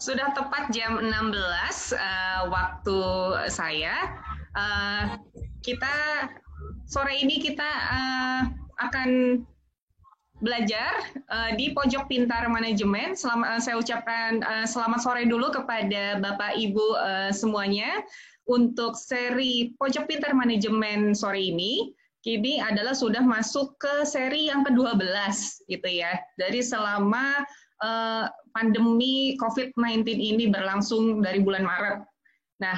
Sudah tepat jam 16 waktu saya. Kita sore ini kita akan belajar di Pojok Pintar Manajemen. Saya ucapkan selamat sore dulu kepada Bapak Ibu semuanya untuk seri Pojok Pintar Manajemen sore ini. Kini adalah sudah masuk ke seri yang ke-12 gitu ya. Dari selama pandemi COVID-19 ini berlangsung dari bulan Maret. Nah,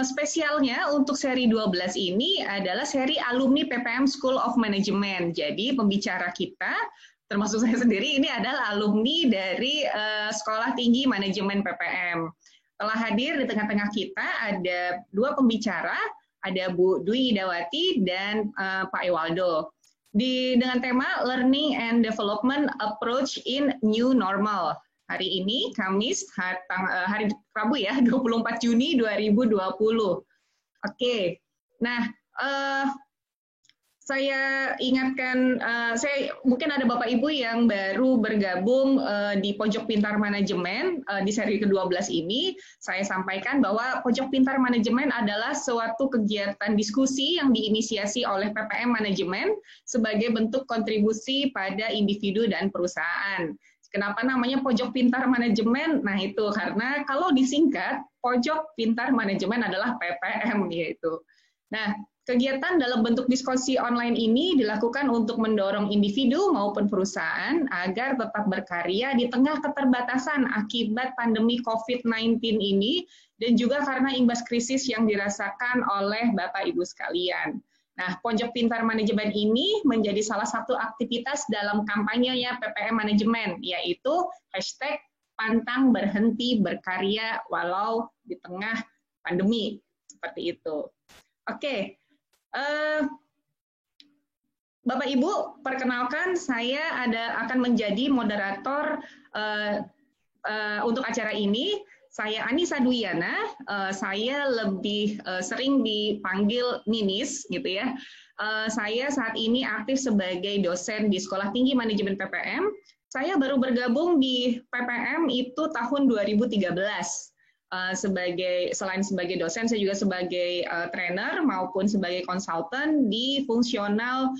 spesialnya untuk seri 12 ini adalah seri alumni PPM School of Management. Jadi pembicara kita, termasuk saya sendiri, ini adalah alumni dari Sekolah Tinggi Manajemen PPM. Telah hadir di tengah-tengah kita ada dua pembicara, ada Bu Dwi Idawati dan Pak Ewaldo. Dengan tema Learning and Development Approach in New Normal. Hari ini, Kamis, hari Rabu ya, 24 Juni 2020. Oke, nah saya ingatkan, mungkin ada Bapak Ibu yang baru bergabung di Pojok Pintar Manajemen di seri ke-12 ini. Saya sampaikan bahwa Pojok Pintar Manajemen adalah suatu kegiatan diskusi yang diinisiasi oleh PPM Manajemen sebagai bentuk kontribusi pada individu dan perusahaan. Kenapa namanya Pojok Pintar Manajemen? Nah itu karena kalau disingkat, Pojok Pintar Manajemen adalah PPM yaitu. Nah, kegiatan dalam bentuk diskusi online ini dilakukan untuk mendorong individu maupun perusahaan agar tetap berkarya di tengah keterbatasan akibat pandemi COVID-19 ini dan juga karena imbas krisis yang dirasakan oleh Bapak Ibu sekalian. Nah, Pojok Pintar Manajemen ini menjadi salah satu aktivitas dalam kampanyenya PPM Manajemen, yaitu #pantang berhenti berkarya walau di tengah pandemi, seperti itu. Oke, Bapak Ibu, perkenalkan saya akan menjadi moderator untuk acara ini. Saya Anissa Dwiana, saya lebih sering dipanggil Ninis, gitu ya. Saya saat ini aktif sebagai dosen di Sekolah Tinggi Manajemen PPM. Saya baru bergabung di PPM itu tahun 2013. Selain sebagai dosen, saya juga sebagai trainer maupun sebagai konsultan di fungsional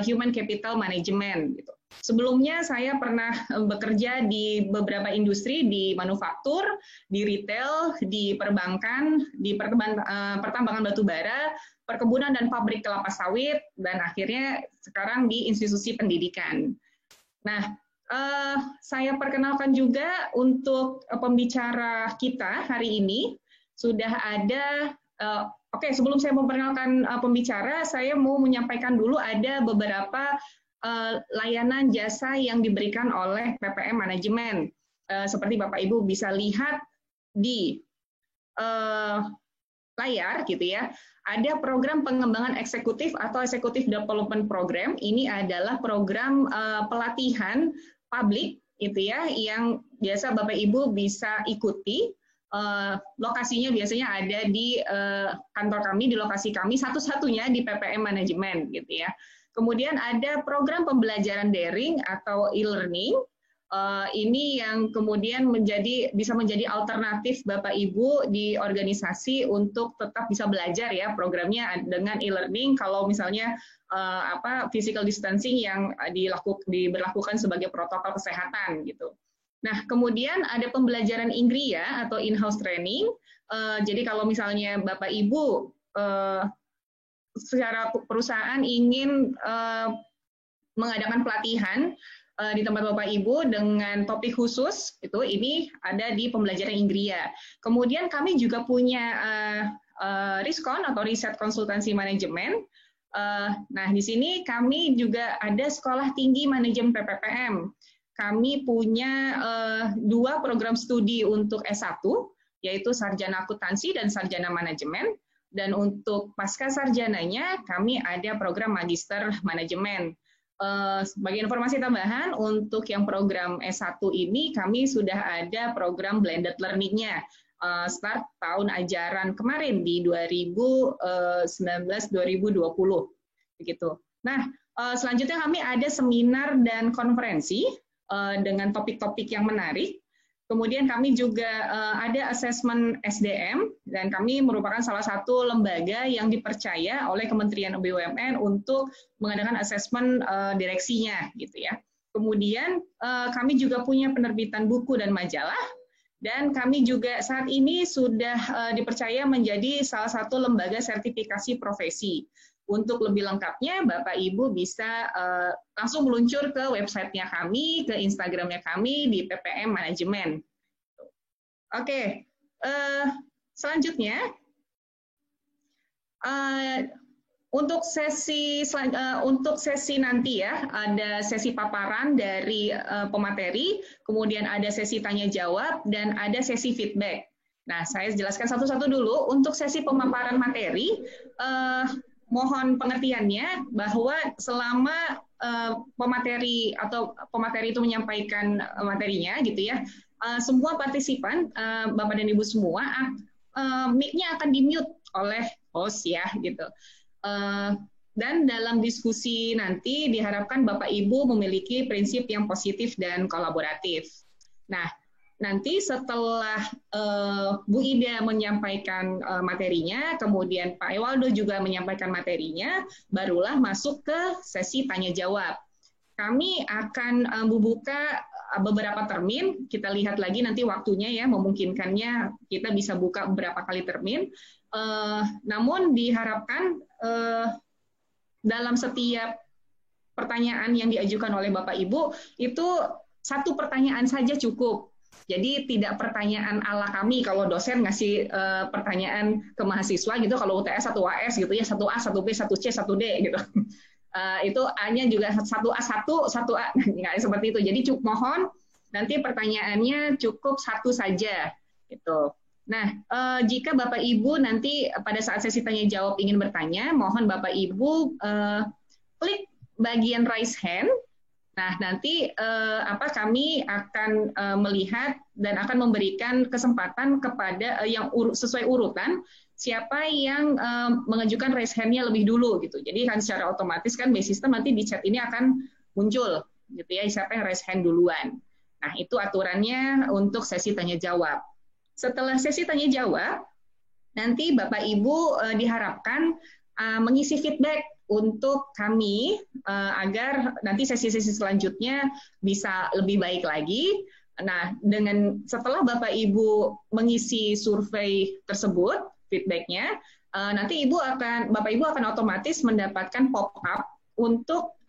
Human Capital Management, gitu. Sebelumnya saya pernah bekerja di beberapa industri, di manufaktur, di retail, di perbankan, di pertambangan batu bara, perkebunan dan pabrik kelapa sawit, dan akhirnya sekarang di institusi pendidikan. Nah, saya perkenalkan juga untuk pembicara kita hari ini, sudah ada, oke, sebelum saya memperkenalkan pembicara, saya mau menyampaikan dulu ada beberapa layanan jasa yang diberikan oleh PPM Manajemen. Seperti Bapak Ibu bisa lihat di layar gitu ya, ada program pengembangan eksekutif atau Executive Development Program. Ini adalah program pelatihan publik gitu ya, yang biasa Bapak Ibu bisa ikuti. Lokasinya biasanya ada di kantor kami, di lokasi kami, satu-satunya di PPM Manajemen gitu ya. Kemudian ada program pembelajaran daring atau e-learning. Ini yang kemudian bisa menjadi alternatif Bapak Ibu di organisasi untuk tetap bisa belajar ya, programnya dengan e-learning kalau misalnya physical distancing yang diberlakukan sebagai protokol kesehatan gitu. Nah, kemudian ada pembelajaran Inggria atau in-house training. Jadi kalau misalnya Bapak Ibu secara perusahaan ingin mengadakan pelatihan di tempat Bapak Ibu dengan topik khusus, ini ada di pembelajaran Inggria. Kemudian kami juga punya Riskon atau Riset Konsultansi Manajemen. Nah, di sini kami juga ada Sekolah Tinggi Manajemen PPPM. Kami punya dua program studi untuk S1, yaitu Sarjana Akuntansi dan Sarjana Manajemen. Dan untuk pasca sarjananya, kami ada program Magister Manajemen. Sebagai informasi tambahan, untuk yang program S1 ini, kami sudah ada program blended learning-nya. Start tahun ajaran kemarin di 2019-2020. Begitu. Nah, selanjutnya kami ada seminar dan konferensi dengan topik-topik yang menarik. Kemudian kami juga ada asesmen SDM, dan kami merupakan salah satu lembaga yang dipercaya oleh Kementerian BUMN untuk mengadakan asesmen direksinya, gitu ya. Kemudian kami juga punya penerbitan buku dan majalah, dan kami juga saat ini sudah dipercaya menjadi salah satu lembaga sertifikasi profesi. Untuk lebih lengkapnya, Bapak Ibu bisa langsung meluncur ke websitenya kami, ke Instagramnya kami di PPM Manajemen. Oke, selanjutnya untuk sesi nanti ya, ada sesi paparan dari pemateri, kemudian ada sesi tanya jawab, dan ada sesi feedback. Nah, saya jelaskan satu-satu dulu. Untuk sesi pemaparan materi, mohon pengertiannya bahwa selama pemateri itu menyampaikan materinya, gitu ya, semua partisipan, Bapak dan Ibu semua, mic-nya akan di-mute oleh host ya, gitu. Dan dalam diskusi nanti diharapkan Bapak Ibu memiliki prinsip yang positif dan kolaboratif. Nah, nanti setelah Bu Ida menyampaikan materinya, kemudian Pak Ewaldo juga menyampaikan materinya, barulah masuk ke sesi tanya jawab. Kami akan membuka beberapa termin, kita lihat lagi nanti waktunya ya, memungkinkannya kita bisa buka beberapa kali termin. Namun diharapkan dalam setiap pertanyaan yang diajukan oleh Bapak Ibu, itu satu pertanyaan saja cukup. Jadi tidak pertanyaan ala kami kalau dosen ngasih pertanyaan ke mahasiswa gitu, kalau UTS 1AS gitu ya, 1A, 1B, 1C, 1D gitu. Itu A-nya juga 1A1, 1A, nggak seperti itu. Jadi mohon nanti pertanyaannya cukup satu saja gitu. Nah, jika Bapak Ibu nanti pada saat sesi tanya jawab ingin bertanya, mohon Bapak Ibu klik bagian raise hand. Nah, nanti kami akan melihat dan akan memberikan kesempatan kepada yang sesuai urutan siapa yang mengajukan raise hand-nya lebih dulu gitu. Jadi kan secara otomatis kan by system nanti di chat ini akan muncul gitu ya, siapa yang raise hand duluan. Nah, itu aturannya untuk sesi tanya jawab. Setelah sesi tanya jawab, nanti Bapak Ibu diharapkan mengisi feedback untuk kami agar nanti sesi-sesi selanjutnya bisa lebih baik lagi. Nah, setelah Bapak Ibu mengisi survei tersebut, feedbacknya, nanti Bapak Ibu akan otomatis mendapatkan pop-up untuk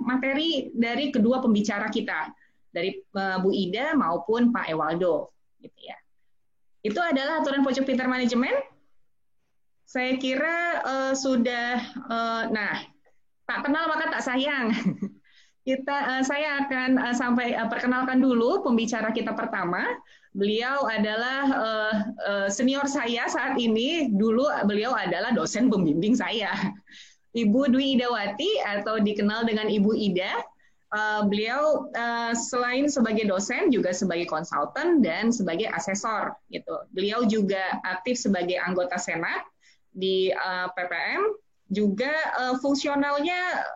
materi dari kedua pembicara kita, dari Bu Ida maupun Pak Ewaldo, gitu ya. Itu adalah aturan pojok pintar manajemen. Saya kira sudah, tak kenal maka tak sayang. Saya akan perkenalkan dulu pembicara kita pertama. Beliau adalah senior saya saat ini. Dulu beliau adalah dosen pembimbing saya, Ibu Dwi Idawati atau dikenal dengan Ibu Ida. Beliau selain sebagai dosen juga sebagai konsultan dan sebagai asesor. Gitu. Beliau juga aktif sebagai anggota senat di PPM. Juga fungsionalnya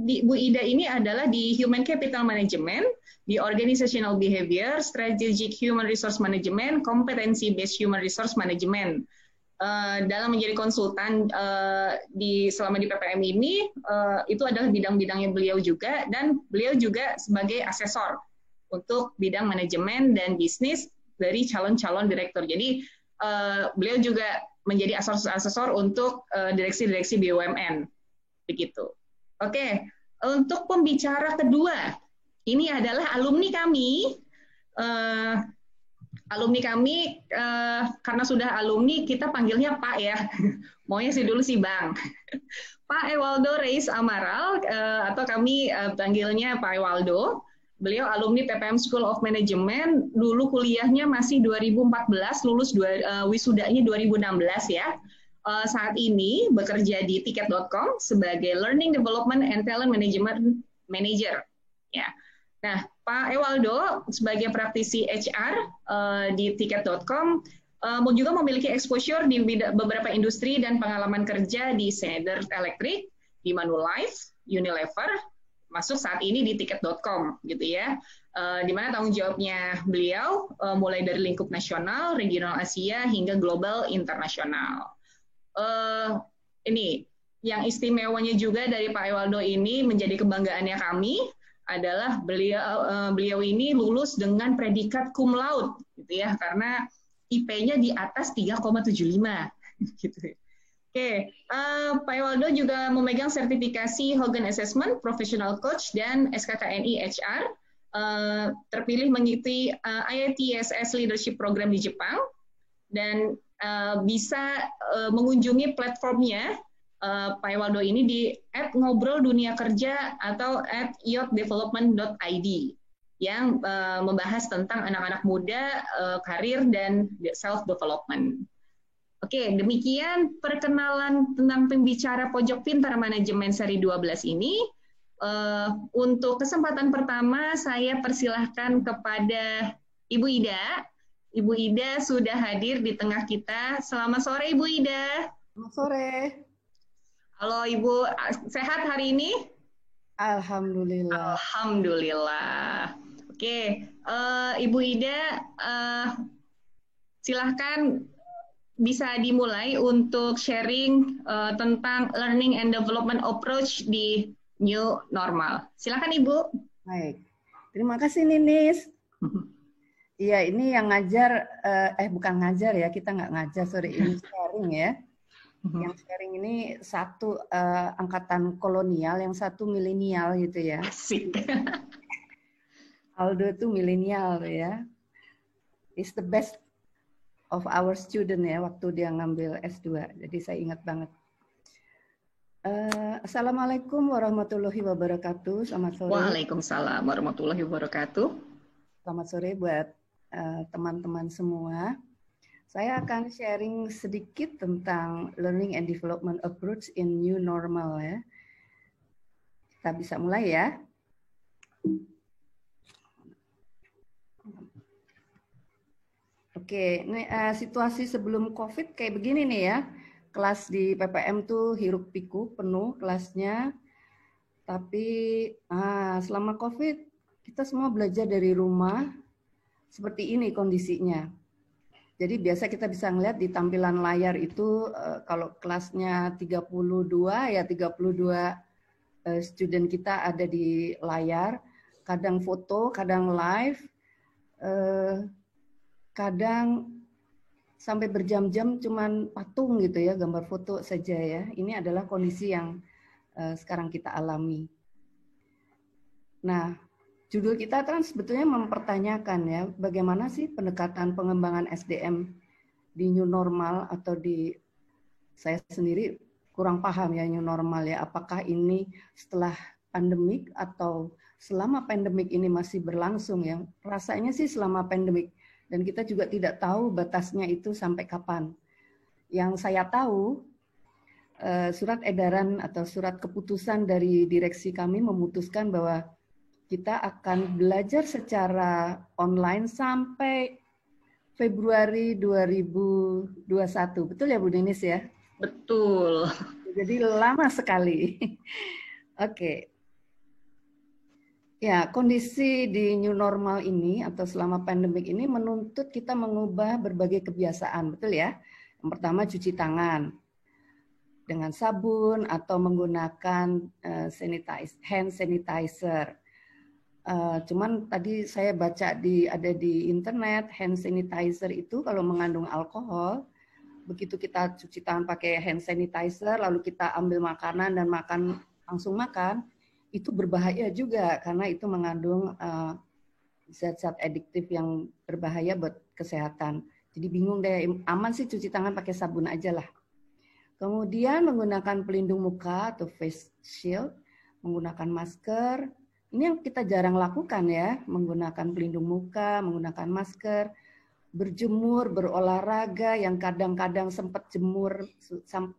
di Bu Ida ini adalah di Human Capital Management, di Organizational Behavior, Strategic Human Resource Management, Competency Based Human Resource Management. Dalam menjadi konsultan selama di PPM ini, itu adalah bidang-bidangnya beliau juga, dan beliau juga sebagai asesor untuk bidang manajemen dan bisnis dari calon-calon direktur. Jadi beliau juga menjadi asesor untuk direksi-direksi BUMN, begitu. Oke, untuk pembicara kedua, ini adalah alumni kami. Karena sudah alumni, kita panggilnya Pak ya. Maunya sih dulu sih Bang. Pak Ewaldo Reis Amaral, atau kami panggilnya Pak Ewaldo. Beliau alumni PPM School of Management, dulu kuliahnya masih 2014, lulus wisudanya 2016 ya. Saat ini bekerja di tiket.com sebagai Learning Development and Talent Management Manager. Ya. Nah, Pak Ewaldo sebagai praktisi HR di tiket.com juga memiliki exposure di beberapa industri dan pengalaman kerja di Schneider Electric, di Manulife, Unilever, masuk saat ini di tiket.com gitu ya. Di mana tanggung jawabnya beliau mulai dari lingkup nasional, regional Asia hingga global internasional. Ini yang istimewanya juga dari Pak Ewaldo ini menjadi kebanggaannya kami adalah beliau ini lulus dengan predikat cum laude gitu ya, karena IP-nya di atas 3,75 gitu. Oke, Pak Ewaldo juga memegang sertifikasi Hogan Assessment, Professional Coach, dan SKKNI HR. Terpilih mengikuti IITSS Leadership Program di Jepang, dan bisa mengunjungi platformnya Pak Ewaldo ini di @ngobrol-dunia-kerja atau @youthdevelopment.id yang membahas tentang anak-anak muda, karir, dan self-development. Oke, demikian perkenalan tentang pembicara Pojok Pintar Manajemen seri 12 ini. Untuk kesempatan pertama, saya persilahkan kepada Ibu Ida. Ibu Ida sudah hadir di tengah kita. Selamat sore, Ibu Ida. Selamat sore. Halo, Ibu. Sehat hari ini? Alhamdulillah. Alhamdulillah. Oke, Ibu Ida, silahkan bisa dimulai untuk sharing tentang learning and development approach di new normal. Silakan Ibu. Baik, terima kasih Ninis. Iya, ini yang ngajar, bukan ngajar ya, kita nggak ngajar, sorry, ini sharing ya. Yang sharing ini satu angkatan kolonial, yang satu milenial gitu ya. Asik. Aldo itu milenial ya. Is the best of our student ya, waktu dia ngambil S2. Jadi saya ingat banget. Assalamualaikum warahmatullahi wabarakatuh. Selamat sore. Waalaikumsalam warahmatullahi wabarakatuh. Selamat sore buat teman-teman semua. Saya akan sharing sedikit tentang learning and development approach in new normal ya. Kita bisa mulai ya. Oke, ini situasi sebelum COVID kayak begini nih ya. Kelas di PPM tuh hiruk pikuk penuh kelasnya. Tapi selama COVID kita semua belajar dari rumah. Seperti ini kondisinya. Jadi biasa kita bisa ngeliat di tampilan layar itu kalau kelasnya 32 ya 32 student kita ada di layar. Kadang foto, kadang live, kadang sampai berjam-jam cuman patung gitu ya, gambar foto saja ya. Ini adalah kondisi yang sekarang kita alami. Nah, judul kita kan sebetulnya mempertanyakan ya, bagaimana sih pendekatan pengembangan SDM di new normal atau di, saya sendiri kurang paham ya new normal ya, apakah ini setelah pandemik atau selama pandemik ini masih berlangsung ya. Rasanya sih selama pandemik, dan kita juga tidak tahu batasnya itu sampai kapan. Yang saya tahu, surat edaran atau surat keputusan dari direksi kami memutuskan bahwa kita akan belajar secara online sampai Februari 2021. Betul ya Bu Ninis ya? Betul. Jadi lama sekali. Oke. Ya, kondisi di new normal ini atau selama pandemik ini menuntut kita mengubah berbagai kebiasaan, betul ya? Yang pertama cuci tangan dengan sabun atau menggunakan hand sanitizer. Cuman tadi saya baca ada di internet, hand sanitizer itu kalau mengandung alkohol, begitu kita cuci tangan pakai hand sanitizer, lalu kita ambil makanan dan langsung makan, itu berbahaya juga karena itu mengandung zat-zat adiktif yang berbahaya buat kesehatan. Jadi bingung deh, aman sih cuci tangan pakai sabun aja lah. Kemudian menggunakan pelindung muka atau face shield, menggunakan masker. Ini yang kita jarang lakukan ya, menggunakan pelindung muka, menggunakan masker, berjemur, berolahraga, yang kadang-kadang sempat jemur,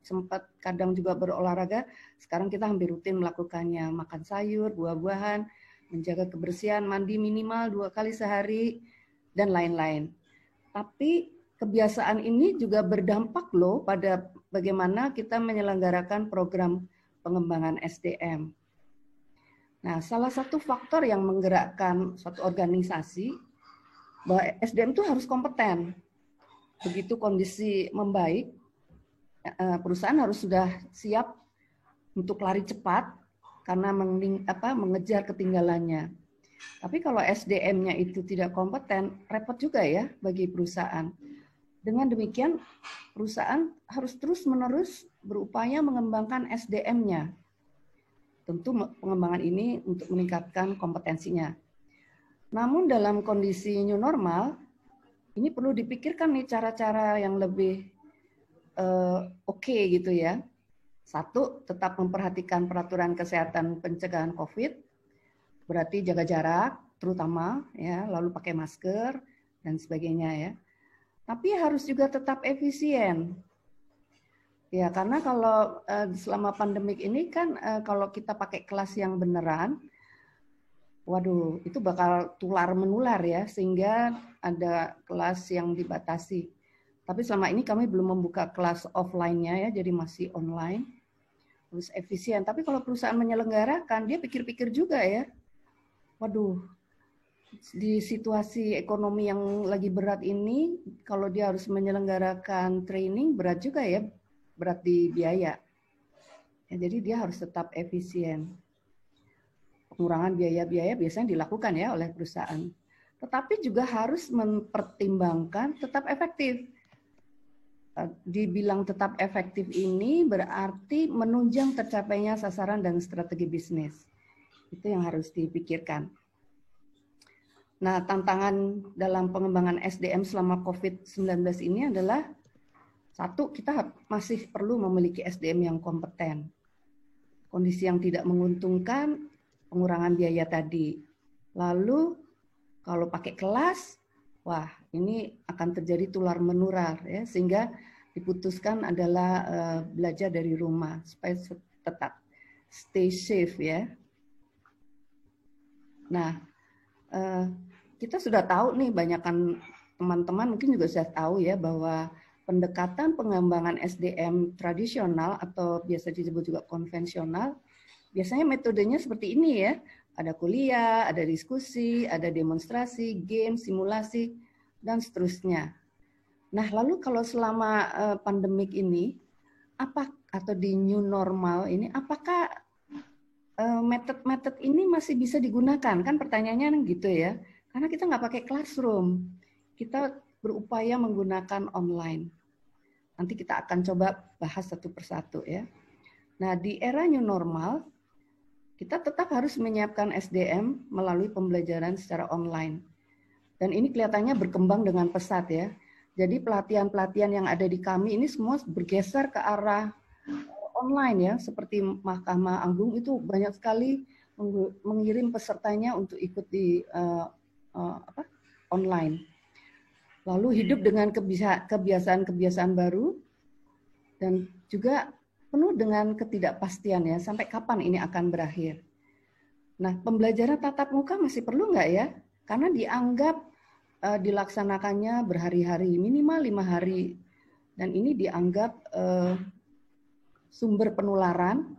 sempat kadang juga berolahraga, sekarang kita hampir rutin melakukannya, makan sayur, buah-buahan, menjaga kebersihan, mandi minimal 2 kali sehari, dan lain-lain. Tapi kebiasaan ini juga berdampak loh pada bagaimana kita menyelenggarakan program pengembangan SDM. Nah, salah satu faktor yang menggerakkan suatu organisasi bahwa SDM itu harus kompeten. Begitu kondisi membaik, perusahaan harus sudah siap untuk lari cepat karena mengejar ketinggalannya. Tapi kalau SDM-nya itu tidak kompeten, repot juga ya bagi perusahaan. Dengan demikian, perusahaan harus terus-menerus berupaya mengembangkan SDM-nya. Tentu pengembangan ini untuk meningkatkan kompetensinya. Namun dalam kondisi new normal, ini perlu dipikirkan nih cara-cara yang lebih oke gitu ya. Satu, tetap memperhatikan peraturan kesehatan pencegahan COVID, berarti jaga jarak terutama ya, lalu pakai masker dan sebagainya ya. Tapi harus juga tetap efisien. Ya, karena kalau selama pandemik ini kan kalau kita pakai kelas yang beneran, waduh, itu bakal tular menular ya, sehingga ada kelas yang dibatasi. Tapi selama ini kami belum membuka kelas offline-nya ya, jadi masih online. Harus efisien. Tapi kalau perusahaan menyelenggarakan, dia pikir-pikir juga ya, waduh, di situasi ekonomi yang lagi berat ini, kalau dia harus menyelenggarakan training, berat juga ya, berat di biaya. Ya, jadi dia harus tetap efisien. Pengurangan biaya-biaya biasanya dilakukan ya oleh perusahaan. Tetapi juga harus mempertimbangkan tetap efektif. Dibilang tetap efektif ini berarti menunjang tercapainya sasaran dan strategi bisnis. Itu yang harus dipikirkan. Nah, tantangan dalam pengembangan SDM selama COVID-19 ini adalah satu, kita masih perlu memiliki SDM yang kompeten. Kondisi yang tidak menguntungkan, pengurangan biaya tadi. Lalu kalau pakai kelas, wah ini akan terjadi tular menular ya, sehingga diputuskan adalah belajar dari rumah supaya tetap stay safe ya. Nah, kita sudah tahu nih, banyakkan teman-teman mungkin juga sudah tahu ya bahwa pendekatan pengembangan SDM tradisional atau biasa disebut juga konvensional, biasanya metodenya seperti ini ya. Ada kuliah, ada diskusi, ada demonstrasi, game, simulasi, dan seterusnya. Nah, lalu kalau selama pandemik ini, atau di new normal ini, apakah metode-metode ini masih bisa digunakan? Kan pertanyaannya gitu ya. Karena kita nggak pakai classroom, kita berupaya menggunakan online. Nanti kita akan coba bahas satu persatu ya. Nah, di era new normal, kita tetap harus menyiapkan SDM melalui pembelajaran secara online. Dan ini kelihatannya berkembang dengan pesat ya. Jadi pelatihan-pelatihan yang ada di kami ini semua bergeser ke arah online ya. Seperti Mahkamah Agung itu banyak sekali mengirim pesertanya untuk ikut di online. Lalu hidup dengan kebiasaan-kebiasaan baru dan juga penuh dengan ketidakpastian ya, sampai kapan ini akan berakhir. Nah, pembelajaran tatap muka masih perlu nggak ya? Karena dianggap dilaksanakannya berhari-hari, minimal 5 hari. Dan ini dianggap sumber penularan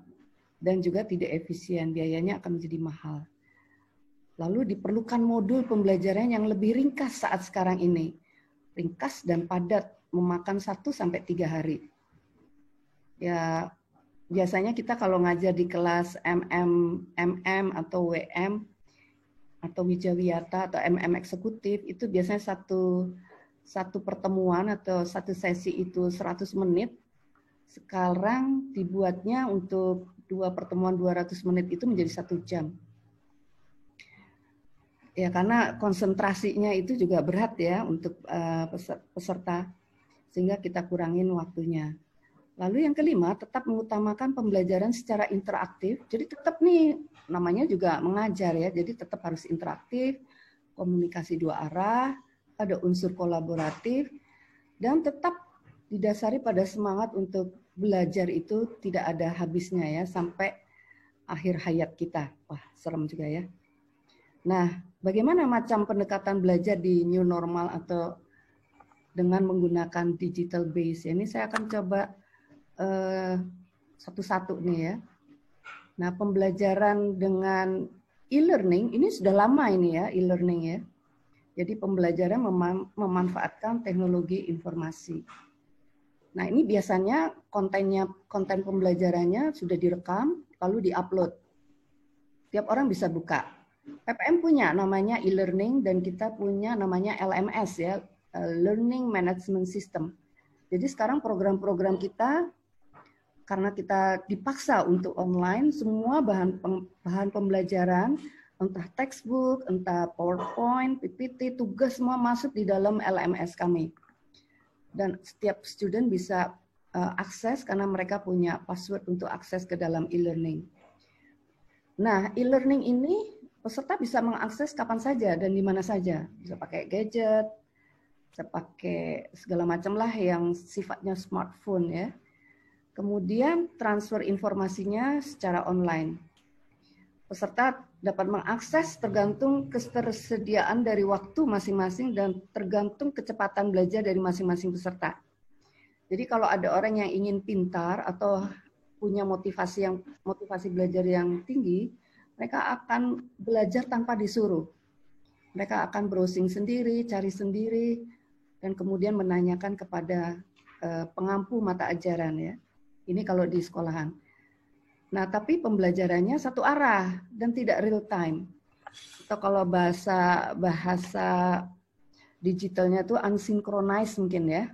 dan juga tidak efisien, biayanya akan menjadi mahal. Lalu diperlukan modul pembelajaran yang lebih ringkas saat sekarang ini. Ringkas dan padat, memakan 1-3 hari. Ya, biasanya kita kalau ngajar di kelas MM atau WM atau Wijawiyata atau MM eksekutif itu biasanya satu pertemuan atau satu sesi itu 100 menit. Sekarang dibuatnya untuk 2 pertemuan 200 menit itu menjadi 1 jam. Ya, karena konsentrasinya itu juga berat ya untuk peserta, sehingga kita kurangin waktunya. Lalu yang kelima, tetap mengutamakan pembelajaran secara interaktif. Jadi tetap nih, namanya juga mengajar ya, jadi tetap harus interaktif, komunikasi 2 arah, ada unsur kolaboratif, dan tetap didasari pada semangat untuk belajar itu tidak ada habisnya ya, sampai akhir hayat kita. Wah, serem juga ya. Nah, bagaimana macam pendekatan belajar di new normal atau dengan menggunakan digital base? Ini saya akan coba satu-satu nih ya. Nah, pembelajaran dengan e-learning ini sudah lama ini ya, e-learning ya. Jadi pembelajaran memanfaatkan teknologi informasi. Nah, ini biasanya konten pembelajarannya sudah direkam lalu diupload. Tiap orang bisa buka. PPM punya namanya e-learning dan kita punya namanya LMS ya, Learning Management System. Jadi sekarang program-program kita, karena kita dipaksa untuk online, semua bahan pembelajaran, entah textbook, entah PowerPoint, PPT, tugas semua masuk di dalam LMS kami. Dan setiap student bisa akses karena mereka punya password untuk akses ke dalam e-learning. Nah, e-learning ini peserta bisa mengakses kapan saja dan di mana saja. Bisa pakai gadget, bisa pakai segala macam lah yang sifatnya smartphone ya. Kemudian transfer informasinya secara online. Peserta dapat mengakses tergantung ketersediaan dari waktu masing-masing dan tergantung kecepatan belajar dari masing-masing peserta. Jadi kalau ada orang yang ingin pintar atau punya motivasi belajar yang tinggi, mereka akan belajar tanpa disuruh. Mereka akan browsing sendiri, cari sendiri, dan kemudian menanyakan kepada pengampu mata ajaran ya. Ini kalau di sekolahan. Nah, tapi pembelajarannya satu arah dan tidak real time. Atau kalau bahasa digitalnya itu unsynchronized mungkin ya.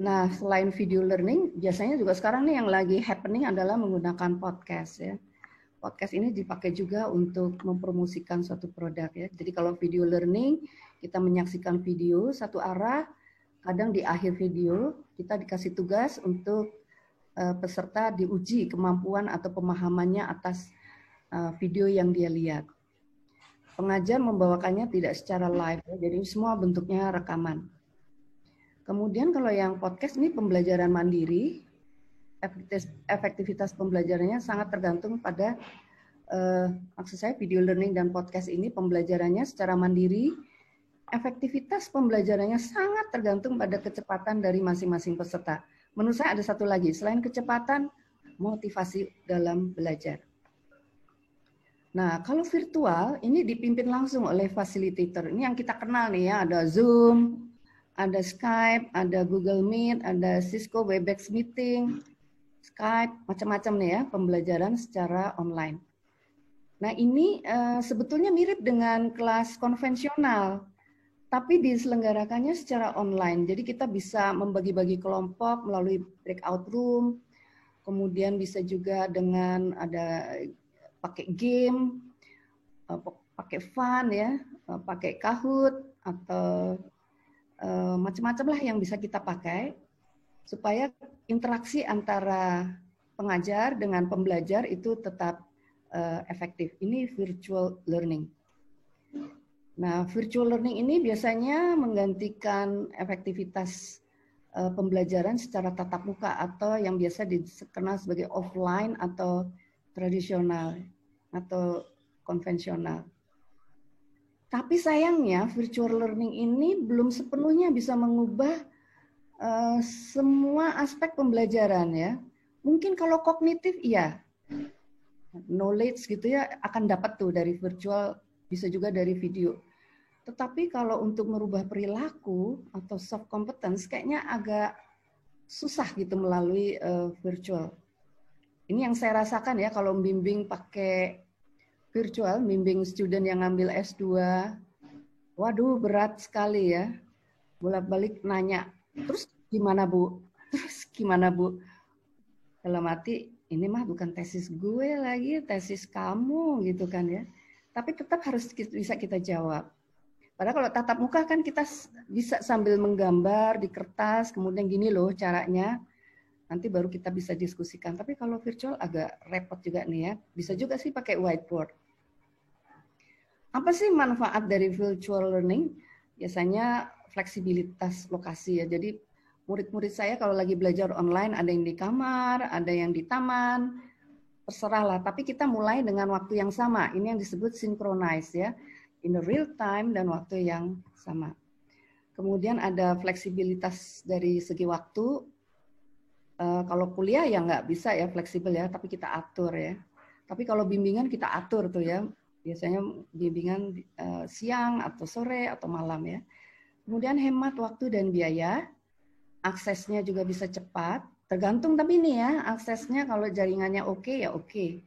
Nah, selain video learning, biasanya juga sekarang nih yang lagi happening adalah menggunakan podcast ya. Podcast ini dipakai juga untuk mempromosikan suatu produk ya. Jadi kalau video learning, kita menyaksikan video satu arah, kadang di akhir video kita dikasih tugas untuk peserta diuji kemampuan atau pemahamannya atas video yang dia lihat. Pengajar membawakannya tidak secara live, jadi semua bentuknya rekaman. Kemudian kalau yang podcast ini pembelajaran mandiri, efektivitas pembelajarannya sangat tergantung pada, maksud saya video learning dan podcast ini pembelajarannya secara mandiri, efektivitas pembelajarannya sangat tergantung pada kecepatan dari masing-masing peserta. Menurut saya ada satu lagi, selain kecepatan, motivasi dalam belajar. Nah, kalau virtual, ini dipimpin langsung oleh facilitator. Ini yang kita kenal nih ya, ada Zoom, ada Skype, ada Google Meet, ada Cisco Webex Meeting, Skype, macam-macam nih ya, pembelajaran secara online. Nah, ini sebetulnya mirip dengan kelas konvensional, tapi diselenggarakannya secara online. Jadi kita bisa membagi-bagi kelompok melalui breakout room, kemudian bisa juga dengan ada pakai game, pakai fun ya, pakai Kahoot atau macam-macam lah yang bisa kita pakai supaya interaksi antara pengajar dengan pembelajar itu tetap efektif. Ini virtual learning. Nah, virtual learning ini biasanya menggantikan efektivitas pembelajaran secara tatap muka atau yang biasa dikenal sebagai offline atau tradisional atau konvensional. Tapi sayangnya virtual learning ini belum sepenuhnya bisa mengubah semua aspek pembelajaran ya. Mungkin kalau kognitif iya, knowledge gitu ya akan dapat tuh dari virtual, bisa juga dari video. Tetapi kalau untuk merubah perilaku atau soft competence kayaknya agak susah gitu melalui virtual. Ini yang saya rasakan ya kalau membimbing pakai virtual, membimbing student yang ngambil S2. Waduh, berat sekali ya. Bolak-balik nanya, terus gimana Bu? Terus gimana Bu? Dalam arti, ini mah bukan tesis gue lagi, tesis kamu gitu kan ya. Tapi tetap harus bisa kita jawab. Padahal kalau tatap muka kan kita bisa sambil menggambar di kertas, kemudian gini loh caranya, nanti baru kita bisa diskusikan. Tapi kalau virtual agak repot juga nih ya. Bisa juga sih pakai whiteboard. Apa sih manfaat dari virtual learning? Biasanya fleksibilitas lokasi ya. Jadi murid-murid saya kalau lagi belajar online ada yang di kamar, ada yang di taman, terserahlah. Tapi kita mulai dengan waktu yang sama. Ini yang disebut synchronize ya. In the real time dan waktu yang sama. Kemudian ada fleksibilitas dari segi waktu. Kalau kuliah ya nggak bisa ya fleksibel ya, tapi kita atur ya. Tapi kalau bimbingan kita atur tuh ya, biasanya bimbingan siang atau sore atau malam ya. Kemudian hemat waktu dan biaya, aksesnya juga bisa cepat, tergantung tapi ini ya, aksesnya kalau jaringannya oke ya oke.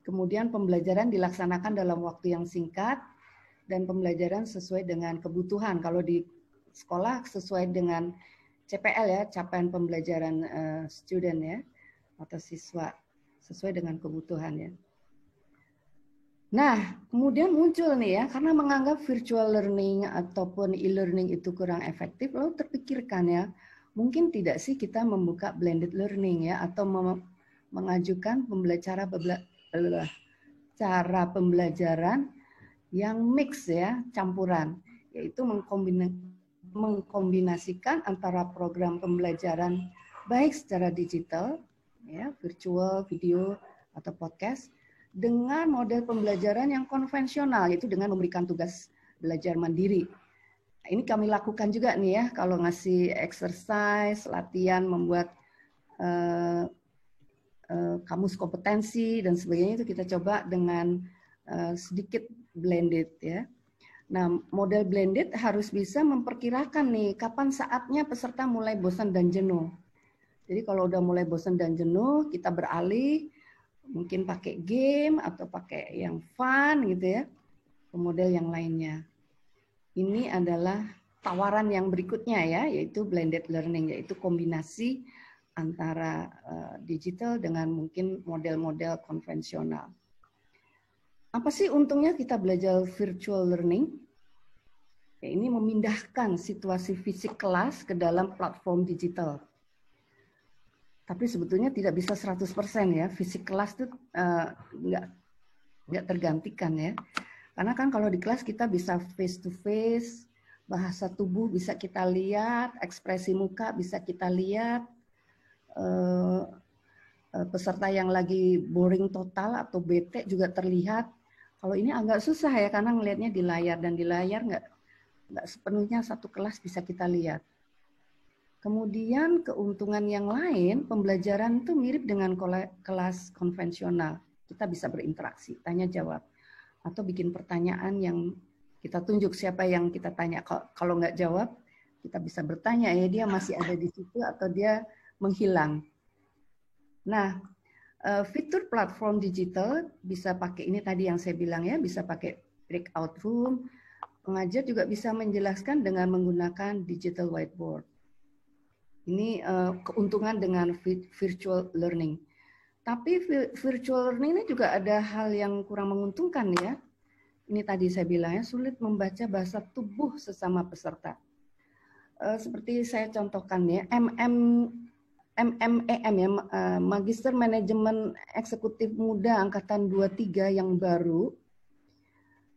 Kemudian pembelajaran dilaksanakan dalam waktu yang singkat, dan pembelajaran sesuai dengan kebutuhan. Kalau di sekolah sesuai dengan CPL ya, capaian pembelajaran student ya, atau siswa, sesuai dengan kebutuhan ya. Nah, kemudian muncul nih ya, karena menganggap virtual learning ataupun e-learning itu kurang efektif, lalu terpikirkan ya, mungkin tidak sih kita membuka blended learning ya, atau mengajukan cara pembelajaran yang mix ya, campuran, yaitu mengkombinasikan antara program pembelajaran baik secara digital, ya, virtual, video, atau podcast, dengan model pembelajaran yang konvensional, yaitu dengan memberikan tugas belajar mandiri. Nah, ini kami lakukan juga nih ya, kalau ngasih exercise, latihan, membuat kamus kompetensi dan sebagainya, itu kita coba dengan sedikit blended ya. Nah, model blended harus bisa memperkirakan nih kapan saatnya peserta mulai bosan dan jenuh. Jadi kalau udah mulai bosan dan jenuh, kita beralih mungkin pakai game atau pakai yang fun gitu ya, ke model yang lainnya. Ini adalah tawaran yang berikutnya ya, yaitu blended learning, yaitu kombinasi antara digital dengan mungkin model-model konvensional. Apa sih untungnya kita belajar virtual learning? Ya, ini memindahkan situasi fisik kelas ke dalam platform digital. Tapi sebetulnya tidak bisa 100% ya, fisik kelas itu nggak tergantikan ya. Karena kan kalau di kelas kita bisa face to face, bahasa tubuh bisa kita lihat, ekspresi muka bisa kita lihat, peserta yang lagi boring total atau bete juga terlihat. Kalau ini agak susah ya, karena ngelihatnya di layar, dan di layar nggak sepenuhnya satu kelas bisa kita lihat. Kemudian keuntungan yang lain, pembelajaran itu mirip dengan kelas konvensional. Kita bisa berinteraksi, tanya jawab, atau bikin pertanyaan yang kita tunjuk siapa yang kita tanya. Kalau nggak jawab, kita bisa bertanya ya dia masih ada di situ atau dia menghilang. Nah, fitur platform digital bisa pakai ini tadi yang saya bilang ya, bisa pakai breakout room. Pengajar juga bisa menjelaskan dengan menggunakan digital whiteboard. Ini keuntungan dengan virtual learning. Tapi virtual learning ini juga ada hal yang kurang menguntungkan ya. Ini tadi saya bilang ya, sulit membaca bahasa tubuh sesama peserta. Seperti saya contohkan ya, MMEM ya, Magister Manajemen Eksekutif Muda Angkatan 23 yang baru,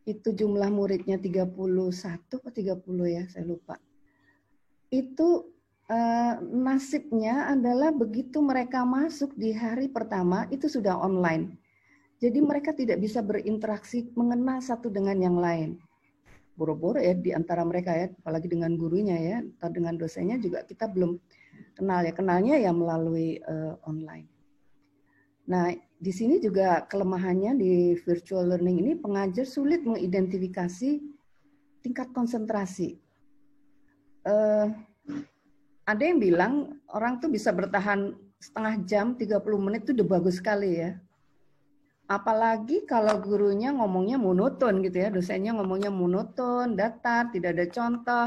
itu jumlah muridnya 31 atau 30 ya, saya lupa. Itu nasibnya adalah begitu mereka masuk di hari pertama itu sudah online. Jadi mereka tidak bisa berinteraksi mengenal satu dengan yang lain. Boro-boro ya di antara mereka ya, apalagi dengan gurunya ya, atau dengan dosennya juga kita belum kenal ya. Kenalnya ya melalui online. Nah, di sini juga kelemahannya di virtual learning ini, pengajar sulit mengidentifikasi tingkat konsentrasi. Ada yang bilang orang tuh bisa bertahan setengah jam, 30 menit itu udah bagus sekali ya. Apalagi kalau gurunya ngomongnya monoton gitu ya, dosennya ngomongnya monoton, datar, tidak ada contoh,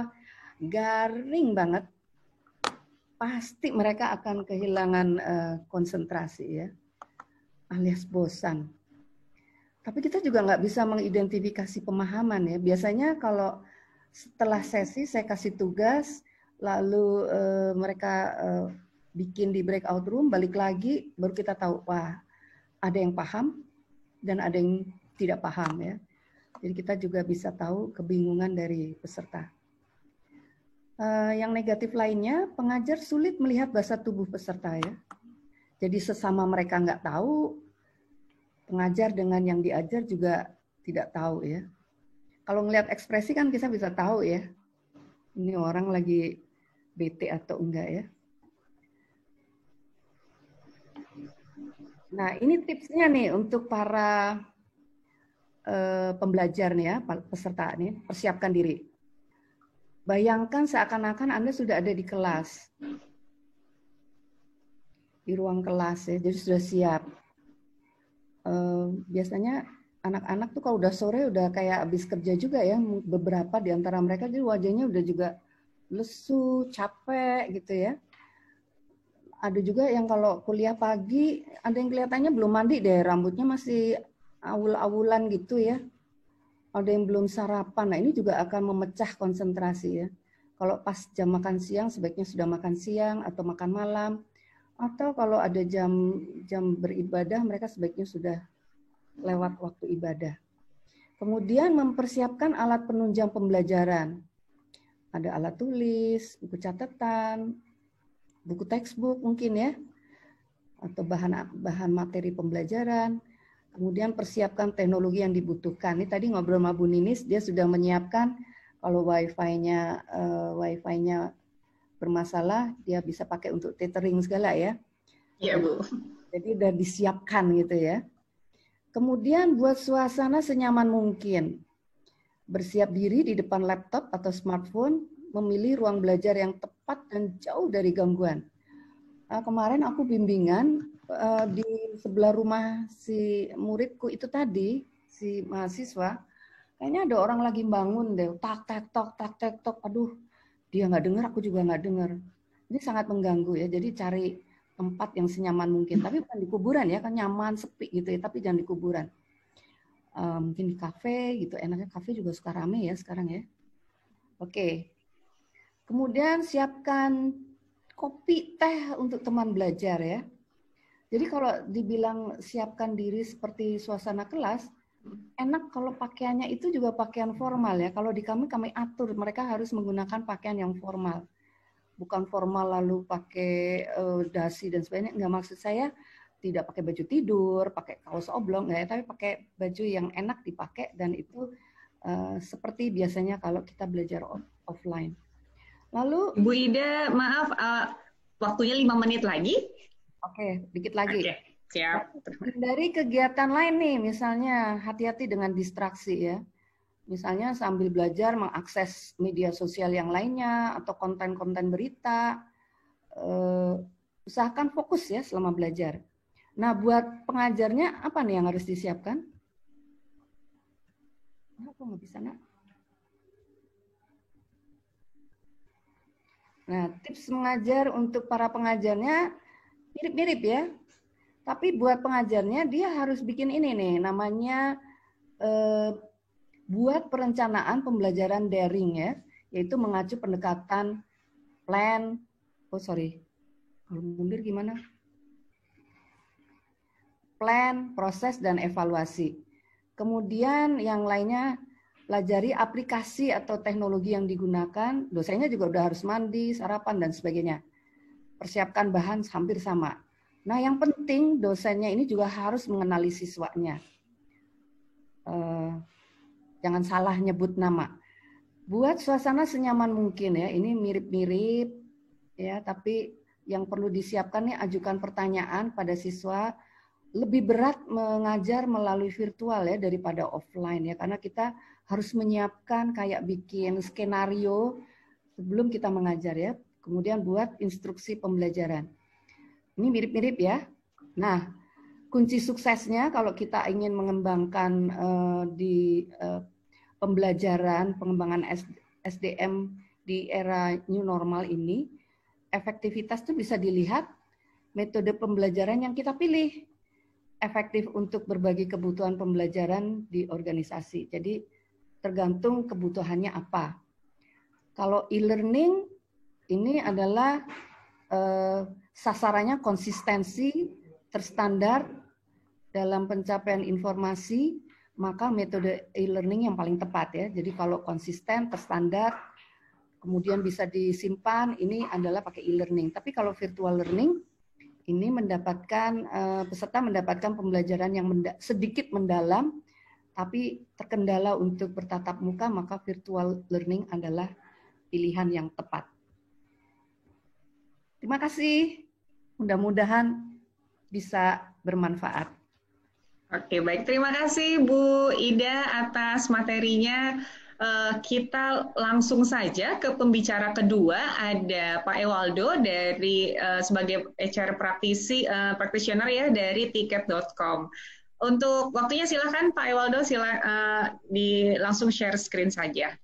garing banget. Pasti mereka akan kehilangan konsentrasi ya, alias bosan. Tapi kita juga nggak bisa mengidentifikasi pemahaman ya. Biasanya kalau setelah sesi saya kasih tugas, lalu mereka bikin di breakout room, balik lagi, baru kita tahu, wah ada yang paham dan ada yang tidak paham ya. Jadi kita juga bisa tahu kebingungan dari peserta. Yang negatif lainnya, pengajar sulit melihat bahasa tubuh peserta ya. Jadi sesama mereka nggak tahu, pengajar dengan yang diajar juga tidak tahu ya. Kalau ngelihat ekspresi kan kita bisa tahu ya, ini orang lagi bete atau enggak ya. Nah, ini tipsnya nih untuk para pembelajar nih ya, peserta nih, persiapkan diri. Bayangkan seakan-akan Anda sudah ada di kelas, di ruang kelas ya, jadi sudah siap. Biasanya anak-anak tuh kalau udah sore udah kayak habis kerja juga ya, beberapa di antara mereka jadi wajahnya udah juga lesu, capek gitu ya. Ada juga yang kalau kuliah pagi, ada yang kelihatannya belum mandi deh, rambutnya masih awul-awulan gitu ya. Ada yang belum sarapan. Nah, ini juga akan memecah konsentrasi ya. Kalau pas jam makan siang, sebaiknya sudah makan siang atau makan malam. Atau kalau ada jam beribadah, mereka sebaiknya sudah lewat waktu ibadah. Kemudian mempersiapkan alat penunjang pembelajaran. Ada alat tulis, buku catatan, buku textbook mungkin ya, atau bahan materi pembelajaran. Kemudian persiapkan teknologi yang dibutuhkan. Ini tadi ngobrol sama Bu Ninis, dia sudah menyiapkan kalau wifi-nya bermasalah, dia bisa pakai untuk tethering segala ya. Iya, Bu. Jadi udah disiapkan gitu ya. Kemudian buat suasana senyaman mungkin. Bersiap diri di depan laptop atau smartphone, memilih ruang belajar yang tepat dan jauh dari gangguan. Kemarin aku bimbingan di sebelah rumah si muridku itu tadi, si mahasiswa, kayaknya ada orang lagi bangun deh, tak tek tok, aduh, dia nggak dengar, aku juga nggak dengar. Ini sangat mengganggu ya, jadi cari tempat yang senyaman mungkin, tapi bukan di kuburan ya, kan nyaman, sepi gitu ya, tapi jangan di kuburan. Mungkin di kafe gitu, enaknya kafe juga suka rame ya sekarang ya. Oke, kemudian siapkan kopi, teh untuk teman belajar ya. Jadi kalau dibilang siapkan diri seperti suasana kelas, enak kalau pakaiannya itu juga pakaian formal ya. Kalau di kami atur, mereka harus menggunakan pakaian yang formal. Bukan formal lalu pakai dasi dan sebagainya. Enggak, maksud saya tidak pakai baju tidur, pakai kaos oblong, enggak ya, tapi pakai baju yang enak dipakai dan itu seperti biasanya kalau kita belajar offline. Lalu Bu Ida, maaf, waktunya 5 menit lagi. Oke, dikit lagi. Oke, siap. Dari kegiatan lain nih, misalnya hati-hati dengan distraksi ya. Misalnya sambil belajar mengakses media sosial yang lainnya atau konten-konten berita. Usahakan fokus ya selama belajar. Nah, buat pengajarnya apa nih yang harus disiapkan? Aku nggak bisa, Nak. Nah, tips mengajar untuk para pengajarnya mirip-mirip ya. Tapi buat pengajarnya dia harus bikin ini nih, namanya buat perencanaan pembelajaran daring ya, yaitu mengacu pendekatan plan, kalau mundur gimana? Plan, proses, dan evaluasi. Kemudian yang lainnya, pelajari aplikasi atau teknologi yang digunakan, dosennya juga udah harus mandi, sarapan, dan sebagainya. Persiapkan bahan hampir sama. Nah, yang penting dosennya ini juga harus mengenali siswanya. Jangan salah nyebut nama. Buat suasana senyaman mungkin ya, ini mirip-mirip ya, tapi yang perlu disiapkan nih ajukan pertanyaan pada siswa. Lebih berat mengajar melalui virtual ya daripada offline ya, karena kita harus menyiapkan kayak bikin skenario sebelum kita mengajar ya. Kemudian buat instruksi pembelajaran. Ini mirip-mirip ya. Nah, kunci suksesnya kalau kita ingin mengembangkan di pembelajaran, pengembangan SDM di era new normal ini, efektivitas itu bisa dilihat metode pembelajaran yang kita pilih. Efektif untuk berbagi kebutuhan pembelajaran di organisasi. Jadi tergantung kebutuhannya apa. Kalau e-learning ini adalah sasarannya konsistensi, terstandar dalam pencapaian informasi, maka metode e-learning yang paling tepat ya. Jadi kalau konsisten, terstandar, kemudian bisa disimpan, ini adalah pakai e-learning. Tapi kalau virtual learning, ini peserta mendapatkan pembelajaran yang sedikit mendalam, tapi terkendala untuk bertatap muka, maka virtual learning adalah pilihan yang tepat. Terima kasih. Mudah-mudahan bisa bermanfaat. Oke, baik. Terima kasih Bu Ida atas materinya. Kita langsung saja ke pembicara kedua, ada Pak Ewaldo dari sebagai HR praktisi practitioner ya dari tiket.com. Untuk waktunya silakan Pak Ewaldo, langsung share screen saja.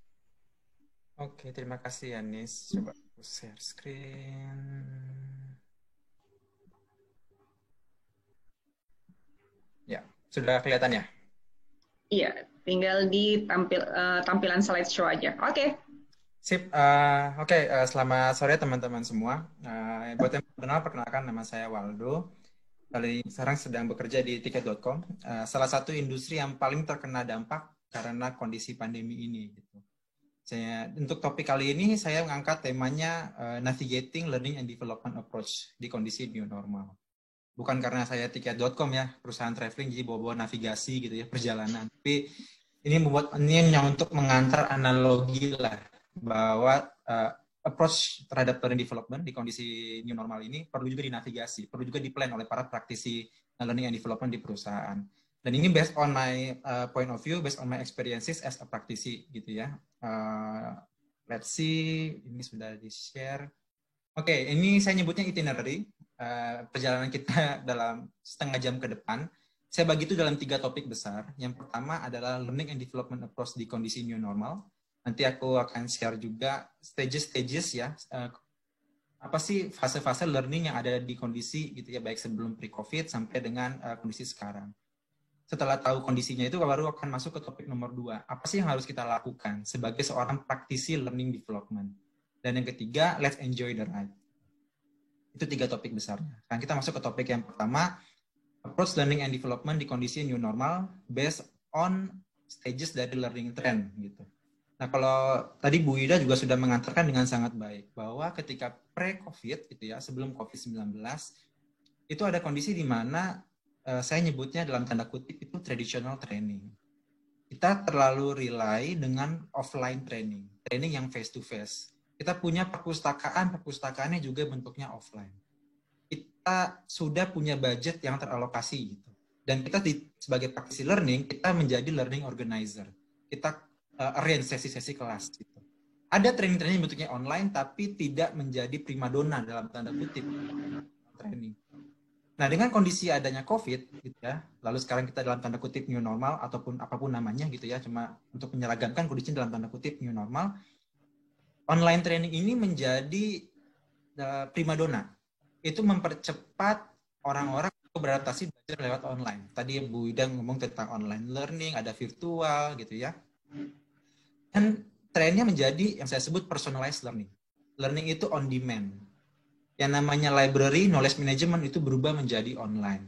Oke, terima kasih Yanis. Coba aku share screen. Ya, sudah kelihatan ya? Iya, tinggal di tampilan slideshow aja. Oke. Sip. Selamat sore teman-teman semua. Buat yang belum kenal, perkenalkan nama saya Waldo. Sekarang sedang bekerja di tiket.com, salah satu industri yang paling terkena dampak karena kondisi pandemi ini. Gitu. Untuk topik kali ini saya mengangkat temanya Navigating Learning and Development Approach di kondisi new normal. Bukan karena saya tiket.com ya, perusahaan traveling jadi bawa-bawa navigasi gitu ya, perjalanan. Tapi ini untuk mengantar analogi lah bahwa approach terhadap learning development di kondisi new normal ini perlu juga dinavigasi, perlu juga diplan oleh para praktisi learning and development di perusahaan. Dan ini based on my point of view, based on my experiences as a praktisi gitu ya. Let's see, ini sudah di-share. Oke, ini saya nyebutnya itinerary, perjalanan kita dalam setengah jam ke depan. Saya bagi itu dalam 3 topik besar. Yang pertama adalah learning and development approach di kondisi new normal. Nanti aku akan share juga stages ya, apa sih fase-fase learning yang ada di kondisi gitu ya, baik sebelum pre-COVID sampai dengan kondisi sekarang. Setelah tahu kondisinya itu baru akan masuk ke topik nomor 2. Apa sih yang harus kita lakukan sebagai seorang praktisi learning development. Dan yang ketiga, let's enjoy the ride. Itu 3 topik besarnya. Sekarang kita masuk ke topik yang pertama, approach learning and development di kondisi new normal based on stages dari learning trend gitu. Nah, kalau tadi Bu Ida juga sudah mengantarkan dengan sangat baik bahwa ketika pre-COVID gitu ya, sebelum COVID-19 itu ada kondisi di mana saya nyebutnya dalam tanda kutip itu traditional training. Kita terlalu rely dengan offline training yang face to face. Kita punya perpustakaannya juga bentuknya offline. Kita sudah punya budget yang teralokasi gitu. Dan kita sebagai praktisi learning, kita menjadi learning organizer. Kita arrange sesi-sesi kelas gitu. Ada training-training bentuknya online tapi tidak menjadi primadona dalam tanda kutip training. Nah, dengan kondisi adanya COVID gitu ya, lalu sekarang kita dalam tanda kutip new normal ataupun apapun namanya gitu ya, cuma untuk menyeragamkan kondisi dalam tanda kutip new normal, online training ini menjadi primadona. Itu mempercepat orang-orang beradaptasi belajar lewat online. Tadi Bu Ida ngomong tentang online learning, ada virtual gitu ya. Dan trennya menjadi yang saya sebut personalized learning. Learning itu on demand. Yang namanya library, knowledge management itu berubah menjadi online.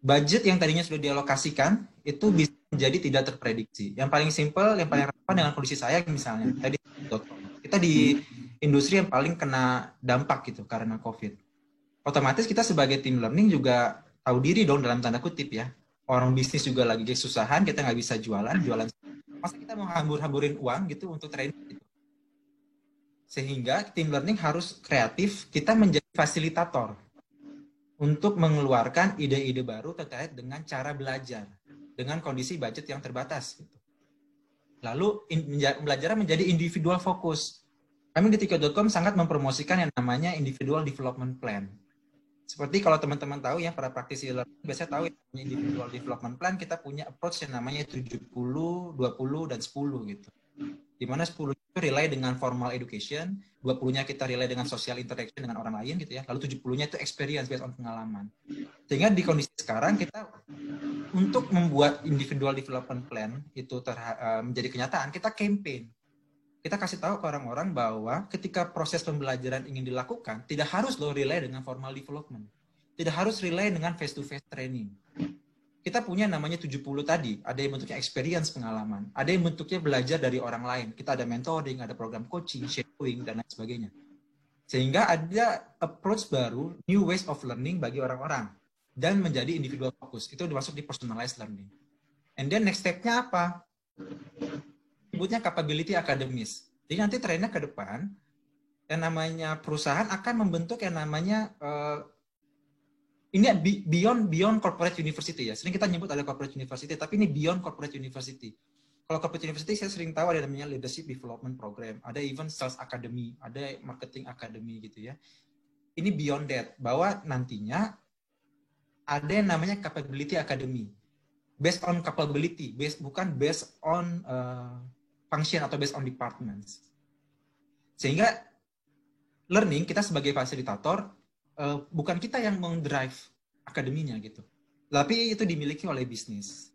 Budget yang tadinya sudah dialokasikan itu bisa menjadi tidak terprediksi. Yang paling simple, yang paling relevan dengan kondisi saya misalnya, tadi kita di industri yang paling kena dampak gitu karena COVID. Otomatis kita sebagai tim learning juga tahu diri dong dalam tanda kutip ya. Orang bisnis juga lagi kesusahan, kita nggak bisa jualan. Masa kita mau hambur-hamburin uang gitu untuk training gitu. Sehingga tim learning harus kreatif, kita menjadi fasilitator untuk mengeluarkan ide-ide baru terkait dengan cara belajar dengan kondisi budget yang terbatas. Gitu. Lalu belajar menjadi individual fokus. Kami di tiket.com sangat mempromosikan yang namanya individual development plan. Seperti kalau teman-teman tahu ya, para praktisi learning biasanya tahu yang individual development plan, kita punya approach yang namanya 70, 20, dan 10 gitu. Di mana 10 itu rely dengan formal education, 20-nya kita rely dengan social interaction dengan orang lain gitu ya, lalu 70-nya itu experience based on pengalaman. Sehingga di kondisi sekarang kita untuk membuat individual development plan itu menjadi kenyataan, kita campaign. Kita kasih tahu ke orang-orang bahwa ketika proses pembelajaran ingin dilakukan, tidak harus rely dengan formal development. Tidak harus rely dengan face-to-face training. Kita punya namanya 70 tadi, ada yang bentuknya experience pengalaman, ada yang bentuknya belajar dari orang lain. Kita ada mentoring, ada program coaching, shadowing, dan lain sebagainya. Sehingga ada approach baru, new ways of learning bagi orang-orang. Dan menjadi individual focus. Itu dimasuk di personalized learning. And then next step-nya apa? Sebutnya capability akademis. Jadi nanti trennya ke depan, yang namanya perusahaan akan membentuk yang namanya ini beyond corporate university ya. Sering kita nyebut ada corporate university, tapi ini beyond corporate university. Kalau corporate university saya sering tahu ada namanya leadership development program, ada even sales academy, ada marketing academy gitu ya. Ini beyond that, bahwa nantinya ada yang namanya capability academy, based on capability, bukan based on function atau based on departments. Sehingga learning kita sebagai fasilitator bukan kita yang meng-drive akademinya gitu, tapi itu dimiliki oleh bisnis,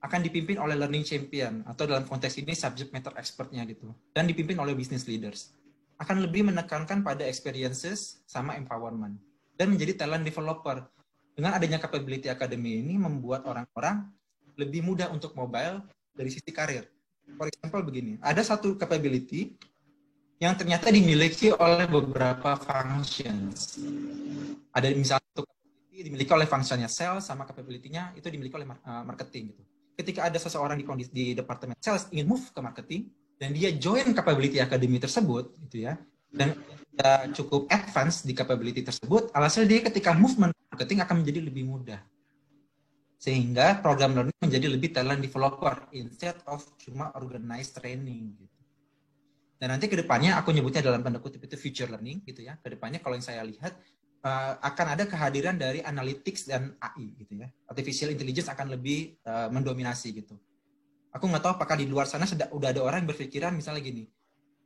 akan dipimpin oleh learning champion atau dalam konteks ini subject matter expertnya gitu, dan dipimpin oleh business leaders. Akan lebih menekankan pada experiences sama empowerment dan menjadi talent developer. Dengan adanya capability academy ini membuat orang-orang lebih mudah untuk mobile dari sisi karir. For example begini, ada satu capability yang ternyata dimiliki oleh beberapa functions. Ada misalnya satu capability dimiliki oleh functionnya sales, sama capability-nya itu dimiliki oleh marketing gitu. Ketika ada seseorang di departemen sales ingin move ke marketing, dan dia join capability academy tersebut, gitu ya, dan dia cukup advance di capability tersebut, alasannya dia ketika movement marketing akan menjadi lebih mudah. Sehingga program learning menjadi lebih talent developer instead of cuma organized training. Gitu. Dan nanti kedepannya aku nyebutnya dalam tanda kutip itu future learning, gitu ya. Kedepannya kalau yang saya lihat akan ada kehadiran dari analytics dan AI, gitu ya. Artificial intelligence akan lebih mendominasi gitu. Aku nggak tahu apakah di luar sana udah ada orang yang berpikiran misalnya gini,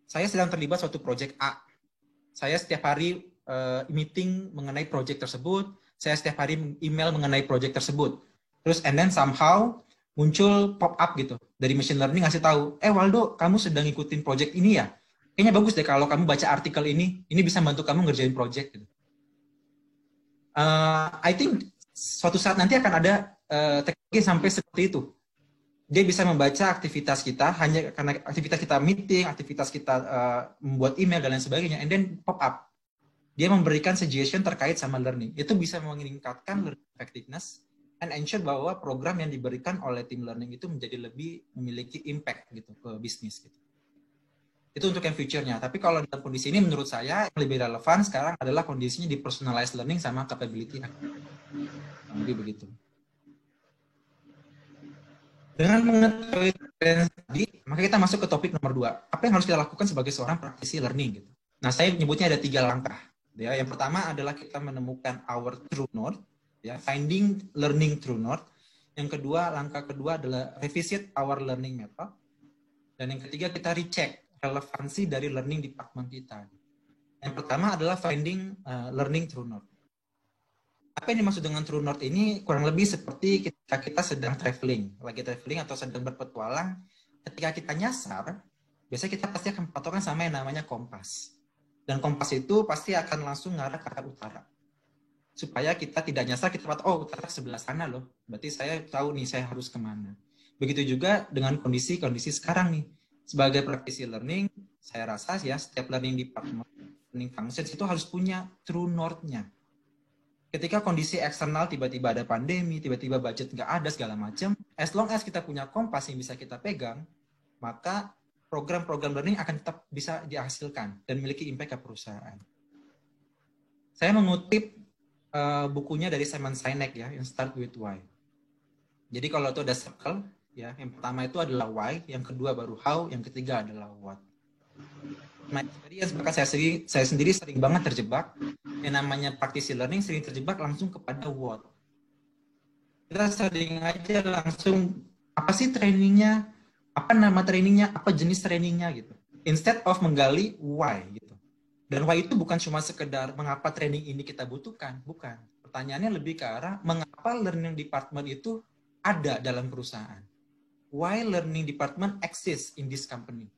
saya sedang terlibat suatu project A, saya setiap hari meeting mengenai project tersebut, saya setiap hari email mengenai project tersebut, terus and then somehow muncul pop up gitu dari machine learning ngasih tahu, Waldo, kamu sedang ngikutin project ini ya, kayaknya bagus deh kalau kamu baca artikel ini bisa bantu kamu ngerjain project gitu. I think suatu saat nanti akan ada teknologi sampai seperti itu. Dia bisa membaca aktivitas kita hanya karena aktivitas kita meeting, aktivitas kita membuat email dan lain sebagainya, and then pop up. Dia memberikan suggestion terkait sama learning. Itu bisa meningkatkan learning effectiveness and ensure bahwa program yang diberikan oleh tim learning itu menjadi lebih memiliki impact gitu ke bisnis gitu. Itu untuk yang future-nya. Tapi kalau dalam kondisi ini menurut saya yang lebih relevan sekarang adalah kondisinya di personalized learning sama capability. Lebih begitu. Dengan mengetahui tadi, maka kita masuk ke topik nomor 2. Apa yang harus kita lakukan sebagai seorang praktisi learning? Gitu. Nah, saya menyebutnya ada 3 langkah. Ya, yang pertama adalah kita menemukan our true north, ya, finding learning true north. Yang kedua, langkah kedua adalah revisit our learning method. Dan yang ketiga, kita recheck relevansi dari learning department kita. Yang pertama adalah finding learning true north. Apa yang dimaksud dengan true north ini kurang lebih seperti ketika kita sedang traveling atau sedang berpetualang, ketika kita nyasar, biasanya kita pasti akan patokan sama yang namanya kompas. Dan kompas itu pasti akan langsung ngarah ke arah utara. Supaya kita tidak nyasar, kita patok, utara sebelah sana loh. Berarti saya tahu nih saya harus kemana. Begitu juga dengan kondisi sekarang nih. Sebagai praktisi learning, saya rasa ya setiap learning department, learning functions itu harus punya true north-nya. Ketika kondisi eksternal tiba-tiba ada pandemi, tiba-tiba budget nggak ada segala macam, as long as kita punya kompas yang bisa kita pegang, maka program-program learning akan tetap bisa dihasilkan dan memiliki impact ke perusahaan. Saya mengutip bukunya dari Simon Sinek ya, yang Start with Why. Jadi kalau itu ada circle, ya, yang pertama itu adalah why, yang kedua baru how, yang ketiga adalah what. Nah, saya sendiri sering banget terjebak yang namanya praktisi learning, sering terjebak langsung kepada what. Kita sering aja langsung apa sih trainingnya, apa nama trainingnya, apa jenis trainingnya gitu, instead of menggali why gitu. Dan why itu bukan cuma sekedar mengapa training ini kita butuhkan, bukan. Pertanyaannya lebih ke arah mengapa learning department itu ada dalam perusahaan. Why learning department exists in this company.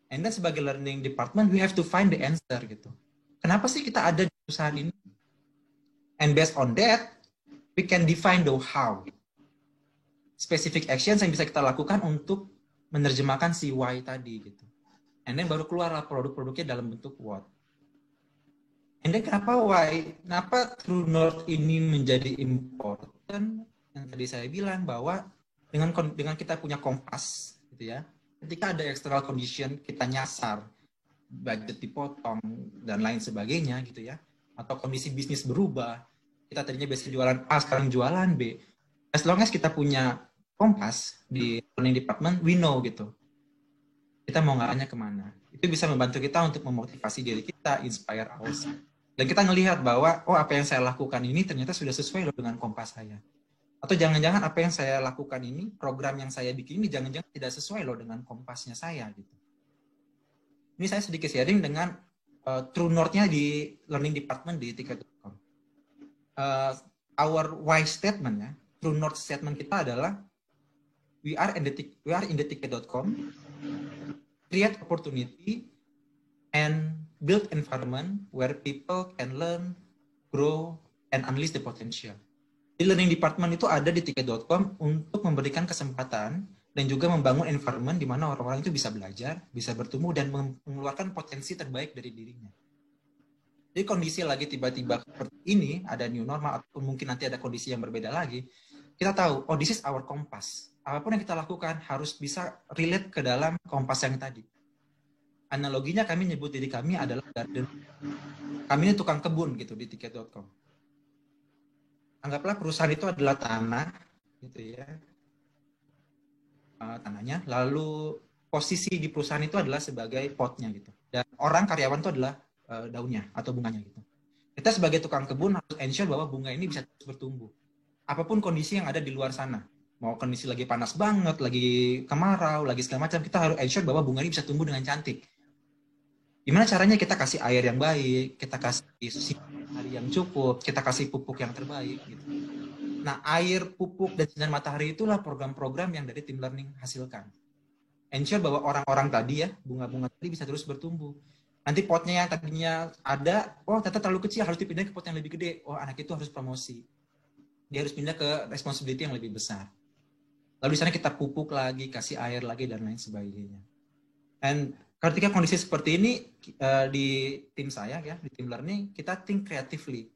And then sebagai learning department, we have to find the answer gitu. Kenapa sih kita ada di perusahaan ini? And based on that, we can define the how. Specific actions yang bisa kita lakukan untuk menerjemahkan si why tadi gitu. And then baru keluarlah produk-produknya dalam bentuk what. And then kenapa why? Kenapa true north ini menjadi important? Yang tadi saya bilang bahwa dengan kita punya kompas gitu ya. Ketika ada external condition, kita nyasar, budget dipotong, dan lain sebagainya gitu ya, atau kondisi bisnis berubah, kita tadinya biasa jualan A, sekarang jualan B. As long as kita punya kompas di learning department, we know gitu. Kita mau ngarahnya kemana. Itu bisa membantu kita untuk memotivasi diri kita, inspire ourselves. Dan kita ngelihat bahwa, oh apa yang saya lakukan ini ternyata sudah sesuai loh dengan kompas saya. Atau jangan-jangan apa yang saya lakukan ini, program yang saya bikin ini jangan-jangan tidak sesuai loh dengan kompasnya saya gitu. Ini saya sedikit sharing dengan true north-nya di learning department di tiket.com. Our why statement ya, true north statement kita adalah we are in the ticket.com, create opportunity and build environment where people can learn, grow, and unleash the potential. Di learning department itu ada di ticket.com untuk memberikan kesempatan dan juga membangun environment di mana orang-orang itu bisa belajar, bisa bertumbuh, dan mengeluarkan potensi terbaik dari dirinya. Jadi kondisi lagi tiba-tiba seperti ini, ada new normal, atau mungkin nanti ada kondisi yang berbeda lagi, kita tahu, oh this is our compass. Apapun yang kita lakukan harus bisa relate ke dalam kompas yang tadi. Analoginya kami nyebut diri kami adalah garden. Kami ini tukang kebun gitu di ticket.com. Anggaplah perusahaan itu adalah tanah, gitu ya. Tanahnya, lalu posisi di perusahaan itu adalah sebagai potnya gitu, dan orang karyawan itu adalah daunnya atau bunganya gitu. Kita sebagai tukang kebun harus ensure bahwa bunga ini bisa terus bertumbuh apapun kondisi yang ada di luar sana, mau kondisi lagi panas banget, lagi kemarau, lagi segala macam, kita harus ensure bahwa bunga ini bisa tumbuh dengan cantik. Gimana caranya? Kita kasih air yang baik, kita kasih sinar yang cukup, kita kasih pupuk yang terbaik gitu. Nah, air, pupuk, dan sinar matahari itulah program-program yang dari tim learning hasilkan. Ensure bahwa orang-orang tadi ya, bunga-bunga tadi bisa terus bertumbuh. Nanti potnya yang tadinya ada, oh ternyata terlalu kecil, harus dipindah ke pot yang lebih gede. Oh, anak itu harus promosi. Dia harus pindah ke responsibility yang lebih besar. Lalu di sana kita pupuk lagi, kasih air lagi, dan lain sebagainya. Dan ketika kondisi seperti ini, di tim saya ya, di tim learning, kita think creatively.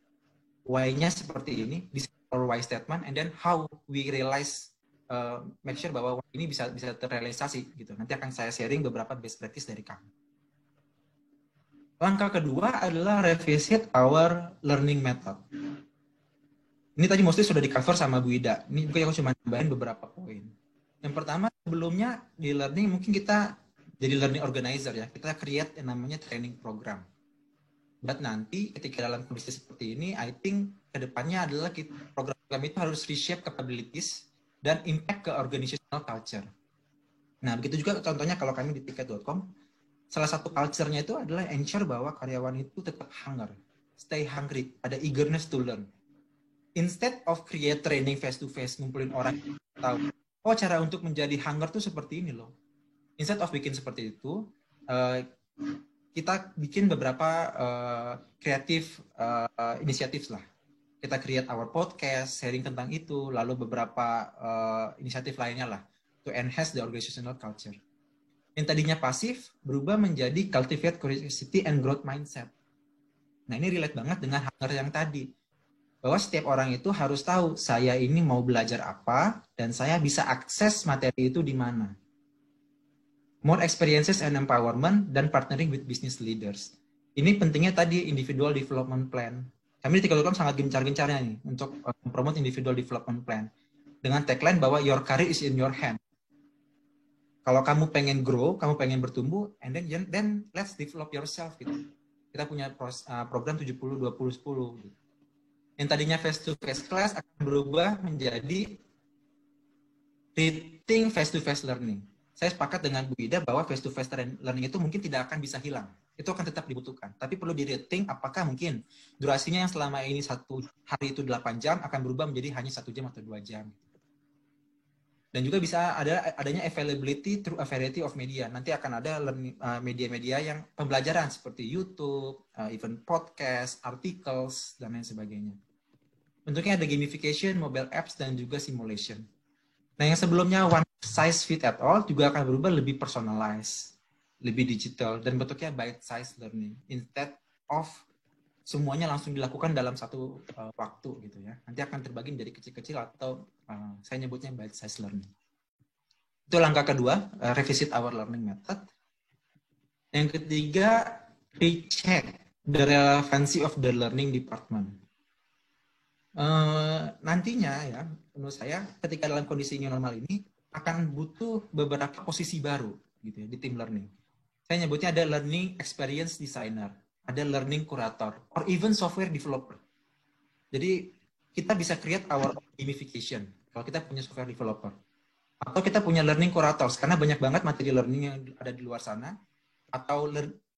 Why-nya seperti ini, or why statement, and then how we realize, make sure bahwa ini bisa terrealisasi gitu. Nanti akan saya sharing beberapa best practice dari kami. Langkah kedua adalah revisit our learning method. Ini tadi mostly sudah di cover sama Bu Ida. Ini mungkin aku cuma nambahin beberapa poin. Yang pertama, sebelumnya di learning mungkin kita jadi learning organizer ya. Kita create yang namanya training program. But nanti ketika dalam kondisi seperti ini, I think kedepannya adalah program itu harus reshape capabilities dan impact ke organizational culture. Nah, begitu juga contohnya kalau kami di ticket.com, salah satu culture-nya itu adalah ensure bahwa karyawan itu tetap hunger, stay hungry, ada eagerness to learn. Instead of create training face-to-face, ngumpulin orang yang tahu, oh cara untuk menjadi hunger tuh seperti ini loh. Instead of bikin seperti itu, kita bikin beberapa kreatif inisiatif lah. Kita create our podcast, sharing tentang itu, lalu beberapa inisiatif lainnya lah, to enhance the organizational culture. Yang tadinya pasif, berubah menjadi cultivate curiosity and growth mindset. Nah, ini relate banget dengan hunger yang tadi. Bahwa setiap orang itu harus tahu, saya ini mau belajar apa, dan saya bisa akses materi itu di mana. More experiences and empowerment, dan partnering with business leaders. Ini pentingnya tadi individual development plan. Kami di ticket.com sangat gencar-gencarnya nih untuk promote individual development plan. Dengan tagline bahwa your career is in your hand. Kalau kamu pengen grow, kamu pengen bertumbuh, and then let's develop yourself gitu. Kita punya program 70-20-10 gitu. Yang tadinya face-to-face class akan berubah menjadi rethink face-to-face learning. Saya sepakat dengan Bu Ida bahwa face-to-face learning itu mungkin tidak akan bisa hilang. Itu akan tetap dibutuhkan. Tapi perlu di-rethink apakah mungkin durasinya yang selama ini 1 hari itu 8 jam akan berubah menjadi hanya 1 jam atau 2 jam. Dan juga bisa adanya availability through a variety of media. Nanti akan ada media-media yang pembelajaran seperti YouTube, even podcast, articles, dan lain sebagainya. Bentuknya ada gamification, mobile apps, dan juga simulation. Nah, yang sebelumnya one size fit at all juga akan berubah lebih personalized, lebih digital, dan bentuknya bite-size learning. Instead of semuanya langsung dilakukan dalam satu waktu gitu ya. Nanti akan terbagi menjadi kecil-kecil atau saya nyebutnya bite-size learning. Itu langkah kedua, revisit our learning method. Yang ketiga, recheck the relevancy of the learning department. Nantinya ya, menurut saya ketika dalam kondisi new normal ini akan butuh beberapa posisi baru gitu ya di tim learning. Saya nyebutnya ada learning experience designer, ada learning curator, or even software developer. Jadi kita bisa create our own gamification kalau kita punya software developer. Atau kita punya learning curators, karena banyak banget materi learning yang ada di luar sana. Atau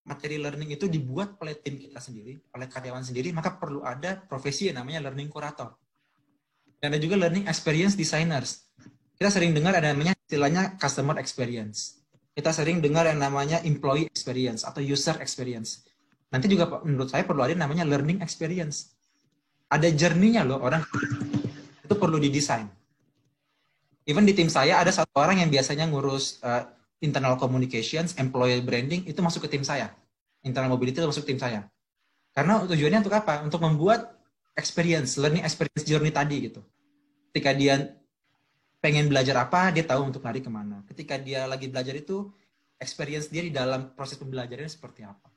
materi learning itu dibuat oleh tim kita sendiri, oleh karyawan sendiri, maka perlu ada profesi yang namanya learning curator. Dan ada juga learning experience designers. Kita sering dengar ada namanya istilahnya customer experience. Kita sering dengar yang namanya employee experience atau user experience. Nanti juga menurut saya perlu ada namanya learning experience. Ada journey-nya loh orang. Itu perlu didesain. Even di tim saya ada satu orang yang biasanya ngurus internal communications, employee branding, itu masuk ke tim saya. Internal mobility itu masuk tim saya. Karena tujuannya untuk apa? Untuk membuat experience, learning experience journey tadi gitu. Ketika dia pengen belajar apa, dia tahu untuk lari kemana. Ketika dia lagi belajar itu, experience dia di dalam proses pembelajarannya seperti apa.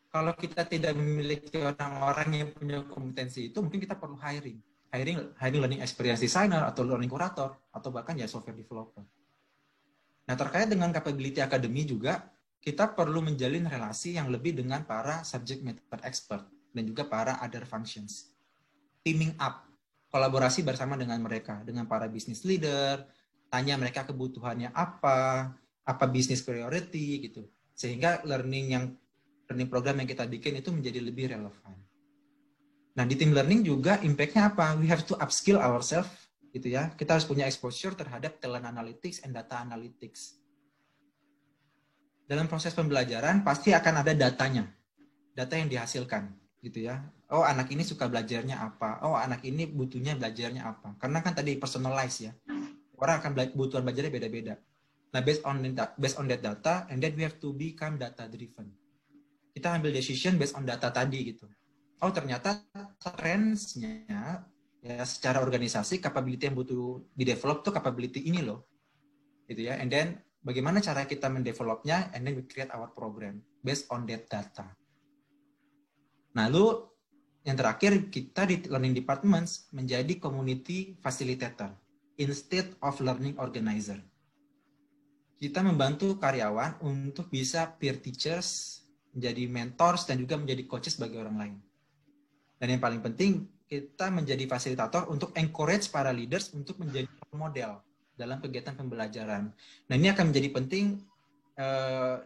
Kalau kita tidak memiliki orang-orang yang punya kompetensi itu, mungkin kita perlu hiring learning experience designer atau learning curator atau bahkan ya software developer. Nah, terkait dengan capability academy juga kita perlu menjalin relasi yang lebih dengan para subject matter expert dan juga para other functions. Teaming up, kolaborasi bersama dengan mereka, dengan para business leader, tanya mereka kebutuhannya apa business priority gitu. Sehingga learning program yang kita bikin itu menjadi lebih relevan. Nah, di team learning juga impact-nya apa? We have to upskill ourselves, gitu ya. Kita harus punya exposure terhadap talent analytics and data analytics. Dalam proses pembelajaran pasti akan ada datanya, data yang dihasilkan, gitu ya. Oh, anak ini suka belajarnya apa? Oh, anak ini butuhnya belajarnya apa? Karena kan tadi personalize ya. Orang akan kebutuhan belajarnya beda-beda. Nah, based on that data, and then we have to become data driven. Kita ambil decision based on data tadi gitu. Oh, ternyata trends-nya ya secara organisasi capability yang butuh di develop tuh capability ini loh. Gitu ya. And then bagaimana cara kita mendevelopnya, and then we create our program based on that data. Nah, lalu yang terakhir kita di learning departments menjadi community facilitator instead of learning organizer. Kita membantu karyawan untuk bisa peer teachers, menjadi mentors dan juga menjadi coaches bagi orang lain. Dan yang paling penting, kita menjadi fasilitator untuk encourage para leaders untuk menjadi model dalam kegiatan pembelajaran. Nah, ini akan menjadi penting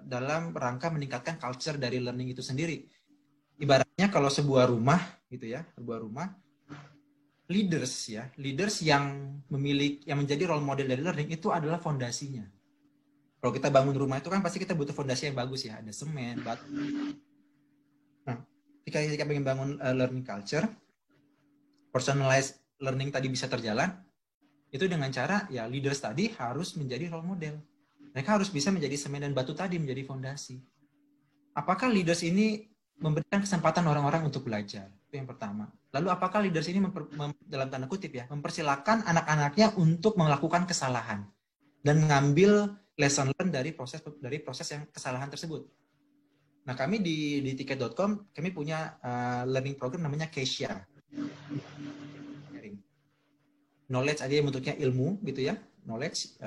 dalam rangka meningkatkan culture dari learning itu sendiri. Ibaratnya kalau sebuah rumah, gitu ya, sebuah rumah, leaders yang menjadi role model dari learning itu adalah fondasinya. Kalau kita bangun rumah itu kan pasti kita butuh fondasi yang bagus ya, ada semen, batu. Nah, ketika kita ingin bangun learning culture, personalized learning tadi bisa terjalan, itu dengan cara ya leaders tadi harus menjadi role model. Mereka harus bisa menjadi semen dan batu tadi menjadi fondasi. Apakah leaders ini memberikan kesempatan orang-orang untuk belajar? Itu yang pertama. Lalu apakah leaders ini dalam tanda kutip ya, mempersilahkan anak-anaknya untuk melakukan kesalahan dan mengambil lesson learn dari proses yang kesalahan tersebut. Nah, kami di tiket.com kami punya learning program namanya Kesia. Knowledge aja bentuknya ilmu gitu ya, knowledge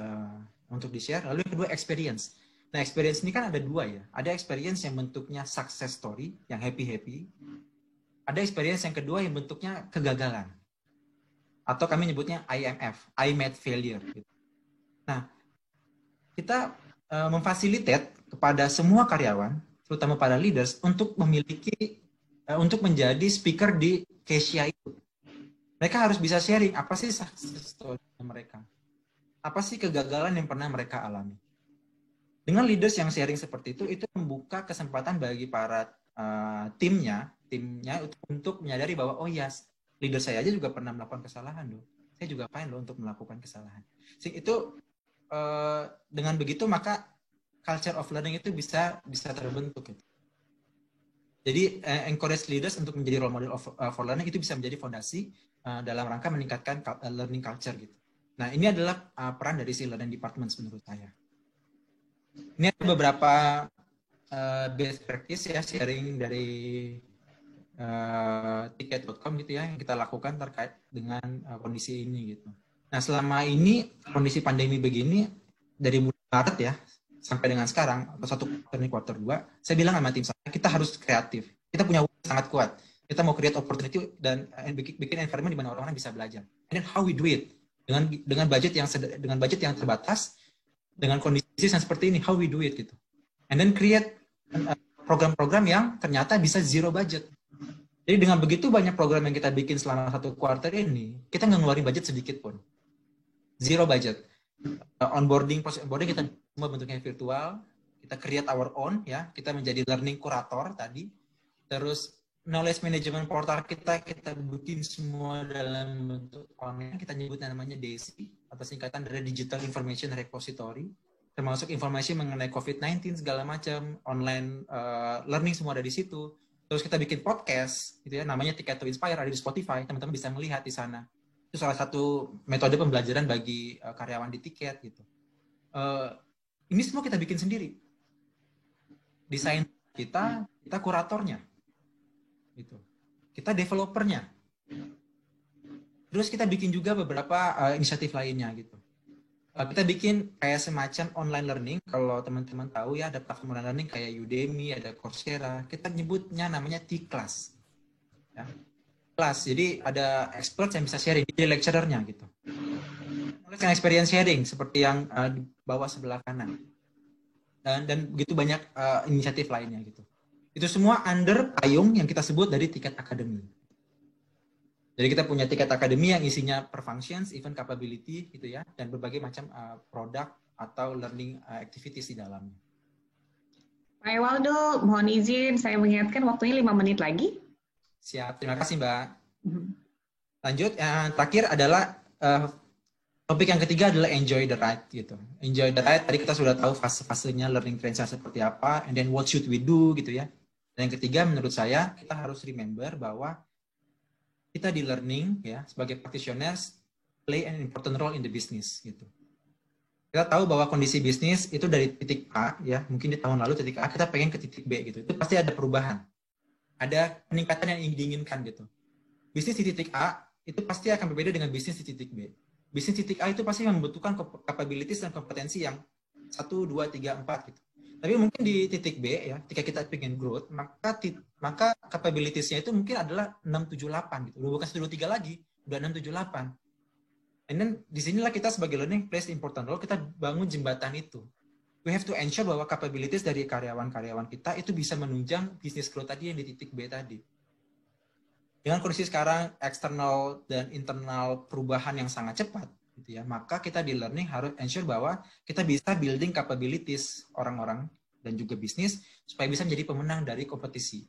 untuk di-share. Lalu yang kedua experience. Nah, experience ini kan ada dua ya. Ada experience yang bentuknya success story, yang happy-happy. Ada experience yang kedua yang bentuknya kegagalan. Atau kami nyebutnya IMF, I made failure. Gitu. Nah, kita memfasilitate kepada semua karyawan, terutama para leaders, untuk untuk menjadi speaker di Kesia itu. Mereka harus bisa sharing apa sih success story mereka. Apa sih kegagalan yang pernah mereka alami. Dengan leaders yang sharing seperti itu membuka kesempatan bagi para timnya untuk menyadari bahwa oh ya, leader saya aja juga pernah melakukan kesalahan loh. Saya juga pengen loh untuk melakukan kesalahan. Itu dengan begitu maka culture of learning itu bisa terbentuk. Gitu. Jadi encourage leaders untuk menjadi role model for learning itu bisa menjadi fondasi dalam rangka meningkatkan learning culture gitu. Nah, ini adalah peran dari si learning departments menurut saya. Ini ada beberapa best practice ya sharing dari tiket.com gitu ya yang kita lakukan terkait dengan kondisi ini gitu. Nah selama ini kondisi pandemi begini dari mulai Maret ya sampai dengan sekarang atau kuarter 2, saya bilang sama tim saya kita harus kreatif. Kita punya waktu sangat kuat. Kita mau create opportunity dan bikin environment di mana orang-orang bisa belajar. And then how we do it dengan budget yang terbatas, dengan kondisi yang seperti ini, how we do it gitu. And then create program-program yang ternyata bisa zero budget. Jadi dengan begitu banyak program yang kita bikin selama 1 kuartal ini, kita nggak ngeluarin budget sedikit pun. Zero budget. Onboarding kita semua bentuknya virtual, kita create our own ya, kita menjadi learning curator tadi. Terus knowledge management portal kita bikin semua dalam bentuk online, kita nyebutnya namanya DISI atau singkatan dari Digital Information Repository, termasuk informasi mengenai COVID-19 segala macam, online learning semua ada di situ. Terus kita bikin podcast gitu ya, namanya Ticket to Inspire, ada di Spotify, teman-teman bisa melihat di sana. Itu salah satu metode pembelajaran bagi karyawan di Tiket gitu. Ini semua kita bikin sendiri. Desain kita kuratornya. Gitu. Kita developernya. Terus kita bikin juga beberapa inisiatif lainnya gitu. Kita bikin kayak semacam online learning. Kalau teman-teman tahu ya ada platform online learning kayak Udemy, ada Coursera. Kita nyebutnya namanya T-Class. Ya. Kelas. Jadi ada expert yang bisa sharing, jadi lecturernya gitu. Yang experience sharing seperti yang di bawah sebelah kanan. Dan begitu banyak inisiatif lainnya gitu. Itu semua under payung yang kita sebut dari Tiket Academy. Jadi kita punya Tiket Academy yang isinya per functions, event capability gitu ya, dan berbagai macam produk atau learning activities di dalamnya. Pak Ewaldo, mohon izin saya mengingatkan waktunya 5 menit lagi. Siap, terima kasih Mbak. Lanjut, yang terakhir adalah topik yang ketiga adalah enjoy the ride gitu. Enjoy the ride, tadi kita sudah tahu fase-fasenya learning trend seperti apa, and then what should we do gitu ya. Dan yang ketiga menurut saya kita harus remember bahwa kita di learning ya sebagai practitioners play an important role in the business gitu. Kita tahu bahwa kondisi bisnis itu dari titik A ya, mungkin di tahun lalu titik A kita pengen ke titik B gitu. Itu pasti ada perubahan. Ada peningkatan yang diinginkan gitu. Bisnis di titik A itu pasti akan berbeda dengan bisnis di titik B. Bisnis di titik A itu pasti membutuhkan capabilities dan kompetensi yang 1, 2, 3, 4 gitu. Tapi mungkin di titik B ya, ketika kita pengen growth, maka capabilities-nya itu mungkin adalah 6, 7, 8 gitu. Udah bukan 1, 2, 3 lagi, udah 6, 7, 8. And then disinilah kita sebagai learning plays important role, kita bangun jembatan itu. We have to ensure bahwa capabilities dari karyawan-karyawan kita itu bisa menunjang bisnis growth tadi yang di titik B tadi. Dengan kondisi sekarang eksternal dan internal perubahan yang sangat cepat, gitu ya, maka kita di learning harus ensure bahwa kita bisa building capabilities orang-orang dan juga bisnis supaya bisa menjadi pemenang dari kompetisi.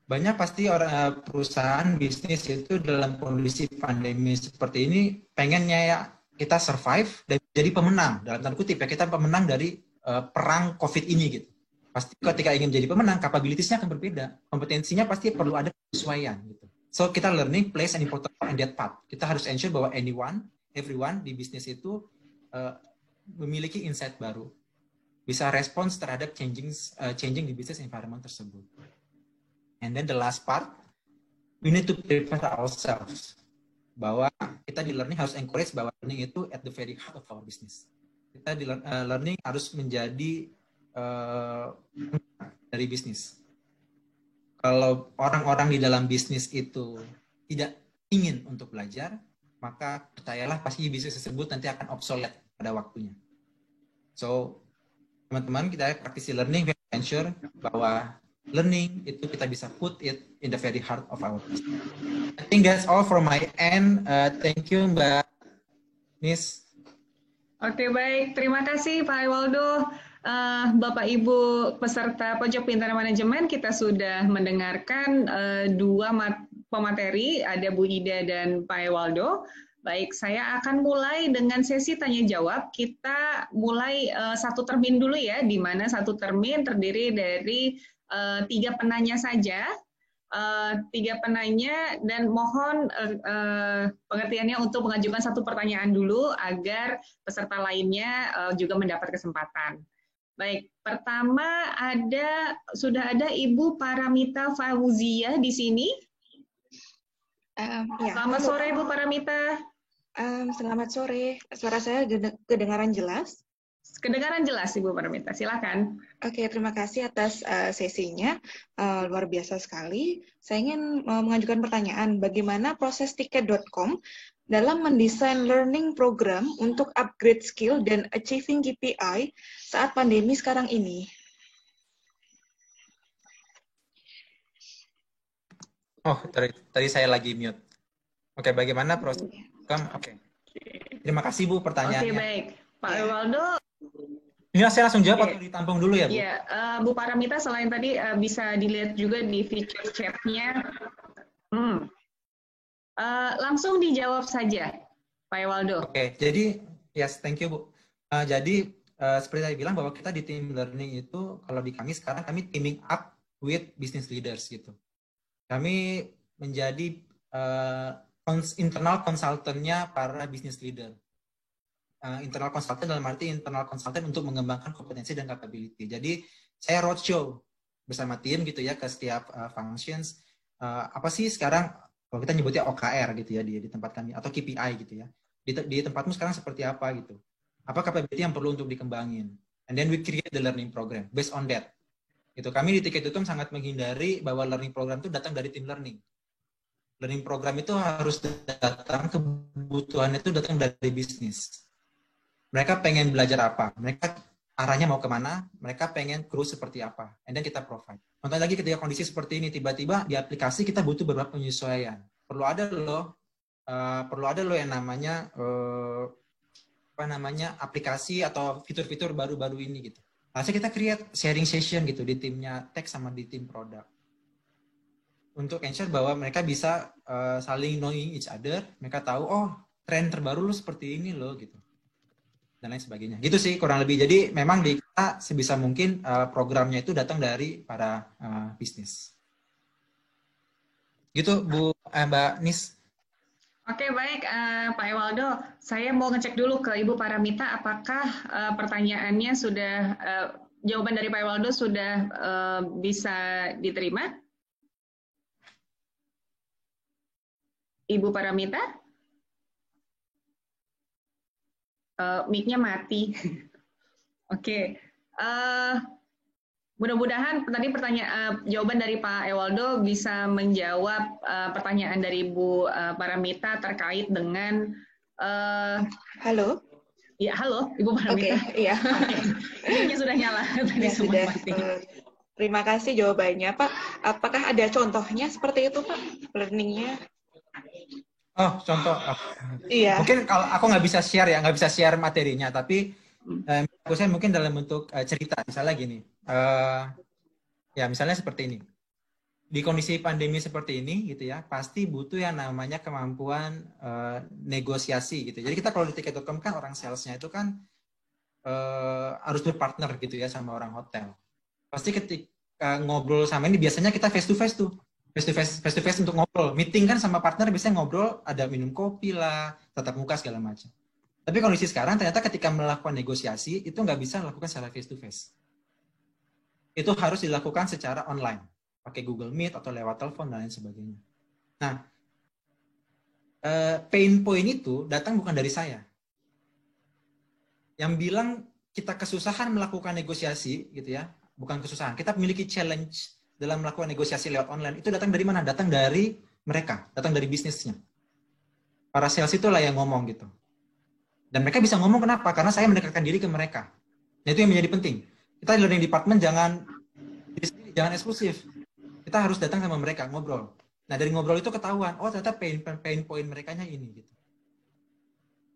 Banyak pasti orang perusahaan bisnis itu dalam kondisi pandemi seperti ini pengennya ya kita survive dan jadi pemenang dalam tanda kutip ya, kita pemenang dari perang COVID ini gitu. Pasti ketika ingin jadi pemenang, capabilities-nya akan berbeda, kompetensinya pasti perlu ada penyesuaian gitu. So kita learning plays an important role in that part. Kita harus ensure bahwa everyone di bisnis itu memiliki insight baru, bisa respons terhadap changing di business environment tersebut. And then the last part, we need to prepare ourselves bahwa kita di learning harus encourage bahwa learning itu at the very heart of our business. Kita di learning harus menjadi dari bisnis. Kalau orang-orang di dalam bisnis itu tidak ingin untuk belajar, maka percayalah pasti bisnis tersebut nanti akan obsolete pada waktunya. So, teman-teman kita praktisi learning, we ensure bahwa learning itu kita bisa put it in the very heart of our business. I think that's all from my end. Thank you Mbak Nis. Oke, baik. Terima kasih Pak Ewaldo. Bapak Ibu peserta Pojok Pintar Manajemen, kita sudah mendengarkan dua pemateri, ada Bu Ida dan Pak Ewaldo. Baik, saya akan mulai dengan sesi tanya jawab. Kita mulai satu termin dulu ya, di mana satu termin terdiri dari 3 penanya saja. 3 penanya, dan mohon pengertiannya untuk mengajukan 1 pertanyaan dulu agar peserta lainnya juga mendapat kesempatan. Baik, pertama sudah ada Ibu Paramita Fauzia di sini. Ya, Selamat sore Ibu Paramita. selamat sore. Suara saya kedengaran jelas? Kedengaran jelas Ibu Paramita, silakan. Oke, terima kasih atas sesinya. Luar biasa sekali. Saya ingin mengajukan pertanyaan, bagaimana proses tiket.com dalam mendesain learning program untuk upgrade skill dan achieving KPI saat pandemi sekarang ini? Oh, tadi saya lagi mute. Oke, bagaimana proses? Oke. Terima kasih Bu pertanyaannya. Oke, baik. Pak Ewaldo. Ini saya langsung jawab atau ditampung dulu ya Bu? Iya, Bu Paramita selain tadi bisa dilihat juga di fitur chat-nya. Langsung dijawab saja, Pak Ewaldo. Oke, jadi yes, thank you Bu. Jadi seperti tadi bilang bahwa kita di tim learning itu kalau di kami sekarang kami teaming up with business leaders gitu. Kami menjadi internal konsultannya para business leader. Internal consultant dalam arti internal consultant untuk mengembangkan kompetensi dan capability. Jadi saya roadshow bersama tim gitu ya ke setiap functions. Apa sih sekarang kalau kita nyebutnya OKR gitu ya di tempat kami atau KPI gitu ya. Di tempatmu sekarang seperti apa gitu. Apa capability yang perlu untuk dikembangin. And then we create the learning program based on that. Gitu. Kami di Tiket.com sangat menghindari bahwa learning program itu datang dari tim learning. Learning program itu harus datang, kebutuhannya itu datang dari bisnis. Mereka pengen belajar apa, mereka arahnya mau kemana, mereka pengen kru seperti apa, and then kita provide. Contoh lagi ketika kondisi seperti ini, tiba-tiba di aplikasi kita butuh beberapa penyesuaian. Perlu ada loh yang namanya aplikasi atau fitur-fitur baru-baru ini gitu. Lalu kita create sharing session gitu di timnya tech sama di tim produk. Untuk ensure bahwa mereka bisa saling knowing each other, mereka tahu oh tren terbaru lo seperti ini loh gitu. Dan lain sebagainya. Gitu sih kurang lebih. Jadi memang di kita sebisa mungkin programnya itu datang dari para bisnis. Gitu Bu Mbak Nis. Oke, baik Pak Ewaldo. Saya mau ngecek dulu ke Ibu Paramita apakah pertanyaannya sudah jawaban dari Pak Ewaldo sudah bisa diterima? Ibu Paramita? Mic-nya mati. Oke. Mudah-mudahan tadi jawaban dari Pak Ewaldo bisa menjawab pertanyaan dari Bu Paramita terkait dengan Halo. Ya, halo Ibu Paramita. Oke, iya. Mic-nya sudah nyala tadi Ya, semua sudah. mati. Terima kasih jawabannya, Pak. Apakah ada contohnya seperti itu, Pak? Learning-nya? Oh, contoh. Iya. Mungkin kalau aku nggak bisa share materinya, tapi saya mungkin dalam bentuk cerita, misalnya gini. Ya, misalnya seperti ini. Di kondisi pandemi seperti ini, gitu ya, pasti butuh yang namanya kemampuan negosiasi, gitu. Jadi kita kalau di Tiket.com kan orang salesnya itu kan harus berpartner, gitu ya, sama orang hotel. Pasti ketika ngobrol sama ini biasanya kita face to face tuh. Face to face untuk ngobrol. Meeting kan sama partner biasanya ngobrol, ada minum kopi lah, tatap muka segala macam. Tapi kondisi sekarang ternyata ketika melakukan negosiasi itu nggak bisa dilakukan secara face to face. Itu harus dilakukan secara online, pakai Google Meet atau lewat telepon dan lain sebagainya. Nah, pain point itu datang bukan dari saya. Yang bilang kita kesusahan melakukan negosiasi, gitu ya, bukan kesusahan. Kita memiliki challenge dalam melakukan negosiasi lewat online, itu datang dari mana? Datang dari mereka, datang dari bisnisnya. Para sales itulah yang ngomong gitu. Dan mereka bisa ngomong kenapa? Karena saya mendekatkan diri ke mereka. Nah, itu yang menjadi penting. Kita di learning department jangan eksklusif. Kita harus datang sama mereka, ngobrol. Nah, dari ngobrol itu ketahuan, oh ternyata pain point merekanya ini gitu.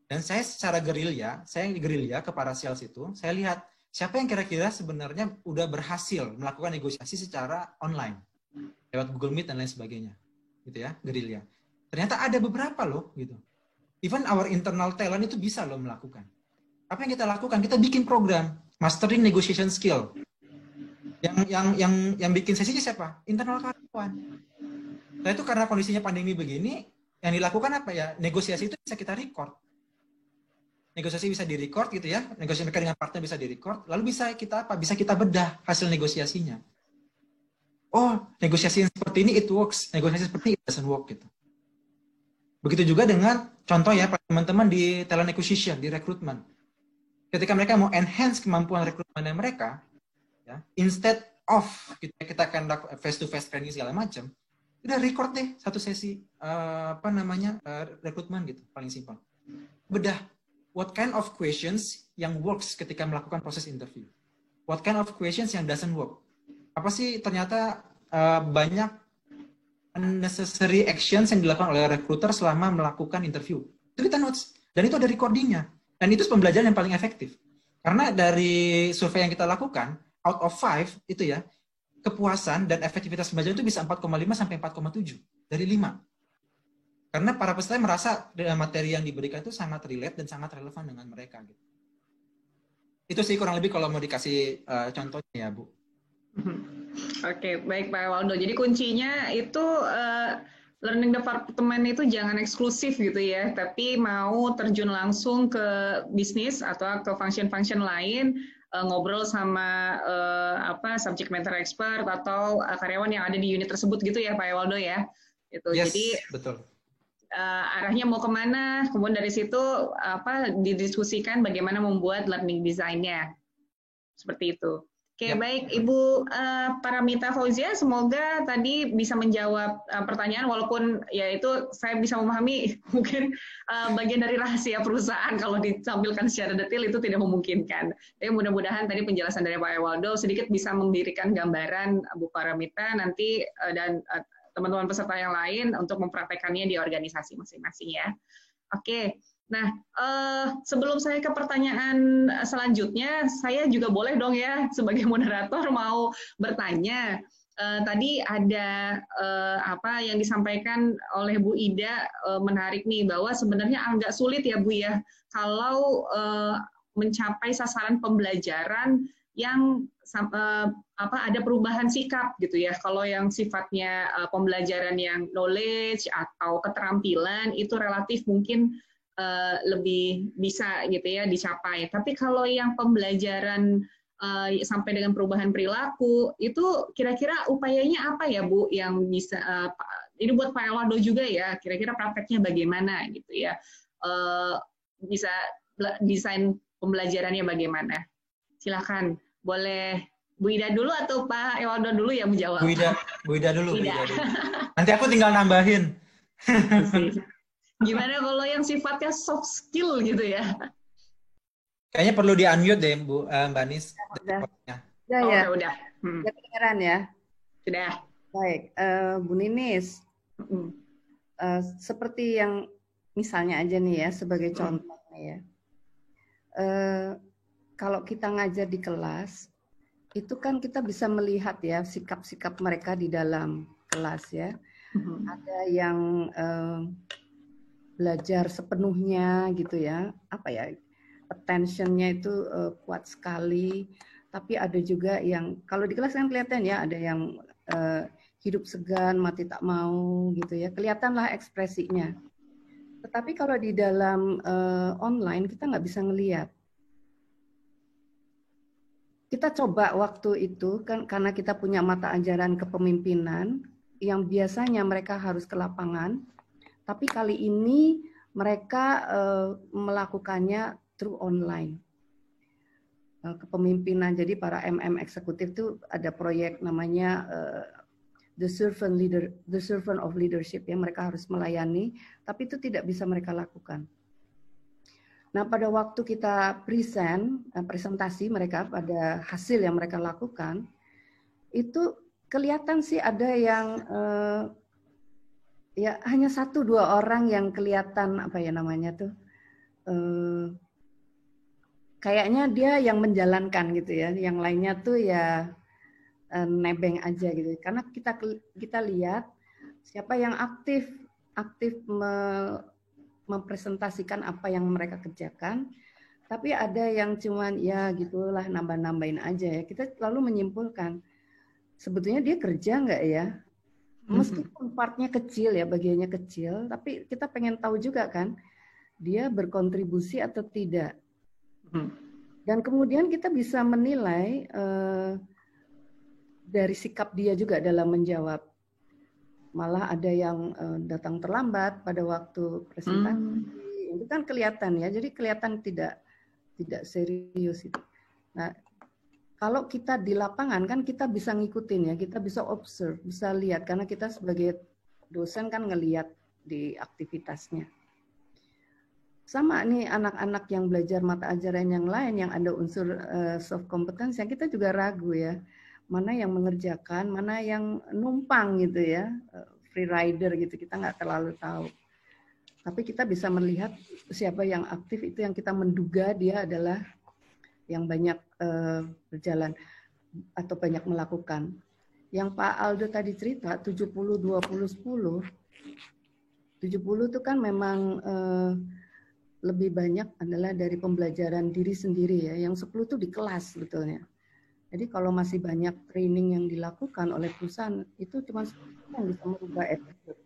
Dan saya secara gerilya ke para sales itu, saya lihat siapa yang kira-kira sebenarnya udah berhasil melakukan negosiasi secara online lewat Google Meet dan lain sebagainya, gitu ya, gerilya. Ternyata ada beberapa loh, gitu. Even our internal talent itu bisa loh melakukan. Apa yang kita lakukan? Kita bikin program mastering negotiation skill. Yang bikin sesinya siapa? Internal karyawan. Nah itu karena kondisinya pandemi begini, yang dilakukan apa ya? Negosiasi itu bisa kita record. negosiasi bisa direcord gitu ya, negosiasi mereka dengan partner bisa direcord, lalu bisa kita apa? Bisa kita bedah hasil negosiasinya. Oh, negosiasi yang seperti ini it works, negosiasi seperti ini it doesn't work gitu. Begitu juga dengan contoh ya teman-teman di talent acquisition, di rekrutmen. Ketika mereka mau enhance kemampuan rekrutmennya mereka, ya, instead of kita akan face-to-face training segala macam, udah record deh satu sesi rekrutmen gitu, paling simpel. Bedah what kind of questions yang works ketika melakukan proses interview. What kind of questions yang doesn't work. Apa sih ternyata banyak unnecessary actions yang dilakukan oleh recruiter selama melakukan interview. Itu kita notes. Dan itu ada recordingnya. Dan itu pembelajaran yang paling efektif. Karena dari survei yang kita lakukan, out of 5 itu ya, kepuasan dan efektivitas pembelajaran itu bisa 4,5 sampai 4,7 dari 5. Karena para peserta merasa materi yang diberikan itu sangat relate dan sangat relevan dengan mereka. Gitu. Itu sih kurang lebih kalau mau dikasih contohnya ya, Bu. Oke, baik Pak Waldo. Jadi kuncinya itu learning department itu jangan eksklusif gitu ya, tapi mau terjun langsung ke bisnis atau ke function-function lain, ngobrol sama subject matter expert atau karyawan yang ada di unit tersebut gitu ya Pak Waldo ya. Itu. Yes, jadi betul. Arahnya mau kemana, kemudian dari situ didiskusikan bagaimana membuat learning design-nya. Seperti itu. Oke, baik Ibu Paramita Fauzia, semoga tadi bisa menjawab pertanyaan, walaupun ya itu saya bisa memahami mungkin bagian dari rahasia perusahaan kalau ditampilkan secara detail itu tidak memungkinkan. Tapi mudah-mudahan tadi penjelasan dari Pak Ewaldo sedikit bisa memberikan gambaran Bu Paramita nanti dan teman-teman peserta yang lain untuk mempraktekannya di organisasi masing-masing ya. Oke. Nah, sebelum saya ke pertanyaan selanjutnya, saya juga boleh dong ya sebagai moderator mau bertanya. Tadi ada yang disampaikan oleh Bu Ida menarik nih, bahwa sebenarnya agak sulit ya Bu ya kalau mencapai sasaran pembelajaran yang ada perubahan sikap gitu ya. Kalau yang sifatnya pembelajaran yang knowledge atau keterampilan itu relatif mungkin lebih bisa gitu ya dicapai. Tapi kalau yang pembelajaran sampai dengan perubahan perilaku itu kira-kira upayanya apa ya Bu yang bisa ini buat Pak Ewaldo juga ya, kira-kira prakteknya bagaimana gitu ya, bisa desain pembelajarannya bagaimana? Silakan, boleh Bu Ida dulu atau Pak Ewaldo dulu yang menjawab? Bu Ida dulu. Nanti aku tinggal nambahin. Gimana kalau yang sifatnya soft skill gitu ya? Kayaknya perlu di-unmute deh, Bu Mbak Nis. Ya. Udah. Kedengeran ya? Sudah. Baik, Bu Ninis. Seperti yang misalnya aja nih ya, sebagai contoh ya. Kalau kita ngajar di kelas, itu kan kita bisa melihat ya sikap-sikap mereka di dalam kelas ya. Ada yang belajar sepenuhnya gitu ya, attention-nya itu kuat sekali. Tapi ada juga yang kalau di kelas kan kelihatan ya, ada yang hidup segan, mati tak mau gitu ya, kelihatanlah ekspresinya. Tetapi kalau di dalam online kita nggak bisa ngelihat. Kita coba waktu itu kan karena kita punya mata ajaran kepemimpinan yang biasanya mereka harus ke lapangan, tapi kali ini mereka melakukannya through online. Kepemimpinan, jadi para MM eksekutif itu ada proyek namanya The Servant of Leadership yang mereka harus melayani, tapi itu tidak bisa mereka lakukan. Nah, pada waktu kita presentasi mereka pada hasil yang mereka lakukan, itu kelihatan sih ada yang ya hanya 1-2 orang yang kelihatan kayaknya dia yang menjalankan gitu ya, yang lainnya tuh ya nebeng aja gitu. Karena kita lihat siapa yang aktif mempresentasikan apa yang mereka kerjakan, tapi ada yang cuman ya gitulah nambah-nambahin aja ya. Kita lalu menyimpulkan sebetulnya dia kerja nggak ya? Meskipun partnya kecil ya, bagiannya kecil, tapi kita pengen tahu juga kan dia berkontribusi atau tidak. Dan kemudian kita bisa menilai dari sikap dia juga dalam menjawab. Malah ada yang datang terlambat pada waktu presentasi. Itu kan kelihatan ya, jadi kelihatan tidak serius itu. Nah, kalau kita di lapangan kan kita bisa ngikutin ya, kita bisa observe, bisa lihat karena kita sebagai dosen kan ngelihat di aktivitasnya. Sama nih anak-anak yang belajar mata ajaran yang lain yang ada unsur soft competence yang kita juga ragu ya. Mana yang mengerjakan, mana yang numpang gitu ya, free rider gitu, kita nggak terlalu tahu. Tapi kita bisa melihat siapa yang aktif, itu yang kita menduga dia adalah yang banyak berjalan atau banyak melakukan. Yang Pak Aldo tadi cerita 70, 20, 10. 70 itu kan memang lebih banyak adalah dari pembelajaran diri sendiri ya. Yang 10 itu di kelas sebetulnya. Jadi kalau masih banyak training yang dilakukan oleh perusahaan, itu cuma 10% yang bisa merubah attitude.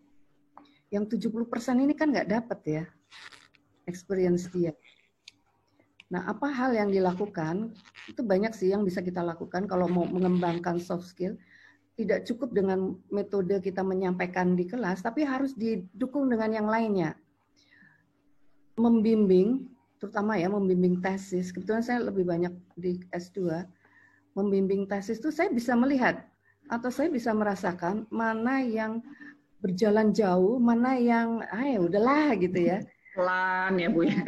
Yang 70% ini kan nggak dapat ya experience dia. Nah, apa hal yang dilakukan? Itu banyak sih yang bisa kita lakukan kalau mau mengembangkan soft skill. Tidak cukup dengan metode kita menyampaikan di kelas, tapi harus didukung dengan yang lainnya. Membimbing, terutama ya membimbing tesis. Kebetulan saya lebih banyak di S2. Membimbing tesis itu saya bisa melihat atau saya bisa merasakan mana yang berjalan jauh, mana yang ya udahlah gitu ya. Pelan ya Bu ya.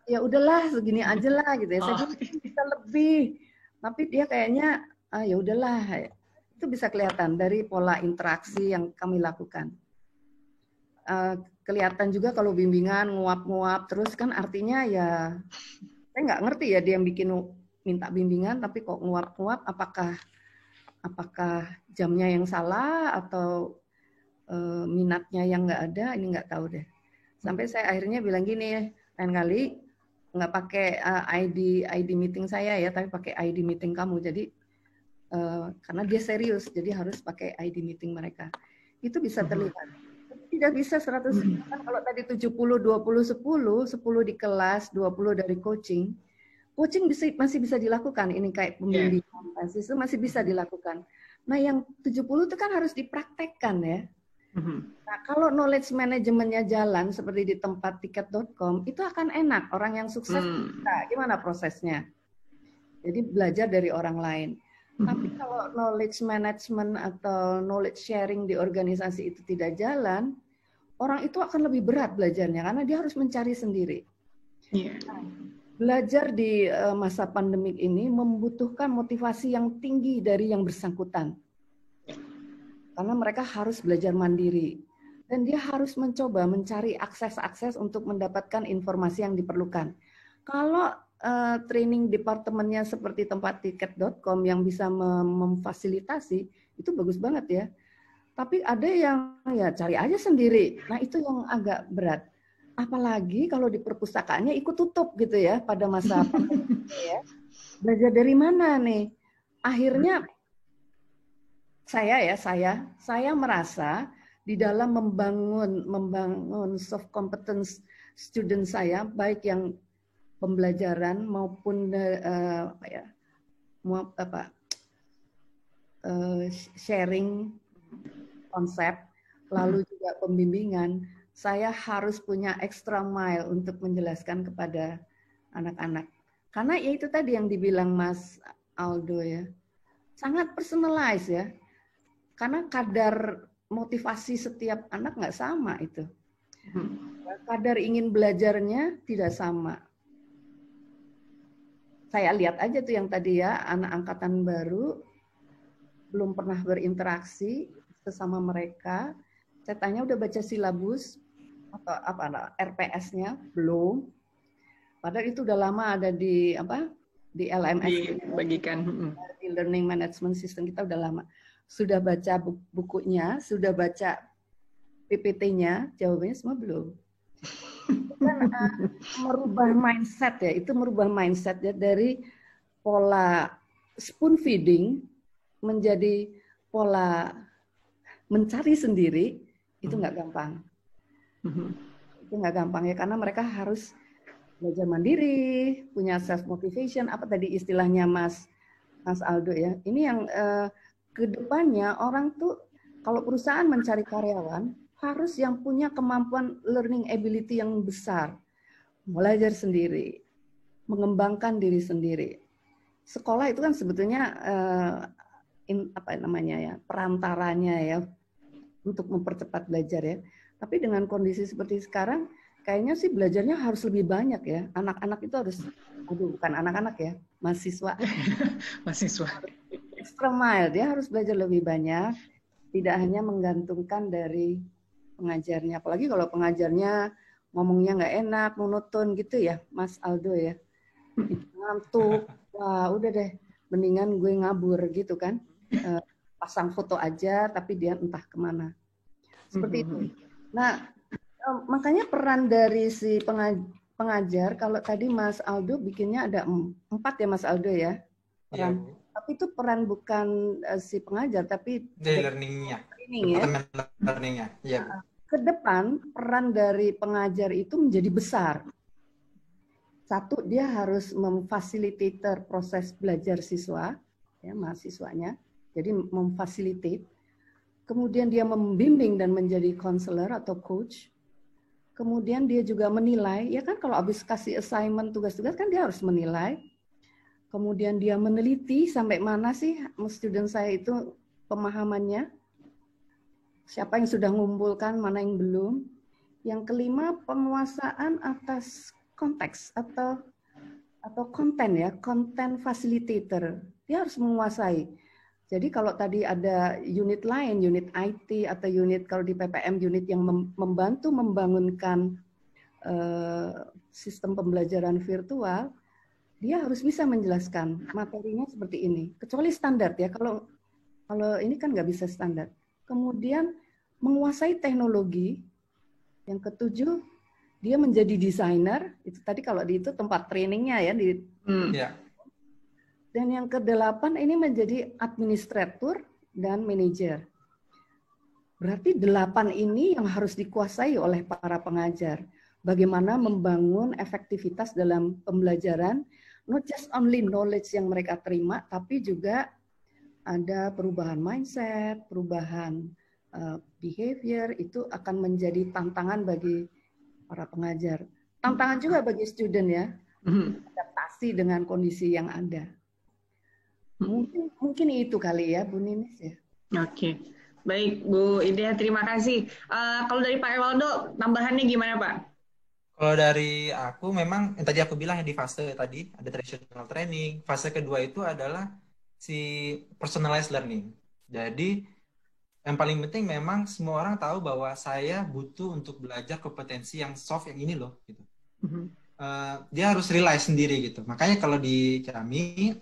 Ya udahlah segini aja lah gitu ya. Saya bisa lebih. Tapi dia kayaknya ya udahlah. Itu bisa kelihatan dari pola interaksi yang kami lakukan. Kelihatan juga kalau bimbingan nguap-nguap terus kan artinya ya saya nggak ngerti ya dia yang minta bimbingan tapi kok nguap-nguap, apakah jamnya yang salah atau minatnya yang nggak ada, ini nggak tahu deh. Sampai saya akhirnya bilang gini, lain kali nggak pakai ID meeting saya ya, tapi pakai ID meeting kamu. Jadi karena dia serius, jadi harus pakai ID meeting mereka. Itu bisa terlihat. Tidak bisa 100%. Kalau tadi 70, 20, 10 di kelas, 20 dari coaching. Coaching masih bisa dilakukan. Ini kayak pembimbingan itu masih bisa dilakukan. Nah, yang 70 itu kan harus dipraktekkan ya. Nah, kalau knowledge manajemennya jalan seperti di tempat tiket.com, itu akan enak. Orang yang sukses, gimana prosesnya? Jadi belajar dari orang lain. Tapi kalau knowledge management atau knowledge sharing di organisasi itu tidak jalan, orang itu akan lebih berat belajarnya karena dia harus mencari sendiri. Belajar di masa pandemik ini membutuhkan motivasi yang tinggi dari yang bersangkutan. Karena mereka harus belajar mandiri. Dan dia harus mencoba mencari akses-akses untuk mendapatkan informasi yang diperlukan. Kalau training departemennya seperti tempat tiket.com yang bisa memfasilitasi, itu bagus banget ya. Tapi ada yang ya cari aja sendiri. Nah itu yang agak berat. Apalagi kalau di perpustakaannya ikut tutup gitu ya pada masa pandemi ya. Belajar dari mana nih? Akhirnya saya merasa di dalam membangun soft competence student saya, baik yang pembelajaran maupun sharing konsep, lalu juga pembimbingan, saya harus punya extra mile untuk menjelaskan kepada anak-anak. Karena ya itu tadi yang dibilang Mas Aldo ya, sangat personalized ya. Karena kadar motivasi setiap anak nggak sama itu. Kadar ingin belajarnya tidak sama. Saya lihat aja tuh yang tadi ya, anak angkatan baru, belum pernah berinteraksi sesama mereka. Saya tanya udah baca silabus atau RPS-nya? Belum. Padahal itu udah lama ada di LMS. Dibagikan. Di Learning Management System kita udah lama. Sudah baca bukunya, sudah baca PPT-nya, jawabannya semua belum. Kan merubah mindset ya, itu merubah mindset ya dari pola spoon feeding menjadi pola mencari sendiri, itu nggak gampang. itu nggak gampang ya, karena mereka harus belajar mandiri, punya self motivation, apa tadi istilahnya Mas Aldo ya. Ini yang kedepannya orang tuh kalau perusahaan mencari karyawan harus yang punya kemampuan learning ability yang besar, belajar sendiri, mengembangkan diri sendiri. Sekolah itu kan sebetulnya apa namanya ya, perantaranya ya untuk mempercepat belajar ya. Tapi dengan kondisi seperti sekarang, kayaknya sih belajarnya harus lebih banyak ya. Anak-anak itu harus, bukan anak-anak ya, mahasiswa. Mahasiswa. Extra mile, dia harus belajar lebih banyak, tidak hanya menggantungkan dari pengajarnya. Apalagi kalau pengajarnya ngomongnya nggak enak, monoton gitu ya, Mas Aldo ya. Ngantuk, wah udah deh, mendingan gue ngabur gitu kan. Pasang foto aja, tapi dia entah kemana. Seperti itu. Nah, makanya peran dari si pengajar, kalau tadi Mas Aldo bikinnya ada 4 ya Mas Aldo ya. Peran. Ya, tapi itu peran bukan si pengajar, tapi dari learning-nya. Learning-nya. Ya. Ke depan, peran dari pengajar itu menjadi besar. Satu, dia harus memfasilitator proses belajar siswa, ya, mahasiswanya. Jadi memfasilitate. Kemudian dia membimbing dan menjadi counselor atau coach. Kemudian dia juga menilai, ya kan kalau habis kasih assignment, tugas-tugas kan dia harus menilai. Kemudian dia meneliti sampai mana sih student saya itu pemahamannya. Siapa yang sudah mengumpulkan, mana yang belum. Yang kelima, penguasaan atas konteks atau konten ya, konten facilitator. Dia harus menguasai. Jadi kalau tadi ada unit lain, unit IT atau unit kalau di PPM unit yang membantu membangunkan sistem pembelajaran virtual, dia harus bisa menjelaskan materinya seperti ini. Kecuali standar ya, kalau ini kan nggak bisa standar. Kemudian menguasai teknologi. Yang ketujuh, dia menjadi desainer. Itu tadi kalau di itu tempat trainingnya ya di. Yeah. Dan yang ke-8 ini menjadi administrator dan manajer. Berarti 8 ini yang harus dikuasai oleh para pengajar. Bagaimana membangun efektivitas dalam pembelajaran, not just only knowledge yang mereka terima, tapi juga ada perubahan mindset, perubahan behavior, itu akan menjadi tantangan bagi para pengajar. Tantangan juga bagi student ya, adaptasi dengan kondisi yang ada. Mungkin itu kali ya, Bu Ninis ya. Oke, baik Bu Ida, terima kasih. Kalau dari Pak Ewaldo, tambahannya gimana Pak? Kalau dari aku memang yang tadi aku bilang ya di fase tadi ada traditional training. Fase kedua itu adalah si personalized learning. Jadi yang paling penting memang semua orang tahu bahwa saya butuh untuk belajar kompetensi yang soft yang ini loh. Gitu. Dia harus realize sendiri gitu. Makanya kalau di kami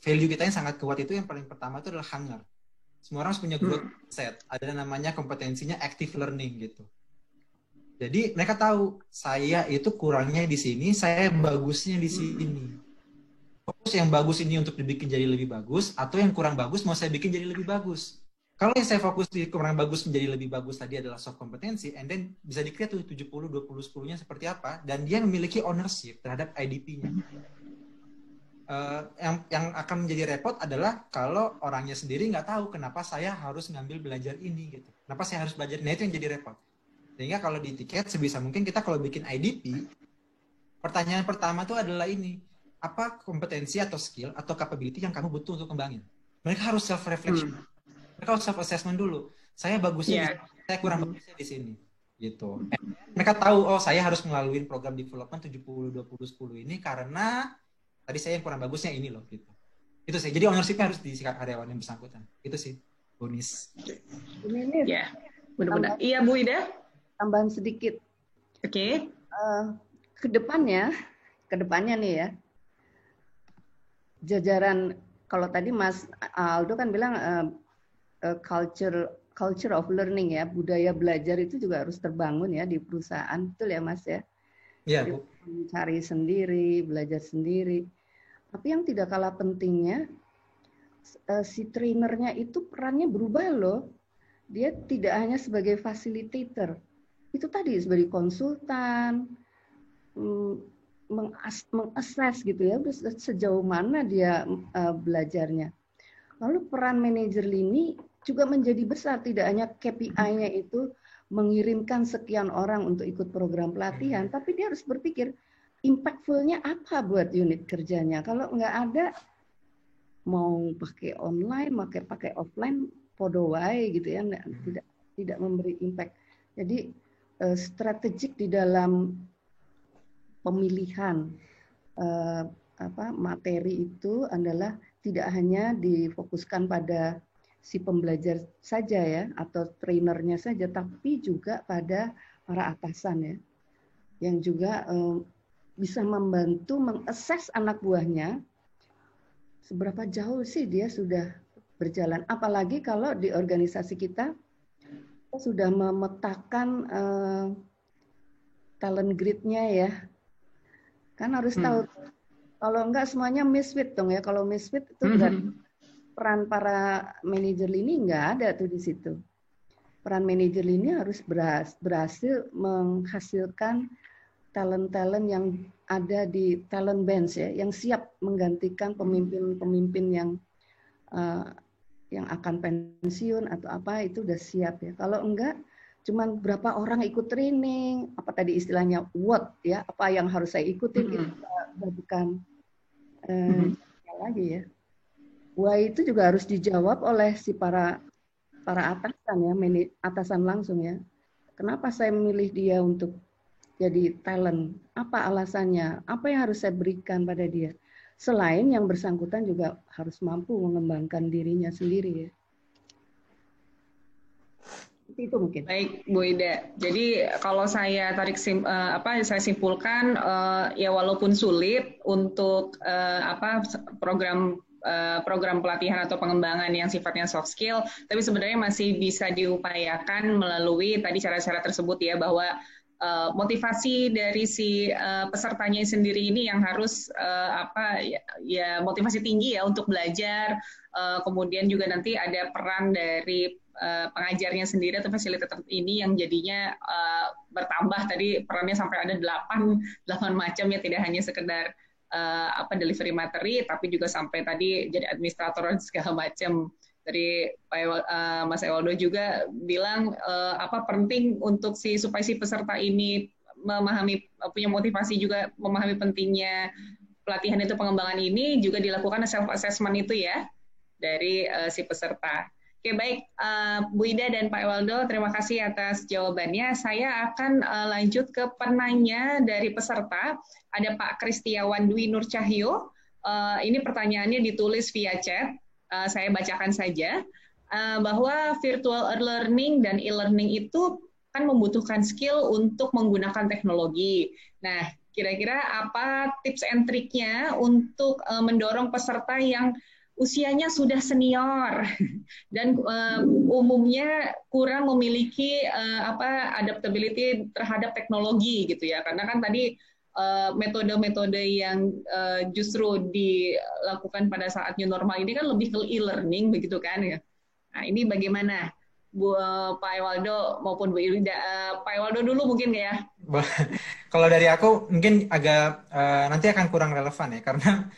value kita yang sangat kuat itu yang paling pertama itu adalah hunger. Semua orang harus punya growth mindset. Ada namanya kompetensinya active learning gitu. Jadi mereka tahu saya itu kurangnya di sini, saya bagusnya di sini. Fokus yang bagus ini untuk dibikin jadi lebih bagus, atau yang kurang bagus mau saya bikin jadi lebih bagus. Kalau yang saya fokus di kurang bagus menjadi lebih bagus tadi adalah soft kompetensi, and then bisa di-create tuh 70, 20, 10-nya seperti apa, dan dia memiliki ownership terhadap IDP-nya. Yang akan menjadi repot adalah kalau orangnya sendiri nggak tahu kenapa saya harus ngambil belajar ini gitu. Kenapa saya harus belajar? Nah itu yang jadi repot. Sehingga kalau di tiket sebisa mungkin kita kalau bikin IDP, pertanyaan pertama tuh adalah ini, apa kompetensi atau skill atau capability yang kamu butuh untuk kembangin? Mereka harus self reflection. Mereka harus self assessment dulu. Saya bagusnya, saya kurang bagusnya di sini. Gitu. Mereka tahu, oh saya harus melalui program development 70, 20, 10 ini karena tadi saya yang kurang bagusnya ini loh gitu. Itu sih. Jadi ownership-nya harus di karyawan yang bersangkutan. Itu sih. Bonus. Ini ya, benar-benar. Iya Bu Ida. Tambahan sedikit. Oke. Kedepannya nih ya. Jajaran kalau tadi Mas Aldo kan bilang culture of learning ya, budaya belajar itu juga harus terbangun ya di perusahaan. Betul ya Mas ya? Iya, Bu. Mencari sendiri, belajar sendiri. Tapi yang tidak kalah pentingnya, si trainernya itu perannya berubah loh. Dia tidak hanya sebagai facilitator, itu tadi sebagai konsultan, mengakses gitu ya, sejauh mana dia belajarnya. Lalu peran manajer lini juga menjadi besar, tidak hanya KPI-nya itu mengirimkan sekian orang untuk ikut program pelatihan, tapi dia harus berpikir impactful-nya apa buat unit kerjanya. Kalau nggak ada, mau pakai online, pakai offline, podo wae gitu ya, tidak memberi impact. Jadi strategik di dalam pemilihan materi itu adalah tidak hanya difokuskan pada si pembelajar saja ya, atau trainernya saja, tapi juga pada para atasan ya, yang juga bisa membantu mengakses anak buahnya seberapa jauh sih dia sudah berjalan. Apalagi kalau di organisasi kita sudah memetakan talent grid-nya ya, kan harus tahu. Kalau enggak semuanya misfit dong ya. Kalau misfit itu berarti peran para manajer lini enggak ada tuh di situ. Peran manajer lini harus berhasil menghasilkan talent-talent yang ada di talent bench ya, yang siap menggantikan pemimpin-pemimpin yang akan pensiun atau apa, itu udah siap ya. Kalau enggak, cuman berapa orang ikut training, apa tadi istilahnya what ya, apa yang harus saya ikutin, itu bukan lagi ya. Wah, itu juga harus dijawab oleh si para atasan ya, atasan langsung ya. Kenapa saya memilih dia untuk jadi talent? Apa alasannya? Apa yang harus saya berikan pada dia? Selain yang bersangkutan juga harus mampu mengembangkan dirinya sendiri ya. Itu mungkin. Baik, Bu Ida. Jadi kalau saya saya simpulkan ya walaupun sulit untuk program pelatihan atau pengembangan yang sifatnya soft skill, tapi sebenarnya masih bisa diupayakan melalui tadi cara-cara tersebut ya, bahwa motivasi dari si pesertanya sendiri ini yang harus motivasi tinggi ya untuk belajar, kemudian juga nanti ada peran dari pengajarnya sendiri atau fasilitator ini yang jadinya bertambah, tadi perannya sampai ada 8 macam ya, tidak hanya sekedar delivery materi, tapi juga sampai tadi jadi administrator dan segala macam. Dari Mas Ewaldo juga bilang penting untuk supaya si peserta ini punya motivasi juga memahami pentingnya pelatihan itu, pengembangan ini juga dilakukan self assessment itu ya dari si peserta. Oke, baik, Bu Ida dan Pak Ewaldo, terima kasih atas jawabannya. Saya akan lanjut ke penanya dari peserta. Ada Pak Kristiawan Dwi Nur Cahyo. Ini pertanyaannya ditulis via chat. Saya bacakan saja. Bahwa virtual learning dan e-learning itu kan membutuhkan skill untuk menggunakan teknologi. Nah, kira-kira apa tips and triknya untuk mendorong peserta yang usianya sudah senior dan umumnya kurang memiliki adaptability terhadap teknologi gitu ya, karena kan tadi metode-metode yang justru dilakukan pada saat new normal ini kan lebih ke e-learning begitu kan ya. Nah, ini bagaimana Bu Pak Ewaldo maupun Bu Ida? Pak Ewaldo dulu mungkin ya. Kalau dari aku mungkin agak nanti akan kurang relevan ya, karena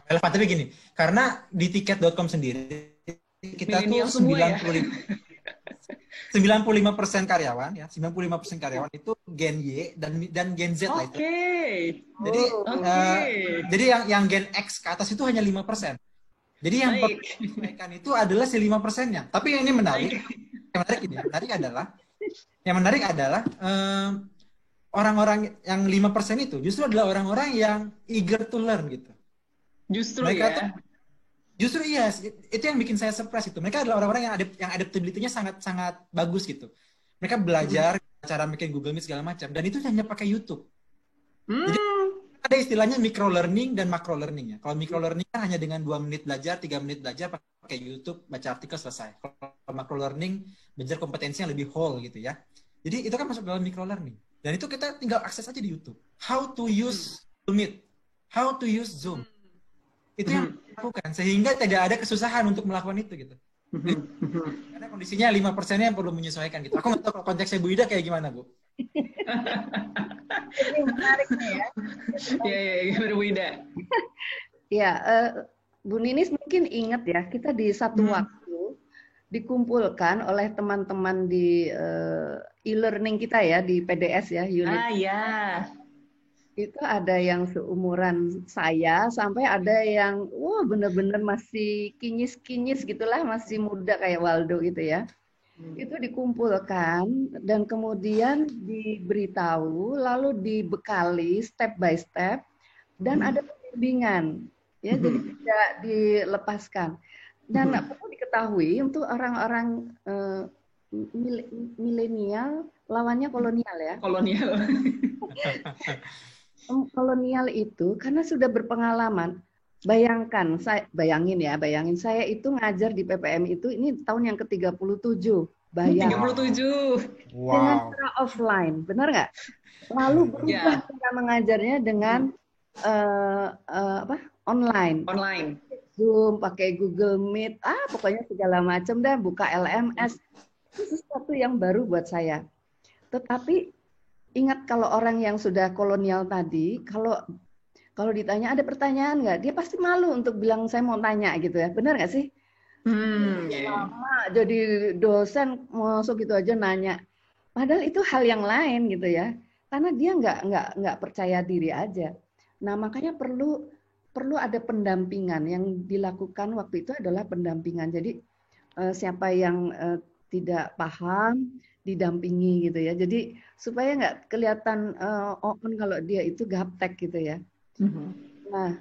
relevan, tapi gini, karena di tiket.com sendiri kita tuh 95% karyawan ya, 95% karyawan itu Gen Y dan Gen Z lah itu. Jadi yang Gen X ke atas itu hanya 5%. Jadi yang perbaikan itu adalah si 5%-nya. Tapi yang ini menarik. Yang menarik adalah orang-orang yang 5% itu justru adalah orang-orang yang eager to learn gitu. Justru iya, itu yang bikin saya surprise itu. Mereka adalah orang-orang yang adaptability-nya sangat bagus gitu. Mereka belajar cara bikin Google Meet segala macam, dan itu hanya pakai YouTube. Jadi ada istilahnya micro learning dan macro learning ya. Kalau micro learning kan hanya dengan 2 menit belajar, 3 menit belajar pakai YouTube, baca artikel selesai. Kalau macro learning belajar kompetensi yang lebih whole gitu ya. Jadi itu kan masuk dalam micro learning. Dan itu kita tinggal akses aja di YouTube. How to use Meet, how to use Zoom. Itu yang dilakukan, sehingga tidak ada kesusahan untuk melakukan itu gitu. Karena kondisinya 5%-nya yang perlu menyesuaikan gitu. Aku nggak tahu kalau konteksnya Bu Ida kayak gimana, Bu? Ini menarik nih ya. Iya, gimana Bu Ida? Ya, Bu Ninis mungkin ingat ya, kita di satu waktu dikumpulkan oleh teman-teman di e-learning kita ya, di PDS ya, unit. Iya. Itu ada yang seumuran saya, sampai ada yang, wah bener-bener masih kinyis-kinyis gitulah, masih muda kayak Waldo gitu ya. Itu dikumpulkan dan kemudian diberitahu, lalu dibekali step by step, dan ada pembimbingan. Ya, jadi tidak dilepaskan. Dan perlu diketahui untuk orang-orang milenial lawannya kolonial ya. Kolonial. Kolonial itu karena sudah berpengalaman. Bayangkan, bayangin saya itu ngajar di PPM itu ini tahun yang ke-37. Bayang. 37. Dengan cara offline, benar nggak? Lalu berubah cara mengajarnya dengan online. Zoom, pakai Google Meet, pokoknya segala macam dah, buka LMS. Itu sesuatu yang baru buat saya. Tetapi ingat kalau orang yang sudah kolonial tadi, kalau ditanya ada pertanyaan nggak, dia pasti malu untuk bilang saya mau tanya gitu ya, benar nggak sih? Lama jadi dosen masuk gitu aja nanya. Padahal itu hal yang lain gitu ya, karena dia nggak percaya diri aja. Nah makanya perlu ada pendampingan yang dilakukan waktu itu adalah pendampingan. Jadi siapa yang tidak paham didampingi gitu ya. Jadi supaya nggak kelihatan open kalau dia itu gaptek gitu ya. Nah,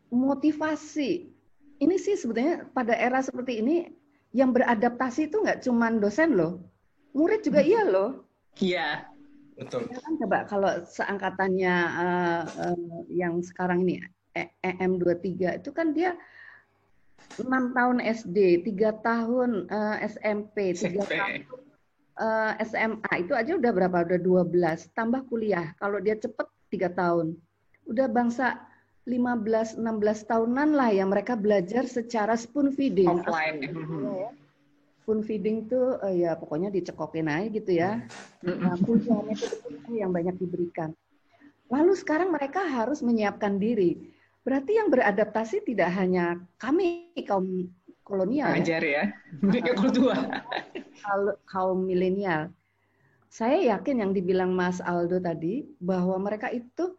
motivasi ini sih sebetulnya pada era seperti ini yang beradaptasi itu nggak cuma dosen loh, murid juga iya loh. Iya. Betul. Ya kan, coba kalau seangkatannya yang sekarang ini EM23 itu kan dia 6 tahun SD, 3 tahun SMP, 3 tahun SMA, itu aja udah berapa? Udah 12, tambah kuliah. Kalau dia cepet 3 tahun. Udah bangsa 15-16 tahunan lah yang mereka belajar secara spoon feeding. Offline. Spoon feeding tuh ya pokoknya dicekokin aja gitu ya. Nah, metode yang banyak diberikan. Lalu sekarang mereka harus menyiapkan diri. Berarti yang beradaptasi tidak hanya kami kaum kolonial. Ajar ya. Mereka kedua. Kaum milenial. Saya yakin yang dibilang Mas Aldo tadi bahwa mereka itu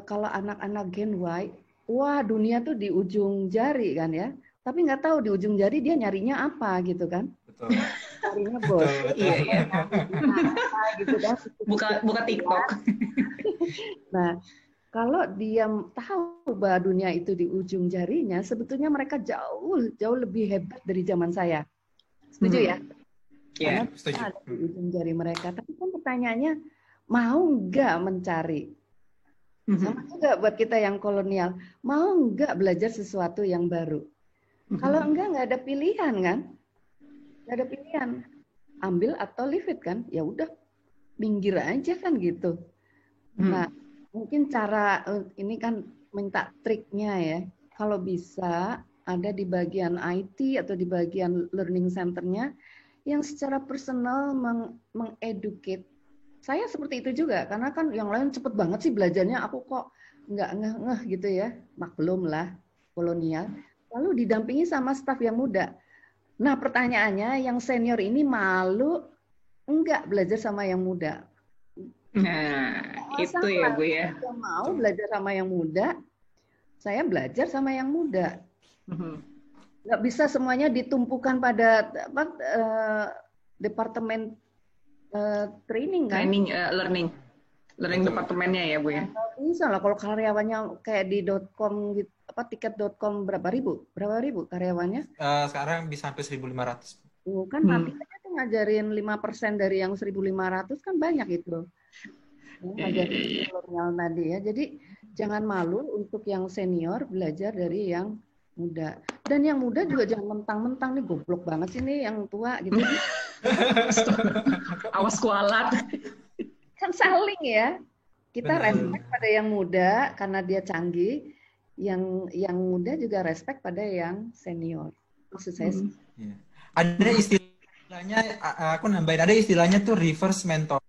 kalau anak-anak Gen Y, wah dunia tuh di ujung jari kan ya. Tapi nggak tahu di ujung jari dia nyarinya apa gitu kan? Betul. Nyarinya bos. Iya. Gitu kan. Buka TikTok. Nah, kalau dia tahu bahwa dunia itu di ujung jarinya, sebetulnya mereka jauh lebih hebat dari zaman saya. Setuju ya? Iya. Karena ada di ujung jari mereka. Tapi kan pertanyaannya, mau nggak mencari? Sama juga buat kita yang kolonial, mau nggak belajar sesuatu yang baru? Kalau nggak ada pilihan kan? Nggak ada pilihan. Ambil atau leave it kan? Ya udah, minggir aja kan gitu. Nah, mungkin cara ini kan minta triknya ya. Kalau bisa ada di bagian IT atau di bagian learning center-nya yang secara personal mengeducate. Saya seperti itu juga, karena kan yang lain cepet banget sih belajarnya, aku kok nggak ngeh gitu ya. Maklum lah, kolonial. Lalu didampingi sama staf yang muda. Nah pertanyaannya, yang senior ini malu enggak belajar sama yang muda? Nah, itu ya Bu ya. Saya mau belajar sama yang muda, saya belajar sama yang muda. Nggak bisa semuanya ditumpukan pada departemen training kan? Learning departemennya ya Bu ya. Bisa lah kalau karyawannya kayak di .com gitu, tiket.com berapa ribu karyawannya? Sekarang bisa sampai 1.500. Kan tapi aja tuh ngajarin 5% dari yang 1.500 kan banyak itu. Ngajarin kolonial tadi ya. Jadi jangan malu untuk yang senior belajar dari yang muda. Dan yang muda juga jangan mentang-mentang nih goblok banget sih nih yang tua gitu. Awas kualat. Kan saling ya. Kita respect pada yang muda karena dia canggih. Yang muda juga respect pada yang senior. Maksud saya Iya. Ada istilahnya, aku nambahin, ada istilahnya tuh reverse mentor,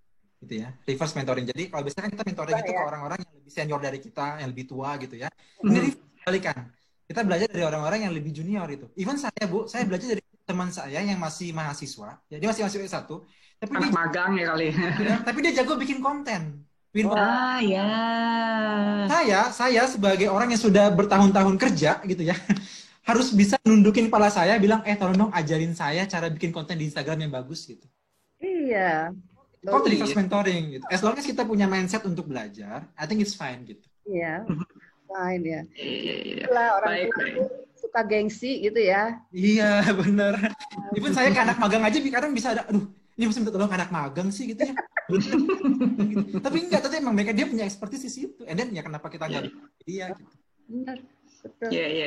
gitu ya, reverse mentoring. Jadi kalau biasanya kan kita mentoring itu ke orang-orang yang lebih senior dari kita, yang lebih tua gitu ya. Ini reverse kebalikan. Kita belajar dari orang-orang yang lebih junior itu. Even saya, Bu, saya belajar dari teman saya yang masih mahasiswa, jadi masih mahasiswa S1, tapi Anak dia, magang ya kali. tapi dia jago bikin konten. Ah ya. Saya sebagai orang yang sudah bertahun-tahun kerja gitu ya, harus bisa nundukin kepala saya, bilang, tolong dong ajarin saya cara bikin konten di Instagram yang bagus gitu. iya. Kok reverse mentoring gitu. As long as kita punya mindset untuk belajar, I think it's fine gitu. Iya, fine ya. Iya. Itulah orang Baik, tua baik. tuh suka gengsi gitu ya. Iya, bener. Even saya ke anak magang aja kadang bisa ada, aduh, ini mesti minta tolong ke anak magang sih gitu ya. Gitu. Tapi enggak, tapi emang mereka dia punya expertise di situ. And then ya kenapa kita nggak dia gitu. Benar, betul. Iya.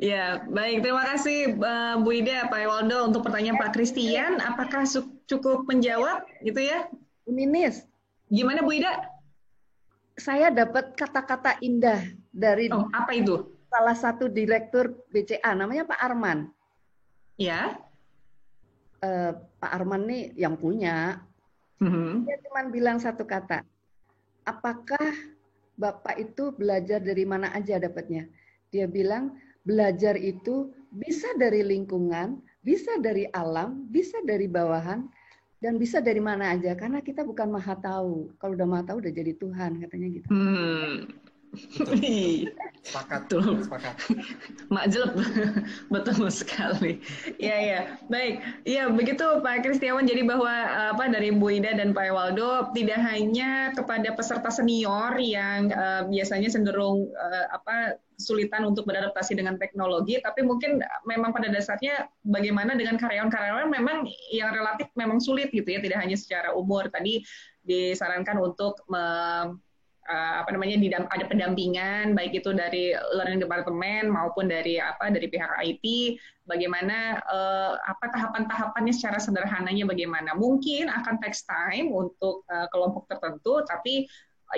Ya, baik. Terima kasih Bu Ida, Pak Ewaldo untuk pertanyaan Pak Christian. Apakah cukup menjawab gitu ya? Ninis, Gimana Bu Ida? saya dapat kata-kata indah dari Oh, apa itu? salah satu direktur BCA, namanya Pak Arman. Ya. Pak Arman nih yang punya. Dia cuma bilang satu kata, apakah Bapak itu belajar dari mana aja dapatnya? Dia bilang, belajar itu bisa dari lingkungan, bisa dari alam, bisa dari bawahan, dan bisa dari mana aja. Karena kita bukan maha tahu. Kalau udah maha tahu udah jadi Tuhan, katanya gitu. Sepakat. Makjeleb, betul sekali. Ya, baik. Ya, begitu Pak Kristiawan. Jadi bahwa dari Bu Ida dan Pak Ewaldo tidak hanya kepada peserta senior yang biasanya cenderung kesulitan untuk beradaptasi dengan teknologi, tapi mungkin memang pada dasarnya bagaimana dengan karyawan-karyawan memang yang relatif memang sulit gitu ya, tidak hanya secara umur. Tadi disarankan untuk ada pendampingan baik itu dari learning department maupun dari pihak IT, bagaimana tahapan-tahapannya secara sederhananya bagaimana. Mungkin akan takes time untuk kelompok tertentu, tapi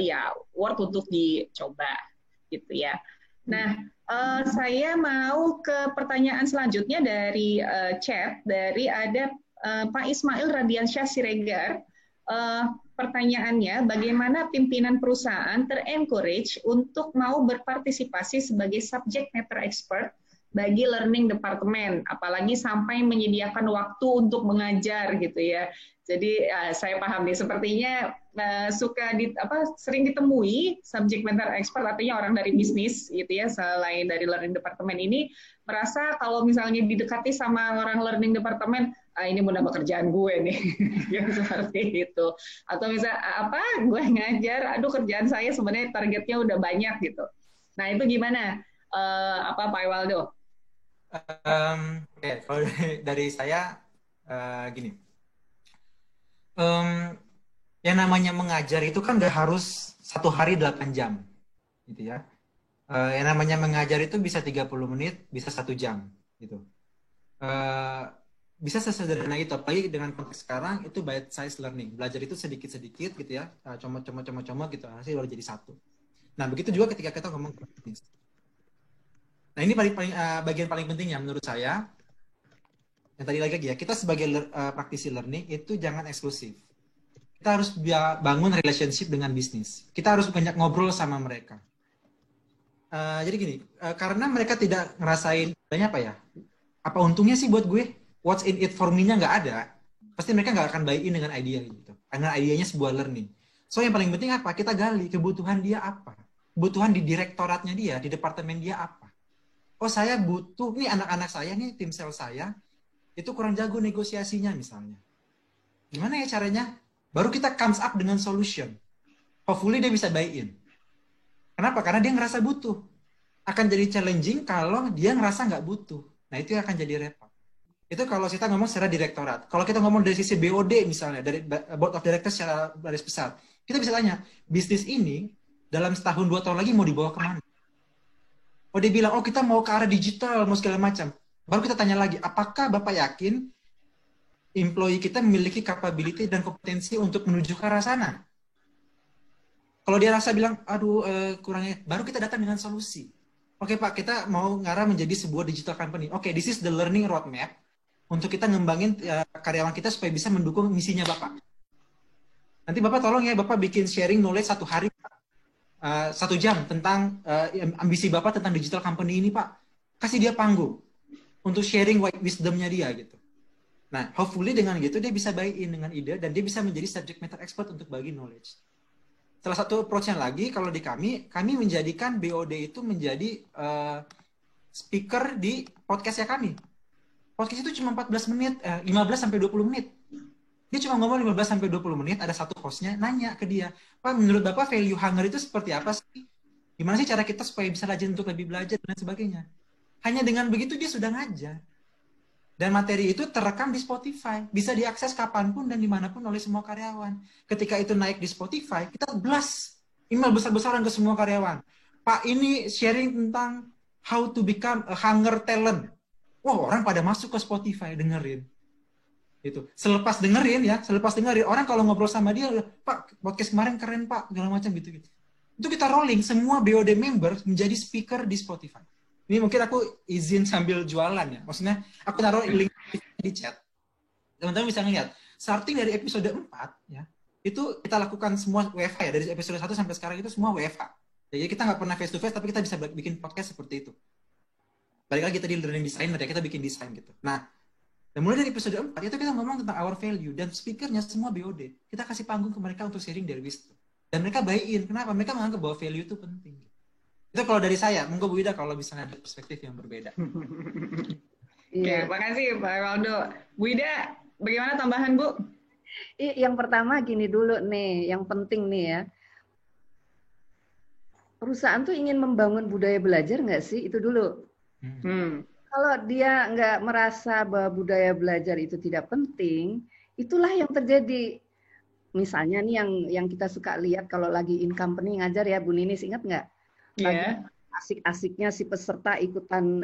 ya worth untuk dicoba gitu ya. Nah, saya mau ke pertanyaan selanjutnya dari chat, dari ada Pak Ismail Radiansyah Siregar. Pertanyaannya, bagaimana pimpinan perusahaan ter-encourage untuk mau berpartisipasi sebagai subject matter expert bagi learning department, apalagi sampai menyediakan waktu untuk mengajar gitu ya. Jadi saya paham nih, sepertinya sering ditemui subject matter expert, artinya orang dari bisnis gitu ya, selain dari learning department ini, merasa kalau misalnya didekati sama orang learning department, ini mau nambah kerjaan gue nih, ya, seperti itu. Atau misalnya gue ngajar, aduh kerjaan saya sebenarnya targetnya udah banyak gitu. Nah itu gimana, Pak Ewaldo? Oke, kalau dari saya gini, yang namanya mengajar itu kan nggak harus 1 hari 8 jam, gitu ya. Yang namanya mengajar itu bisa 30 menit, bisa 1 jam, gitu. Bisa sesederhana itu, apalagi dengan konteks sekarang itu bite size learning, belajar itu sedikit-sedikit gitu ya, comot gitu, hasil baru jadi satu. Nah begitu juga ketika kita ngomong bisnis. Nah ini bagian paling penting ya menurut saya. Yang tadi lagi ya, kita sebagai praktisi learning itu jangan eksklusif. Kita harus bangun relationship dengan bisnis. Kita harus banyak ngobrol sama mereka. Jadi gini, karena mereka tidak ngerasain apa ya, apa untungnya sih buat gue? What's in it for me-nya nggak ada. Pasti mereka nggak akan buy in dengan idea gitu. Karena idenya sebuah learning. So yang paling penting apa? Kita gali kebutuhan dia apa. Kebutuhan di direktoratnya dia, di departemen dia apa. Oh saya butuh, nih anak-anak saya nih, tim sales saya, itu kurang jago negosiasinya misalnya. Gimana ya caranya? Baru kita comes up dengan solution. Hopefully dia bisa buy in. Kenapa? Karena dia ngerasa butuh. Akan jadi challenging kalau dia ngerasa nggak butuh. Nah itu akan jadi repot. Itu kalau kita ngomong secara direktorat. Kalau kita ngomong dari sisi BOD misalnya, dari Board of Directors secara garis besar, kita bisa tanya, bisnis ini dalam setahun 2 tahun lagi mau dibawa kemana? Oh dia bilang, oh kita mau ke arah digital, mau segala macam. Baru kita tanya lagi, apakah Bapak yakin employee kita memiliki capability dan kompetensi untuk menuju ke arah sana? Kalau dia rasa bilang, aduh kurangnya, baru kita datang dengan solusi. oke Pak, kita mau ngarah menjadi sebuah digital company. Oke, this is the learning roadmap untuk kita ngembangin karyawan kita supaya bisa mendukung misinya Bapak. Nanti Bapak tolong ya, Bapak bikin sharing knowledge 1 hari, 1 jam tentang ambisi Bapak tentang digital company ini Pak. Kasih dia panggung untuk sharing wisdom-nya dia gitu. Nah, hopefully dengan gitu dia bisa buy-in dengan ide dan dia bisa menjadi subject matter expert untuk bagi knowledge. Salah satu approach-nya lagi, kalau di kami menjadikan BOD itu menjadi speaker di podcastnya kami. Podcast itu cuma 14 menit, 15-20 menit. Dia cuma ngomong 15-20 menit, ada satu hostnya nanya ke dia, Pak, menurut Bapak value hunger itu seperti apa sih? Gimana sih cara kita supaya bisa rajin untuk lebih belajar dan sebagainya? Hanya dengan begitu dia sudah ngajar. Dan materi itu terekam di Spotify. Bisa diakses kapanpun dan dimanapun oleh semua karyawan. Ketika itu naik di Spotify, kita blast email besar-besaran ke semua karyawan. Pak, ini sharing tentang how to become a hunger talent. Wah, orang pada masuk ke Spotify, dengerin. Itu. Selepas dengerin, orang kalau ngobrol sama dia, Pak, podcast kemarin keren Pak, segala macam gitu-gitu. Itu kita rolling, semua BOD member menjadi speaker di Spotify. Ini mungkin aku izin sambil jualan ya. Maksudnya aku taruh link di chat. Teman-teman bisa ngeliat. Starting dari episode 4 ya, itu kita lakukan semua WFH ya. Dari episode 1 sampai sekarang itu semua WFH. Jadi kita nggak pernah face to face, tapi kita bisa bikin podcast seperti itu. Balik lagi kita di learning designer ya, kita bikin desain gitu. Nah, dan mulai dari episode 4 itu kita ngomong tentang our value dan speakernya semua BOD. Kita kasih panggung ke mereka untuk sharing their wisdom. Dan mereka buy-in. Kenapa? Mereka menganggap bahwa value itu penting. Itu kalau dari saya, monggo Bu Ida kalau bisa ada perspektif yang berbeda. Oke, makasih Pak Waldo. Bu Ida, bagaimana tambahan Bu? Yang pertama gini dulu nih, yang penting nih ya. Perusahaan tuh ingin membangun budaya belajar nggak sih? Itu dulu. Kalau dia nggak merasa bahwa budaya belajar itu tidak penting, itulah yang terjadi. Misalnya nih yang kita suka lihat kalau lagi in company ngajar ya, Bu Ninis, ingat nggak? Iya. Asik-asiknya si peserta ikutan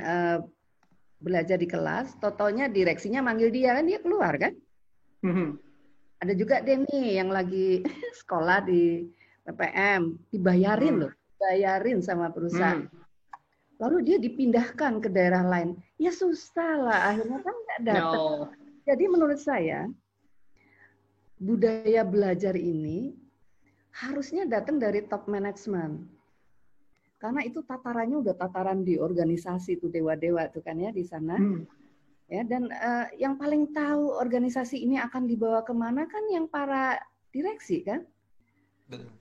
belajar di kelas, totonya direksinya manggil dia, kan dia keluar kan? Ada juga deh nih yang lagi sekolah di PPM, dibayarin loh, dibayarin sama perusahaan. Lalu dia dipindahkan ke daerah lain, ya susah lah, akhirnya kan nggak datang. No. Jadi menurut saya budaya belajar ini harusnya datang dari top management. Karena itu tatarannya udah tataran di organisasi tuh dewa-dewa tuh kan ya di sana. Ya, dan yang paling tahu organisasi ini akan dibawa kemana kan yang para direksi kan. Betul.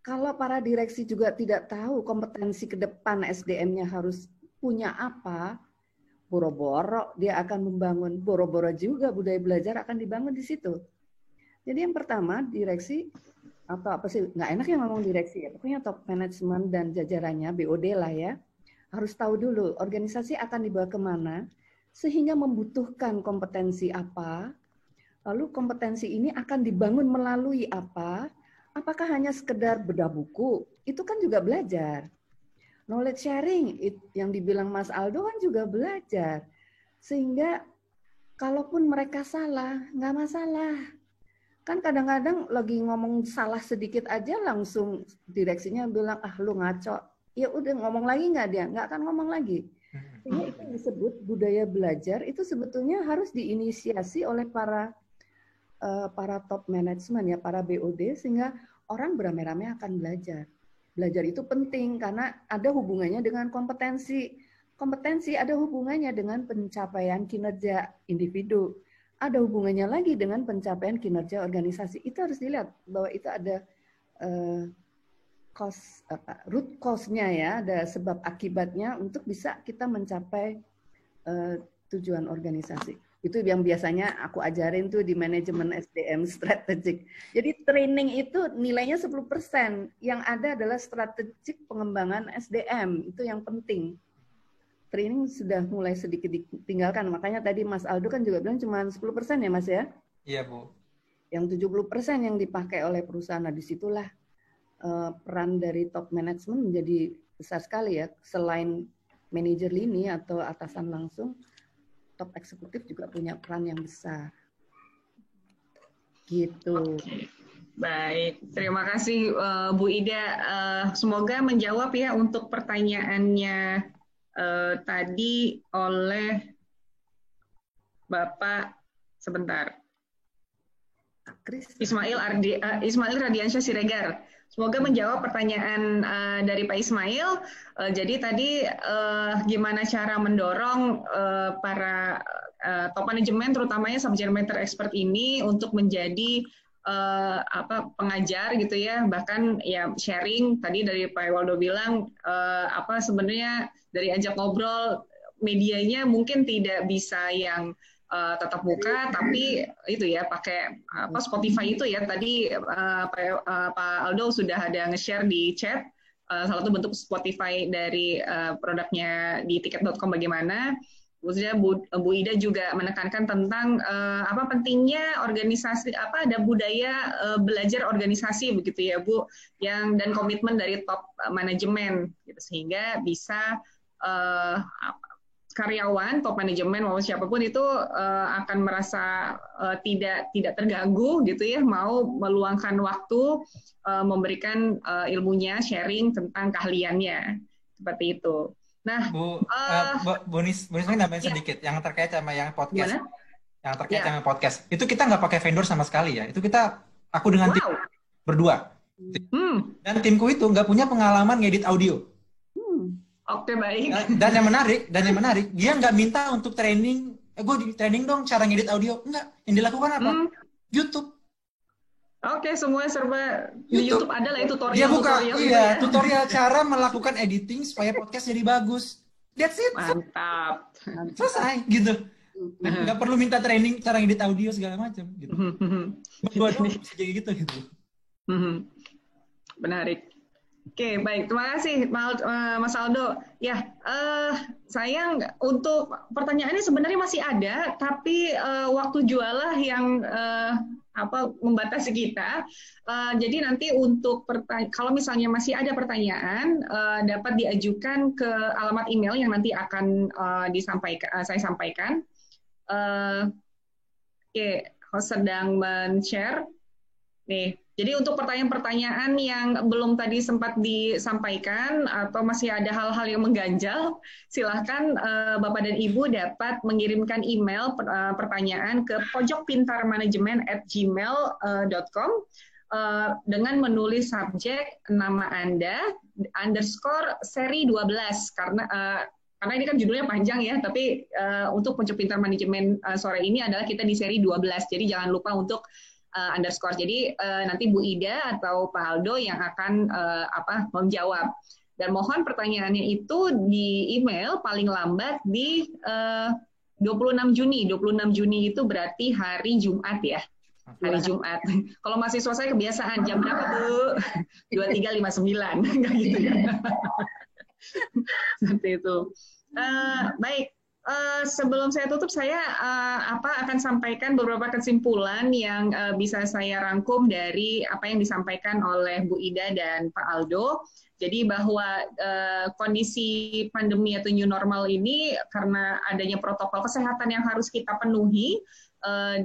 Kalau para direksi juga tidak tahu kompetensi ke depan SDM-nya harus punya apa, boro-boro dia akan membangun, boro-boro juga budaya belajar akan dibangun di situ. Jadi yang pertama direksi atau apa sih, nggak enak ya ngomong direksi ya, pokoknya top management dan jajarannya, BOD lah ya, harus tahu dulu organisasi akan dibawa kemana, sehingga membutuhkan kompetensi apa, lalu kompetensi ini akan dibangun melalui apa, apakah hanya sekedar bedah buku, itu kan juga belajar. Knowledge sharing, yang dibilang Mas Aldo kan juga belajar, sehingga kalaupun mereka salah, nggak masalah. Kan kadang-kadang lagi ngomong salah sedikit aja langsung direksinya bilang, ah lu ngaco. Ya udah ngomong lagi nggak dia? Nggak akan ngomong lagi. Sehingga itu disebut budaya belajar, itu sebetulnya harus diinisiasi oleh para top management ya, para BOD, sehingga orang beramai-ramai akan belajar. Belajar itu penting karena ada hubungannya dengan kompetensi. Kompetensi ada hubungannya dengan pencapaian kinerja individu. Ada hubungannya lagi dengan pencapaian kinerja organisasi. Itu harus dilihat bahwa itu ada root cause-nya ya, ada sebab akibatnya untuk bisa kita mencapai tujuan organisasi. Itu yang biasanya aku ajarin tuh di manajemen SDM strategik. Jadi training itu nilainya 10%. Yang ada adalah strategik pengembangan SDM. Itu yang penting. Training sudah mulai sedikit ditinggalkan. Makanya tadi Mas Aldo kan juga bilang cuma 10% ya Mas ya? Iya Bu. Yang 70% yang dipakai oleh perusahaan. Nah disitulah peran dari top management menjadi besar sekali ya. Selain manajer lini atau atasan langsung, top eksekutif juga punya peran yang besar. Gitu. Baik, terima kasih Bu Ida. Semoga menjawab ya untuk pertanyaannya tadi oleh Bapak sebentar. Ismail Radiansyah Siregar. Semoga menjawab pertanyaan dari Pak Ismail. Jadi tadi gimana cara mendorong para top manajemen, terutamanya subject matter expert ini untuk menjadi pengajar gitu ya, bahkan ya sharing. Tadi dari Pak Waldo bilang sebenarnya dari ajak ngobrol medianya mungkin tidak bisa yang tetap muka, tapi itu ya pakai Spotify itu ya tadi Pak Aldo sudah ada nge-share di chat salah satu bentuk Spotify dari produknya di tiket.com bagaimana. Khususnya Bu Ida juga menekankan tentang pentingnya organisasi, ada budaya belajar organisasi begitu ya Bu, dan komitmen dari top manajemen gitu, sehingga bisa karyawan, top manajemen maupun siapapun itu akan merasa tidak terganggu gitu ya, mau meluangkan waktu memberikan ilmunya, sharing tentang keahliannya seperti itu. Nah, Bu Nis nambahin sedikit yang terkait sama yang podcast. Gimana? Yang terkait sama podcast. Itu kita nggak pakai vendor sama sekali ya. Itu aku dengan tim berdua. Dan timku itu nggak punya pengalaman ngedit audio. Oke, baik. Dan yang menarik, dia nggak minta untuk training, gue di training dong cara ngedit audio. Enggak. Yang dilakukan apa? YouTube. Oke, semuanya serba di YouTube ada lah tutorial. Dia buka, tutorial cara melakukan editing supaya podcast jadi bagus. That's it. Mantap. Selesai, gitu. Nggak perlu minta training cara ngedit audio segala macam. Gitu. Berdua dong bisa jadi gitu. Menarik. Oke, baik. Terima kasih, Mas Aldo. Ya, sayang untuk pertanyaannya sebenarnya masih ada, tapi waktu jualah yang membatasi kita. Jadi nanti untuk kalau misalnya masih ada pertanyaan, dapat diajukan ke alamat email yang nanti akan saya sampaikan. Oke, host sedang men-share. Nih. Jadi untuk pertanyaan-pertanyaan yang belum tadi sempat disampaikan atau masih ada hal-hal yang mengganjal, silahkan Bapak dan Ibu dapat mengirimkan email pertanyaan ke pojokpintarmanajemen@gmail.com dengan menulis subjek nama Anda _seri 12 karena ini kan judulnya panjang ya, tapi untuk Pojok Pintar Manajemen sore ini adalah kita di seri 12. Jadi jangan lupa untuk underscore. Jadi nanti Bu Ida atau Pak Aldo yang akan menjawab. Dan mohon pertanyaannya itu di email paling lambat di 26 Juni. 26 Juni itu berarti hari Jumat ya. Hari Jumat. Kalau mahasiswa saya kebiasaan jam berapa Bu? 23.59. Enggak gitu ya. Seperti itu. Baik. Sebelum saya tutup, saya akan sampaikan beberapa kesimpulan yang bisa saya rangkum dari apa yang disampaikan oleh Bu Ida dan Pak Aldo. Jadi bahwa kondisi pandemi atau new normal ini karena adanya protokol kesehatan yang harus kita penuhi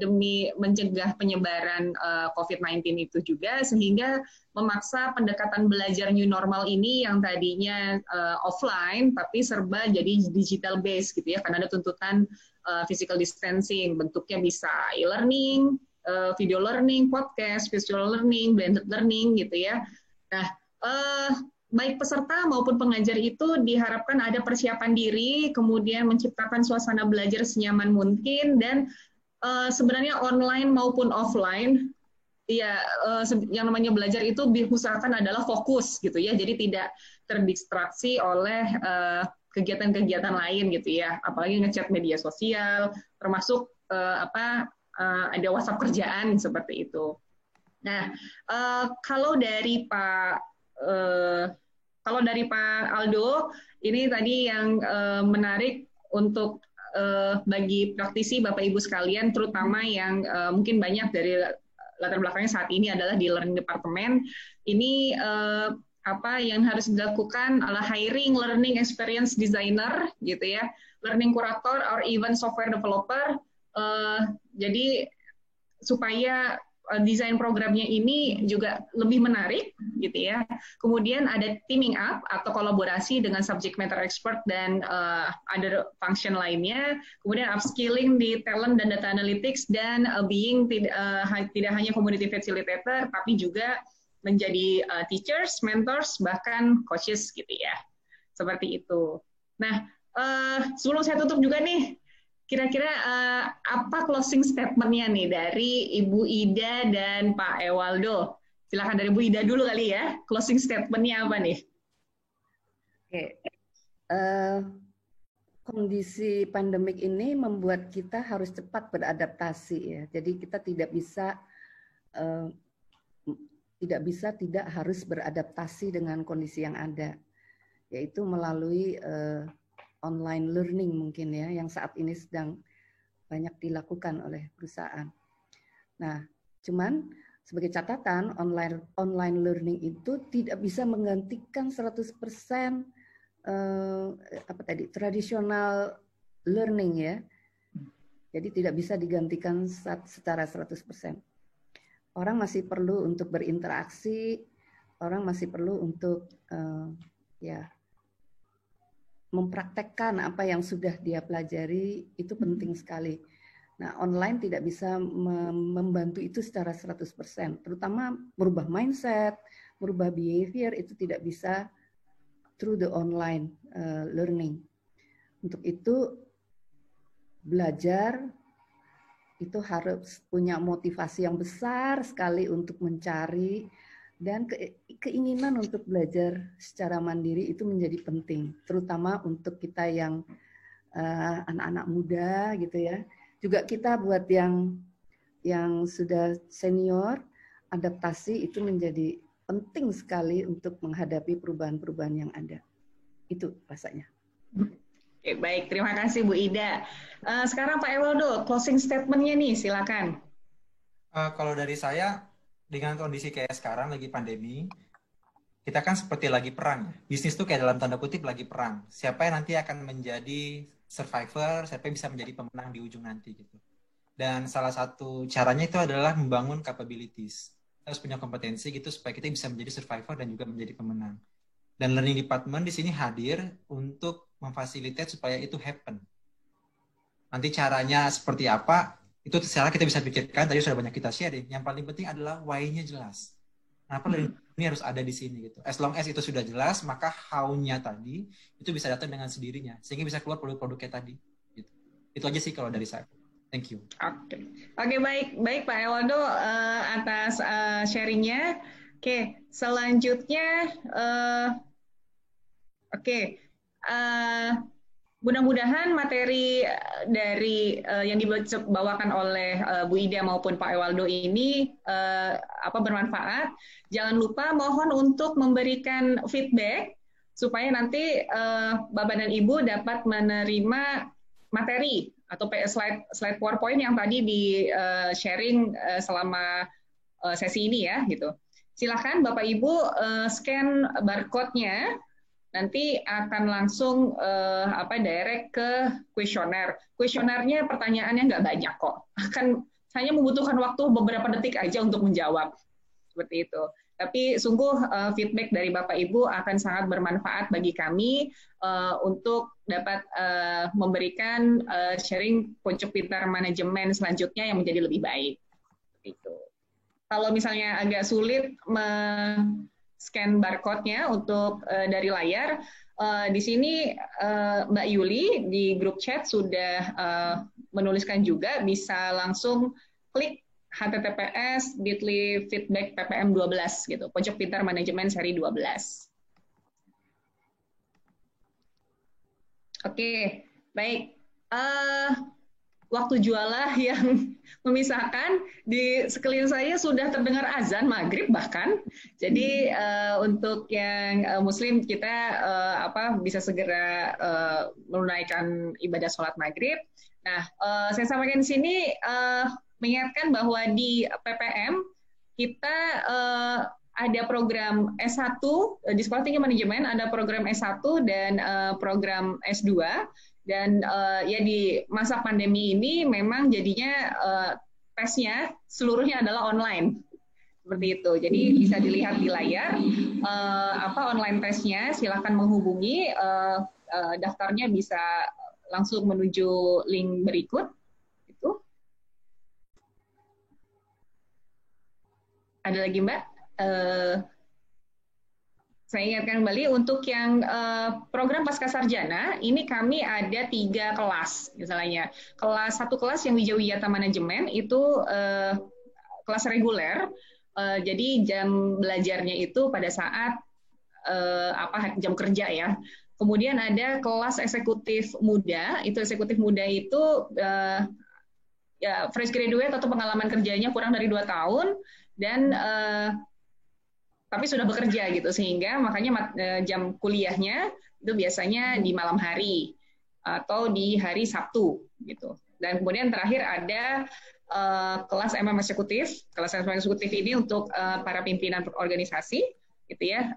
demi mencegah penyebaran COVID-19 itu juga, sehingga memaksa pendekatan belajar new normal ini yang tadinya offline tapi serba jadi digital based gitu ya, karena ada tuntutan physical distancing, bentuknya bisa e-learning, video learning, podcast, visual learning, blended learning gitu ya. Nah, baik peserta maupun pengajar itu diharapkan ada persiapan diri, kemudian menciptakan suasana belajar senyaman mungkin, dan sebenarnya online maupun offline, ya yang namanya belajar itu diusahakan adalah fokus gitu ya, jadi tidak terdistraksi oleh kegiatan-kegiatan lain gitu ya, apalagi ngechat media sosial, termasuk ada WhatsApp kerjaan seperti itu. Nah, kalau dari Pak Aldo, ini tadi yang menarik untuk bagi praktisi Bapak Ibu sekalian, terutama yang mungkin banyak dari latar belakangnya saat ini adalah di learning department, ini yang harus dilakukan adalah hiring learning experience designer gitu ya, learning curator or even software developer. Jadi supaya desain programnya ini juga lebih menarik gitu ya. Kemudian ada teaming up atau kolaborasi dengan subject matter expert dan other function lainnya. Kemudian upskilling di talent dan data analytics dan being tidak hanya community facilitator tapi juga menjadi teachers, mentors, bahkan coaches gitu ya. Seperti itu. Nah, sebelum saya tutup juga nih, kira-kira apa closing statement-nya nih dari Ibu Ida dan Pak Ewaldo? Silakan dari Bu Ida dulu kali ya. Closing statement-nya apa nih? Oke. Kondisi pandemik ini membuat kita harus cepat beradaptasi ya. Jadi kita tidak harus beradaptasi dengan kondisi yang ada, yaitu melalui online learning mungkin ya, yang saat ini sedang banyak dilakukan oleh perusahaan. Nah, cuman sebagai catatan, online learning itu tidak bisa menggantikan 100% tradisional learning ya. Jadi tidak bisa digantikan secara 100%. Orang masih perlu untuk berinteraksi, orang masih perlu untuk mempraktekkan apa yang sudah dia pelajari, itu penting sekali. Nah, online tidak bisa membantu itu secara 100%, terutama merubah mindset, merubah behavior, itu tidak bisa through the online learning. Untuk itu, belajar itu harus punya motivasi yang besar sekali untuk mencari, dan keinginan untuk belajar secara mandiri itu menjadi penting, terutama untuk kita yang anak-anak muda gitu ya. Juga kita buat yang sudah senior, adaptasi itu menjadi penting sekali untuk menghadapi perubahan-perubahan yang ada. Itu rasanya. Oke, baik, terima kasih Bu Ida. Sekarang Pak Ewaldo, closing statement-nya nih, silakan. Kalau dari saya, dengan kondisi kayak sekarang lagi pandemi, kita kan seperti lagi perang. Bisnis tuh kayak dalam tanda kutip lagi perang. Siapa yang nanti akan menjadi survivor, siapa yang bisa menjadi pemenang di ujung nanti gitu. Dan salah satu caranya itu adalah membangun capabilities. Kita harus punya kompetensi gitu supaya kita bisa menjadi survivor dan juga menjadi pemenang. Dan learning department di sini hadir untuk memfasilitasi supaya itu happen. Nanti caranya seperti apa? Itu secara kita bisa pikirkan, tadi sudah banyak kita share. Yang paling penting adalah why-nya jelas. Kenapa ini harus ada di sini gitu. As long as itu sudah jelas, maka how-nya tadi itu bisa datang dengan sendirinya, sehingga bisa keluar produk-produknya tadi. Gitu. Itu aja sih kalau dari saya. Thank you. Oke, baik Pak Ewaldo atas sharingnya. Oke, selanjutnya mudah-mudahan materi dari yang dibawakan oleh Bu Ida maupun Pak Ewaldo ini bermanfaat. Jangan lupa mohon untuk memberikan feedback supaya nanti Bapak dan Ibu dapat menerima materi atau slide PowerPoint yang tadi di sharing selama sesi ini ya gitu. Silakan Bapak Ibu scan barcode-nya. Nanti akan langsung direct ke kuesioner. Kuesionernya pertanyaannya nggak banyak kok. Akan hanya membutuhkan waktu beberapa detik aja untuk menjawab. Seperti itu. Tapi sungguh feedback dari Bapak Ibu akan sangat bermanfaat bagi kami untuk dapat memberikan sharing pucuk pintar manajemen selanjutnya yang menjadi lebih baik. Itu. Kalau misalnya agak sulit scan barcode-nya untuk dari layar. Di sini Mbak Yuli di grup chat sudah menuliskan juga, bisa langsung klik https://bit.ly/feedback ppm 12 gitu, pojok pintar manajemen seri 12. Oke, baik. Waktu jualah yang memisahkan, di sekeliling saya sudah terdengar azan maghrib bahkan. Jadi untuk yang Muslim kita bisa segera menunaikan ibadah sholat maghrib. Nah, saya sampaikan di sini mengingatkan bahwa di PPM kita ada program S1 di Sekolah Tinggi Manajemen, ada program S1 dan program S2. Dan ya di masa pandemi ini memang jadinya tesnya seluruhnya adalah online. Seperti itu. Jadi bisa dilihat di layar online tesnya. Silakan menghubungi. Daftarnya bisa langsung menuju link berikut. Itu. Ada lagi Mbak? Saya ingatkan kembali untuk yang program Pascasarjana, ini kami ada 3 kelas, misalnya. Satu kelas yang Wijawiyata Manajemen itu kelas reguler, jadi jam belajarnya itu pada saat jam kerja ya. Kemudian ada kelas eksekutif muda, itu ya fresh graduate atau pengalaman kerjanya kurang dari 2 tahun dan tapi sudah bekerja gitu, sehingga makanya jam kuliahnya itu biasanya di malam hari atau di hari Sabtu gitu. Dan kemudian terakhir ada kelas MM eksekutif. Kelas MM eksekutif ini untuk para pimpinan organisasi gitu ya.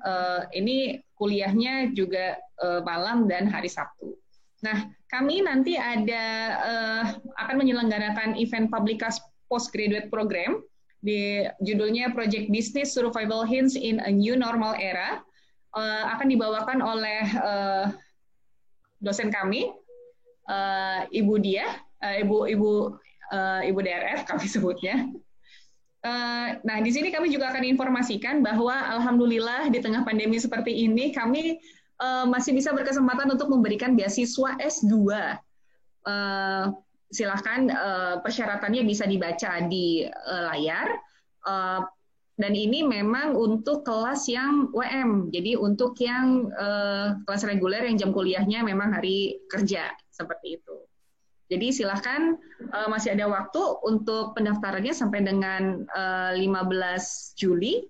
Ini kuliahnya juga malam dan hari Sabtu. Nah, kami nanti akan menyelenggarakan event Publikas Postgraduate Program di judulnya Project Business Survival Hints in a New Normal Era, akan dibawakan oleh dosen kami, Ibu Dia, Ibu DRF kami sebutnya. Nah, di sini kami juga akan informasikan bahwa alhamdulillah di tengah pandemi seperti ini kami masih bisa berkesempatan untuk memberikan beasiswa S2. Silakan persyaratannya bisa dibaca di layar, dan ini memang untuk kelas yang WM, jadi untuk yang kelas reguler yang jam kuliahnya memang hari kerja, seperti itu. Jadi silakan, masih ada waktu untuk pendaftarannya sampai dengan 15 Juli.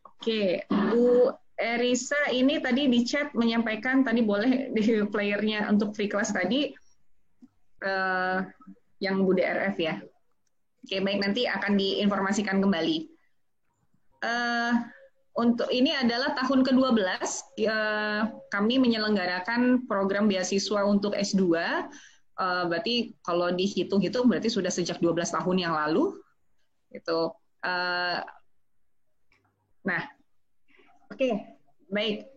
Oke, Bu Erisa ini tadi di chat menyampaikan tadi boleh di playernya untuk free class tadi, yang Bu DRF ya. Oke, baik, nanti akan diinformasikan kembali. Untuk ini adalah tahun ke-12 kami menyelenggarakan program beasiswa untuk S2. Berarti kalau dihitung-hitung berarti sudah sejak 12 tahun yang lalu. Itu. Nah, oke, baik.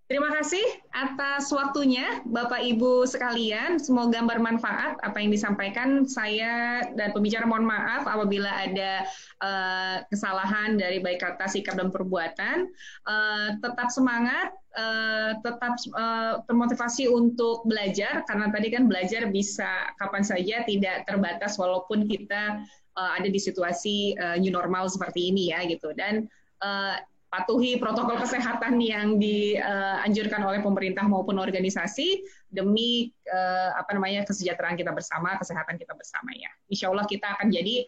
Terima kasih atas waktunya, Bapak Ibu sekalian. Semoga bermanfaat apa yang disampaikan. Saya dan pembicara mohon maaf apabila ada kesalahan dari baik kata, sikap, dan perbuatan. Tetap semangat, tetap termotivasi untuk belajar, karena tadi kan belajar bisa kapan saja, tidak terbatas walaupun kita ada di situasi new normal seperti ini ya gitu. Dan patuhi protokol kesehatan yang dianjurkan oleh pemerintah maupun organisasi demi kesejahteraan kita bersama, kesehatan kita bersama ya. Insya Allah kita akan jadi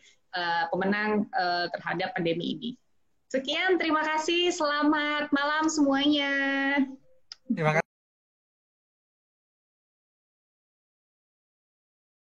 pemenang terhadap pandemi ini. Sekian, terima kasih, selamat malam semuanya. Terima kasih.